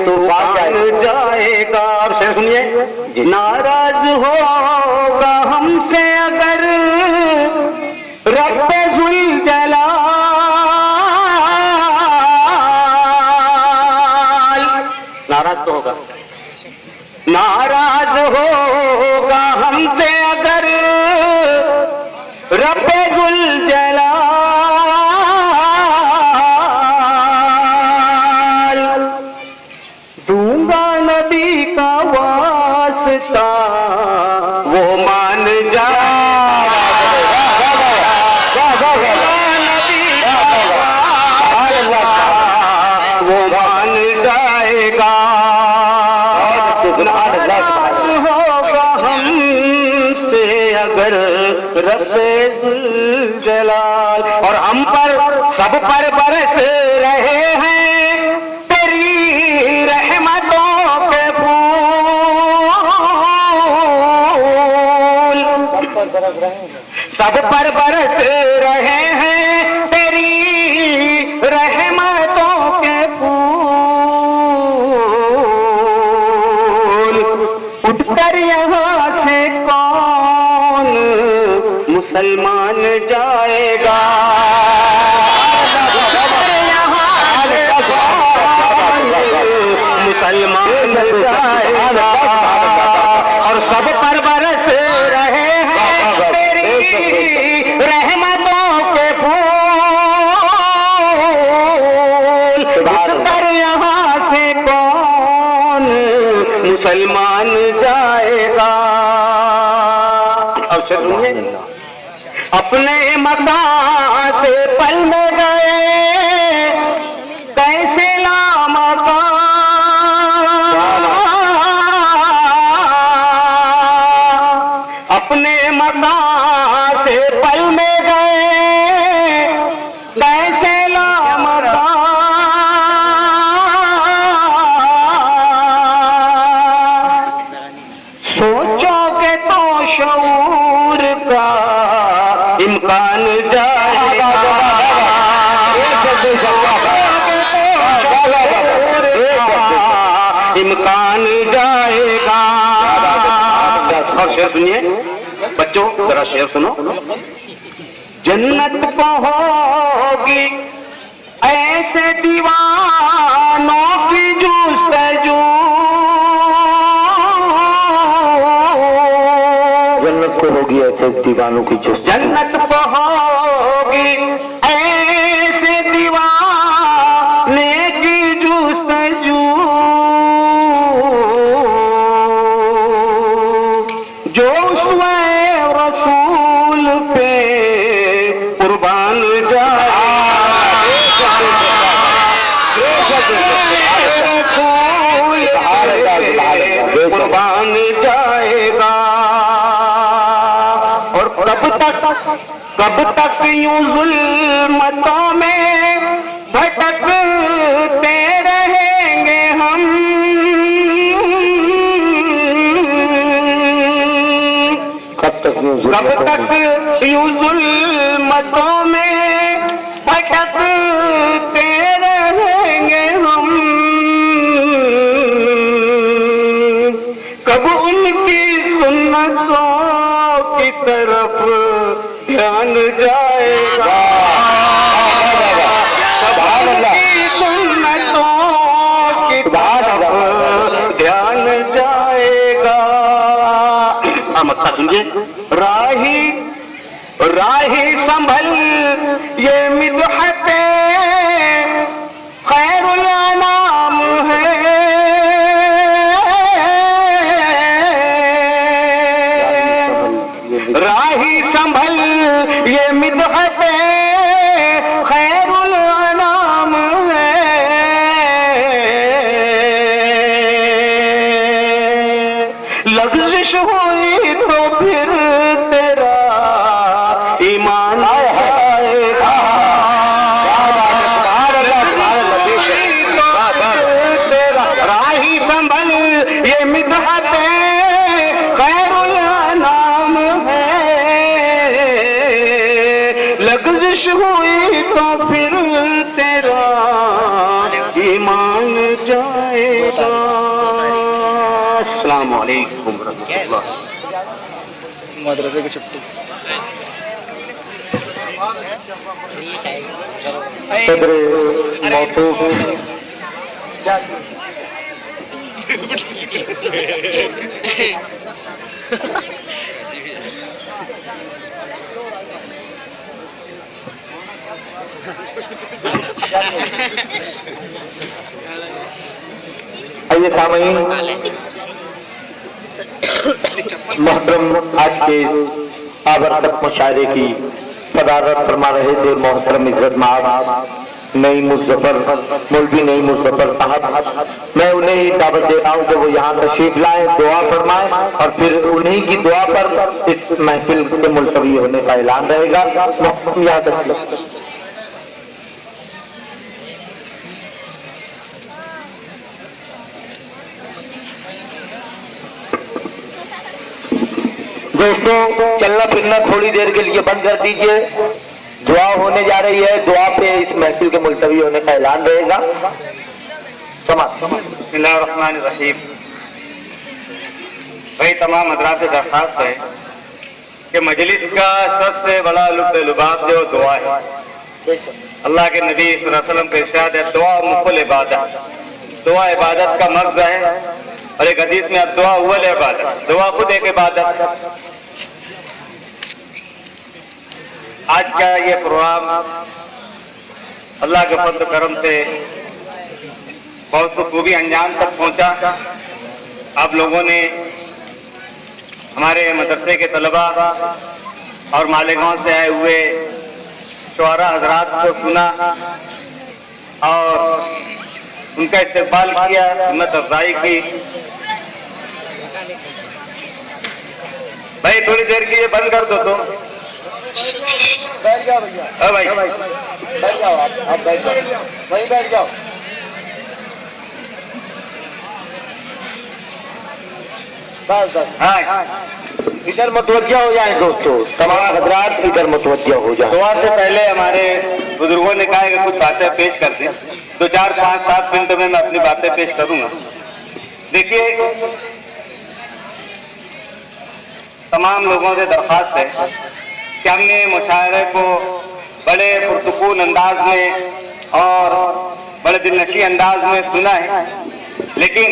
तूफान जाएगा। और शेर सुनिए, नाराज होगा हमसे अगर रब्बे जुल जलाल, नाराज तो होगा, नाराज होगा हमसे अगर रब्बे जुल जलाल, दूंगा नबी का वास्ता वो मान जा, वो मान जाएगा। होगा हमसे अगर रब्बे जुल जलाल, और हम पर सब पर बरस रहे हैं तेरी रहमतों के फूल, सब पर बरस रहे हैं तेरी रहमतों के फूल। उठकर यहाँ से कौन मुसलमान जाएगा, मुसलमान जाएगा। और सब पर बरस रहे हैं तेरी रहमतों के फूल, उठकर यहाँ से कौन मुसलमान जाएगा। अब सुनिए, अपने मकान से पल में गए कैसे लामकान, अपने मकान से पल में गए कैसे लामकान, सोचोगे तो शऊर का इम्कान जाएगा, इम्कान जाएगा। और शेर सुनिए बच्चों, जरा शेर सुनो। जन्नत को होगी ऐसे दीवानों की जुस्तजू, जन्नत को होगी ऐसे दीवानों की जुस्तजू, जन्नत को होगी ऐसे दीवाने की जुस्तजू, जो उसमें रसूल पे कुर्बान जाए, कुर्बान जाएगा। और कब तक यूं जुल्मतों में भटकते रहेंगे हम, कब तक यूं जुल्मतों में भटकते रहेंगे हम, कब उनकी सुन्नतों की तरफ ध्यान जाएगा, कब उनकी सुन्नतों की तरफ ध्यान जाएगा। मतलब सुनिए, राही संभल ये मिदहते खैरुल अनाम है, राही संभल ये मिदहते खैरुल अनाम है, लग़्ज़िश हुई तो फिर तेरा ईमान आएगा, राही संभल ये मिदहते खैरुल अनाम है, लग़्ज़िश हुई तो फिर तेरा ईमान जाएगा। अस्सलामु अलैकुम रहमतुल्लाह। मदरसे की छुट्टी। सदर मौसूफ आइए सामईन, मोहतरम आज के आवर्तक मुशायरे की सदारत फरमा रहे थे मोहतरम इज्जत माब नई मुजफ्फर मौलवी नई मुजफ्फर साहब। मैं उन्हें ही दावत दे रहा हूँ कि वो यहाँ तशरीफ लाए, दुआ फरमाएं और फिर उन्हीं की दुआ पर इस महफिल से मुलतवी होने का ऐलान रहेगा। यहाँ तक दोस्तों, चलना फिरना थोड़ी देर के लिए बंद कर दीजिए। दुआ होने जा रही है, दुआ पे इस महफिल के मुलतवी होने का ऐलान रहेगा। बिस्मिल्लाहिर्रहमानिर्रहीम। भाई तमाम हज़रात से दरख्वास्त है कि मजलिस का सबसे बड़ा लुत्फ़ लुबाब जो दुआ है, अल्लाह के नबी सल्लल्लाहु अलैहि वसल्लम का इरशाद है, दुआ मुकुल इबादत, दुआ इबादत का मर्ज़ है। और एक हदीस में अब दुआ उव्वल इबादत, दुआ खुद एक इबादत। आज का ये प्रोग्राम अल्लाह के फज़्ल करम से बहुत खूबी अंजाम तक पहुंचा। आप लोगों ने हमारे मदरसे के तलबा और मालेगांव से आए हुए शुआरा हजरात को सुना और उनका इस्तेमाल किया, हिम्मत अफजाई की। भाई थोड़ी देर के लिए बंद कर दो तो बैठ जाओ भैया। भाई बैठ जाओ, आप बैठ जाओ, वहीं बैठ जाओ। बस बस। हाँ इधर मुतवज्जा हो जाए दोस्तों, तमाम हजरात इधर मुतवज्जा हो जाए। दुआ से पहले हमारे बुजुर्गों ने कहा है कि कुछ बातें पेश कर दें, 2, 4, 5, 7 मिनट में मैं अपनी बातें पेश करूंगा। देखिए, तमाम लोगों से दरख्वास्त है कि हमने मुशायरे को बड़े पुरसुकून अंदाज में और बड़े दिलनशी अंदाज में सुना है, लेकिन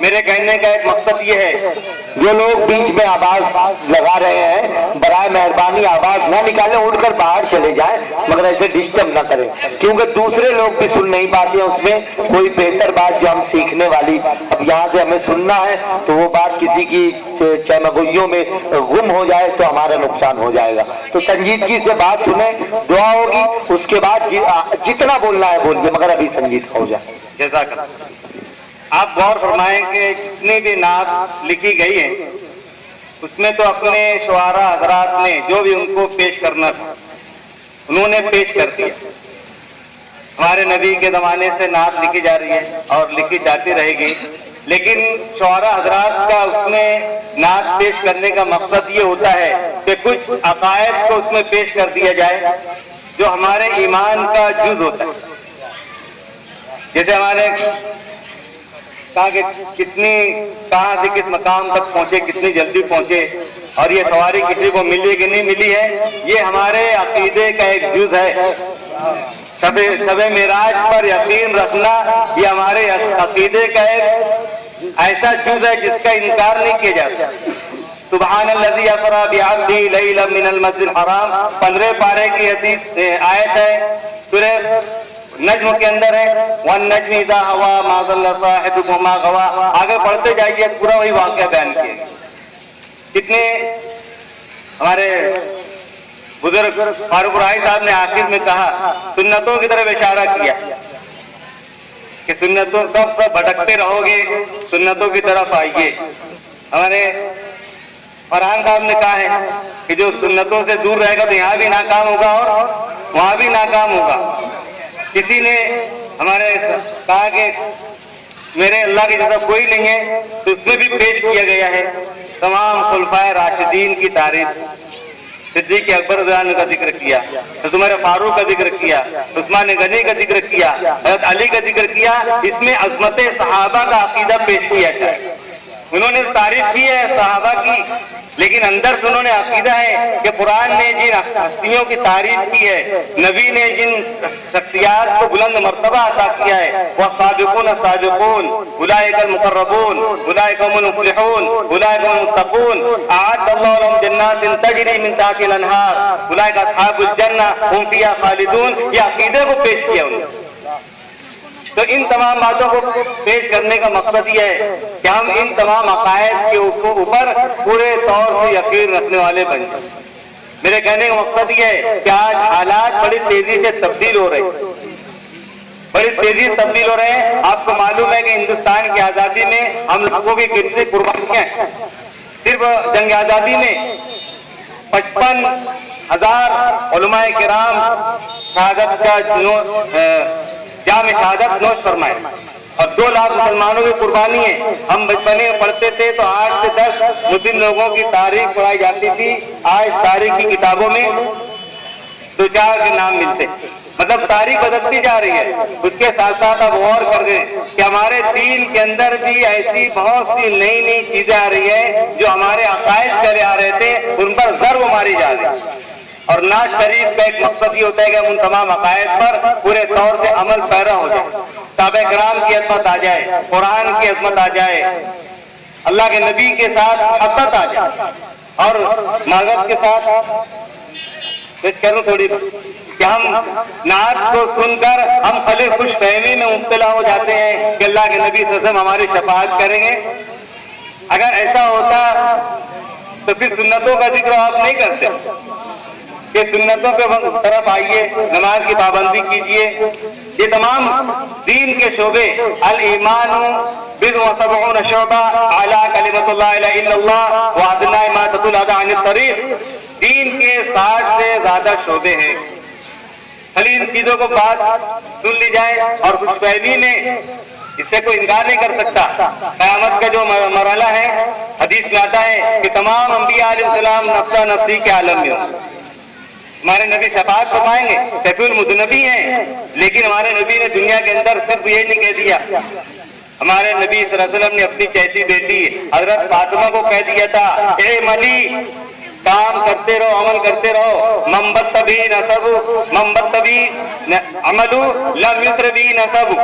मेरे कहने का एक मकसद ये है, जो लोग बीच में आवाज लगा रहे हैं बराए मेहरबानी आवाज ना निकालें, उड़कर बाहर चले जाएं, मगर ऐसे डिस्टर्ब ना करें, क्योंकि दूसरे लोग भी सुन नहीं पाते हैं उसमें कोई बेहतर बात जो हम सीखने वाली अब यहाँ से हमें सुनना है, तो वो बात किसी की चमगोइयों में गुम हो जाए तो हमारा नुकसान हो जाएगा। तो संजीदगी से बात सुने, दुआ होगी, उसके बाद जितना बोलना है बोलिए, मगर अभी संगीत हो जाए। जज़ाकल्लाह। आप गौर फरमाएं कि जितनी भी नात लिखी गई है उसमें तो अपने शुआरा हजरात ने जो भी उनको पेश करना था उन्होंने पेश कर दिया। हमारे नबी के ज़माने से नात लिखी जा रही है और लिखी जाती रहेगी, लेकिन शुआरा हजरात का उसमें नात पेश करने का मकसद ये होता है कि कुछ अकायद को उसमें पेश कर दिया जाए जो हमारे ईमान का जुज़ होता है। जैसे हमारे कहा कि कहाँ से किस मकाम तक पहुंचे, कितनी जल्दी पहुंचे, और ये सवारी किसी को मिली कि नहीं मिली है, ये हमारे अकीदे का एक जुज़ है। शबे मेराज पर यकीन रखना ये हमारे अकीदे का एक ऐसा जुज़ है जिसका इनकार नहीं किया जाता। सुब्हानल्लज़ी असरा बिअब्दिही लैलन मिनल मस्जिदिल हराम 15 पारे की हदीस आयत है, सूरह नज्म के अंदर है, वन नज्म इज़ा हवा मा ज़ल्ला साहिबुकुम मा गवा। आगे बढ़ते जाइए, पूरा वही वाक़या बयान किया। कितने हमारे बुजुर्ग फारूक राही साहब ने आखिर में कहा, सुन्नतों की तरफ इशारा किया कि सुन्नतों सब भटकते रहोगे, सुन्नतों की तरफ आइए। हमारे फरहान साहब ने कहा है कि जो सुन्नतों से दूर रहेगा तो यहाँ भी नाकाम होगा और वहाँ भी नाकाम होगा। किसी ने हमारे कहा कि मेरे अल्लाह की जैसा कोई नहीं है, तो उसमें भी पेश किया गया है तमाम खुलफाए राशिदीन की तारीफ। सिद्दीक अकबर का जिक्र किया, उमर फारूक का जिक्र किया, उस्मान गनी का जिक्र किया, हज़रत अली का जिक्र किया। इसमें अज़मत सहाबा का अकीदा पेश किया जाए। उन्होंने तारीफ की है सहाबा की, लेकिन अंदर से उन्होंने अकीदा है कि कुरान ने जिन हस्तियों की तारीफ की है, नबी ने जिन शख्सियात को बुलंद मर्तबा अता किया है, वह साबिकून साबिकून उलाइकल मुक़र्रबून उलाइकहुमुल मुफ़लिहून उलाइकहुमुल मुत्तक़ून अअद्दल्लाहु लहुम जन्नातिन तजरी मिन तहतिहा अल-अनहार उलाइका अस्हाबुल जन्नह हुम फ़ीहा खालिदून। ये अकीदे को पेश किया उन्होंने। तो इन तमाम बातों को पेश करने का मकसद ये है कि हम इन तमाम अकायद के ऊपर पूरे तौर से यकीन रखने वाले बन जाए। मेरे कहने का मकसद ये है कि आज हालात बड़ी तेजी से तब्दील हो रहे हैं, बड़ी तेजी से तब्दील हो रहे हैं। आपको मालूम है कि हिंदुस्तान की आज़ादी में हम लोगों की कितनी कुर्बानियां, सिर्फ जंग आज़ादी में 55,000 उलमाए किराम शहादत का जाम शहादत नोश फरमाए और 2 लाख मुसलमानों की कुर्बानी है। हम बचपने में पढ़ते थे तो 8 से 10 मुस्लिम लोगों की तारीख पढ़ाई जाती थी। आज तारीख की किताबों में 2-4 के नाम मिलते, मतलब तारीख बदलती जा रही है। उसके साथ साथ अब गौर कर गए कि हमारे दीन के अंदर भी ऐसी बहुत सी नई नई चीजें आ रही है जो हमारे अकायद चले आ रहे थे, उन पर ज़र्ब मारी जा रही है। और नाज शरीफ का एक मकसद ये होता है कि हम उन तमाम अकायद पर पूरे तौर से अमल पैरा हो जाए, साहबे किराम की अज़मत आ जाए, कुरान की अज़मत आ जाए, अल्लाह के नबी के साथ मोहब्बत आ जाए। और माज़रत के साथ पेश करूं थोड़ी कि हम नात को सुनकर हम खाली खुशफहमी में मुब्तला हो जाते हैं कि अल्लाह के नबी सल्लल्लाहु हमारी शफाअत करेंगे। अगर ऐसा होता तो फिर सुन्नतों का जिक्र आप नहीं करते कि सुन्नतों के तरफ आइए, नमाज की पाबंदी कीजिए। ये तमाम दीन के शोबे अल ईमान बिदअ व सबऊन शुअबा अला कलिमतुल्ला इलाहा इल्लल्लाह व अदना मा तदुल अन तरीक़, दीन के 60 से ज्यादा शोबे हैं। खाली इन चीजों को बात सुन ली जाए और खुशफहमी में इससे कोई इनकार नहीं कर सकता। क़यामत का जो मरहला है, हदीस में आता है कि तमाम अंबिया अलैहिस्सलाम नफ्सा नफ्सी के आलम में हो। हमारे नबी शफाअत फरमाएंगे, शफीउल मुज़नबी हैं, लेकिन हमारे नबी ने दुनिया के अंदर सिर्फ ये नहीं कह दिया, हमारे नबी सल्लल्लाहु अलैहि वसल्लम ने अपनी चहती बेटी हजरत फातिमा को कह दिया था, ए मली काम करते रहो, अमल करते रहो, मम्बत्तबी नसबु मम्बत्तबी अमलु लम युत्रबी नसबु,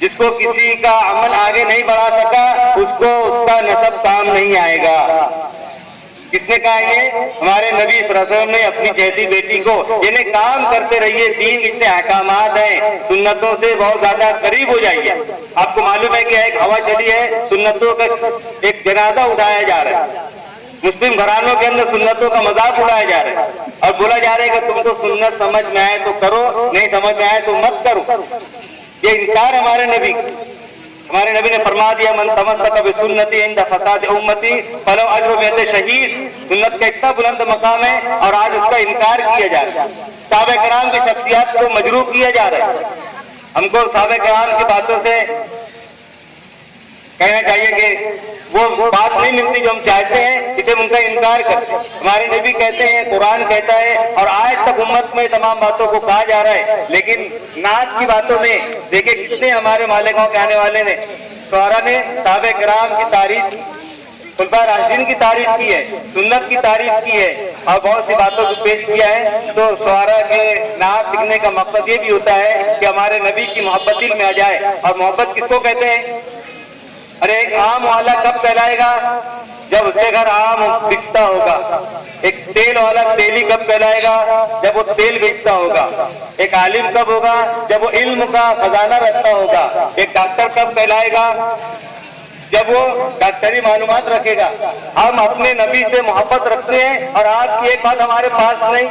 जिसको किसी का अमल आगे नहीं बढ़ा सका उसको उसका नसब काम नहीं आएगा। किसने कहा ये? हमारे नबी सल्लल्लाहु अलैहि वसल्लम ने अपनी चहती बेटी को, यानी काम करते रहिए, दीन इतने अहकामात हैं, सुन्नतों से बहुत ज्यादा करीब हो जाइए। आपको मालूम है कि एक हवा चली है, सुन्नतों का एक जनाजा उठाया जा रहा है, मुस्लिम घरानों के अंदर सुन्नतों का मजाक उड़ाया जा रहा है और बोला जा रहा है कि तुमको सुन्नत समझ में आए तो करो, नहीं समझ में आए तो मत करो। ये इनकार हमारे नबी ने फरमा दिया, मन तमस्सक बिसुन्नती इंद फसाद उम्मती फलो अजर में शहीद। सुन्नत का इतना बुलंद मकाम है और आज उसका इनकार किया जा रहा है। सहाबा किराम की शख्सियत को मजरूह किया जा रहा है। हमको सहाबा किराम की बातों से कहना चाहिए कि वो बात नहीं मिलती जो हम चाहते हैं, इसे उनका इनकार करते हैं। हमारे नबी कहते हैं, कुरान कहता है और आज तक उम्मत में तमाम बातों को कहा जा रहा है, लेकिन नात की बातों में देखिए कितने हमारे मालिकों के आने वाले ने, शुआरा ने सहाबा किराम की तारीफ, खुलफा राशिदीन की तारीफ की है, सुन्नत की तारीफ की है और बहुत सी बातों को पेश किया है। तो शुआरा के नात लिखने का मकसद ये भी होता है कि हमारे नबी की मोहब्बत दिल में आ जाए। और मोहब्बत किसको कहते हैं? अरे एक आम वाला कब कहलाएगा? जब उसके घर आम बिकता होगा। एक तेल वाला तेली कब कहलाएगा? जब वो तेल बेचता होगा। एक आलिम कब होगा? जब वो इल्म का खजाना रखता होगा। एक डॉक्टर कब कहलाएगा? जब वो डॉक्टरी मालूमात रखेगा। हम अपने नबी से मोहब्बत रखते हैं और आज की एक बात हमारे पास नहीं,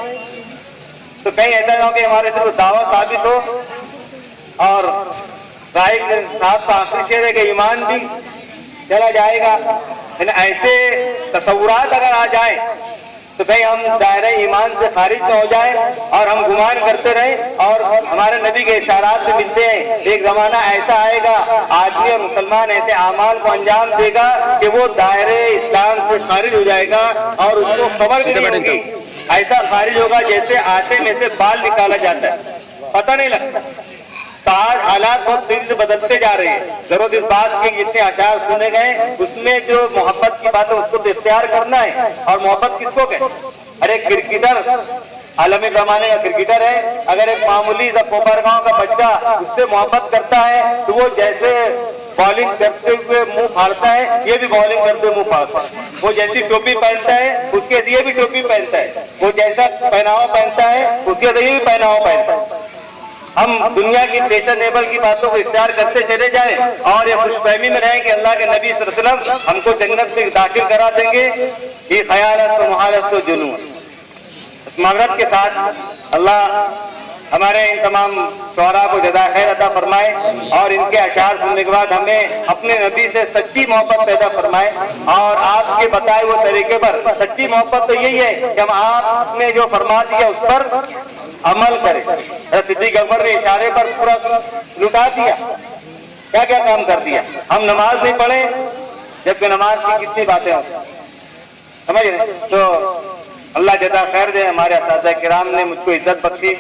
तो कहीं ऐसा ना हो कि हमारे से तो दावा साबित हो और साहब का आखिरी शेर है कि ईमान भी चला जाएगा। ऐसे तसव्वुरात अगर आ जाए तो भाई हम दायरे ईमान से खारिज न हो जाए और हम गुमान करते रहे। और हमारे नबी के इशारात से मिलते हैं, एक जमाना ऐसा आएगा आदमी और मुसलमान ऐसे आमाल को अंजाम देगा कि वो दायरे इस्लाम से खारिज हो जाएगा और उसको खबर भी नहीं होगी। ऐसा खारिज होगा जैसे आटे में से बाल निकाला जाता है, पता नहीं लगता। आज हालात बहुत तेजी से बदलते जा रहे हैं। जरूरत इस बात की जितने अशार सुने गए उसमें जो मोहब्बत की बात है उसको तो इख्तियार करना है। और मोहब्बत किसको कहते? अरे क्रिकेटर आलमी पैमाने का क्रिकेटर है, अगर एक मामूली सा पोपर गांव का बच्चा उससे मोहब्बत करता है तो वो जैसे बॉलिंग करते हुए मुंह फाड़ता है, ये भी बॉलिंग करते हुए मुंह फाड़ता है। वो जैसी टोपी पहनता है उसके लिए भी टोपी पहनता है, वो जैसा पहनावा पहनता है उसके लिए भी पहनावा पहनता है। हम दुनिया की फैशनेबल की बातों को इख्तियार करते चले जाएं और ये खुशफहमी में रहें कि अल्लाह के नबी सल्लल्लाहु अलैहि वसल्लम हमको जन्नत में दाखिल करा देंगे। ये ख्यालत तो मुहालत तो जुनून। मगरब के साथ अल्लाह हमारे इन तमाम शुअरा को जज़ा खैर अता फरमाए और इनके अशार सुनने के बाद हमें अपने नबी से सच्ची मोहब्बत पैदा फरमाए और आपके बताए हुए तरीके पर। सच्ची मोहब्बत तो यही है कि हम आपने जो फरमा दिया उस पर अमल करें। सिद्दीक़ अकबर ने इशारे पर पूरा लुटा दिया, क्या क्या काम कर दिया। हम नमाज नहीं पढ़े जबकि नमाज की कितनी बातें होती, समझ रहे? तो अल्लाह जज़ा खैर दे। हमारे असातिज़ा किराम ने मुझको इज्जत बख्शी,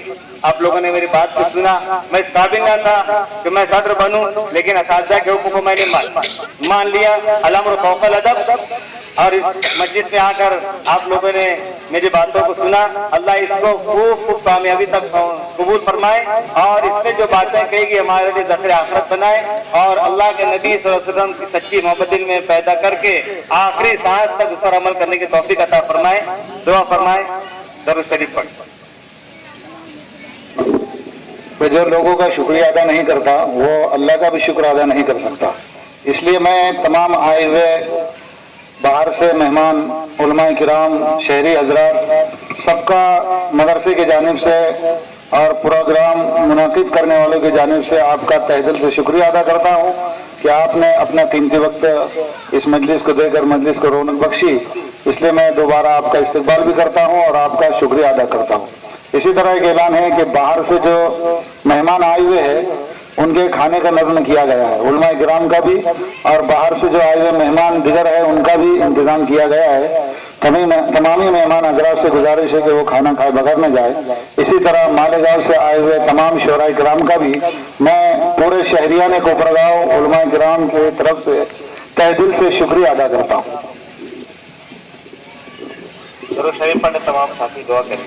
आप लोगों ने मेरी बात को सुना। मैं इस काबिल ना था कि मैं सदर बनूं, लेकिन असातिज़ा के हुक्म को मैंने मान लिया। अल-अम्र फ़ौक़ल अदब। और इस मस्जिद में आकर आप लोगों ने मेरी बातों को सुना। अल्लाह इसको खूब कामयाबी तक कबूल फरमाए और इसमें जो बातें कहेगी हमारे लिए ज़ख़ीर आखिरत बनाए और अल्लाह के नबी सल्लल्लाहु अलैहि वसल्लम की सच्ची मोहब्बत दिल में पैदा करके आखिरी सांस तक उस पर अमल करने की तौफीक अता फरमाए। दुआ फरमाए। दरूद शरीफ पढ़। जो लोगों का शुक्रिया अदा नहीं करता वो अल्लाह का भी शुक्र अदा नहीं कर सकता। इसलिए मैं तमाम आए हुए बाहर से मेहमान, उलमाए किराम, शहरी हजरात, सबका मदरसे की जानिब से और प्रोग्राम मुनाकिद करने वालों की जानिब से आपका तहे दिल से शुक्रिया अदा करता हूँ कि आपने अपना कीमती वक्त इस मजलिस को देकर मजलिस को रौनक बख्शी। इसलिए मैं दोबारा आपका इस्तकबाल भी करता हूँ और आपका शुक्रिया अदा करता हूँ। इसी तरह एक ऐलान है कि बाहर से जो मेहमान आए हुए हैं उनके खाने का नज़्म किया गया है। उलमा किराम का भी और बाहर से जो आए हुए मेहमान दिगर है उनका भी इंतजाम किया गया है। तमामी मेहमान हजरात से गुजारिश है कि वो खाना खाए बगैर न जाए। इसी तरह मालेगांव से आए हुए तमाम शोरा किराम का भी मैं पूरे शहरियान कोपरगांव उलमा किराम के तरफ से तहे दिल से शुक्रिया अदा करता हूँ। तमाम साथी दुआ करें।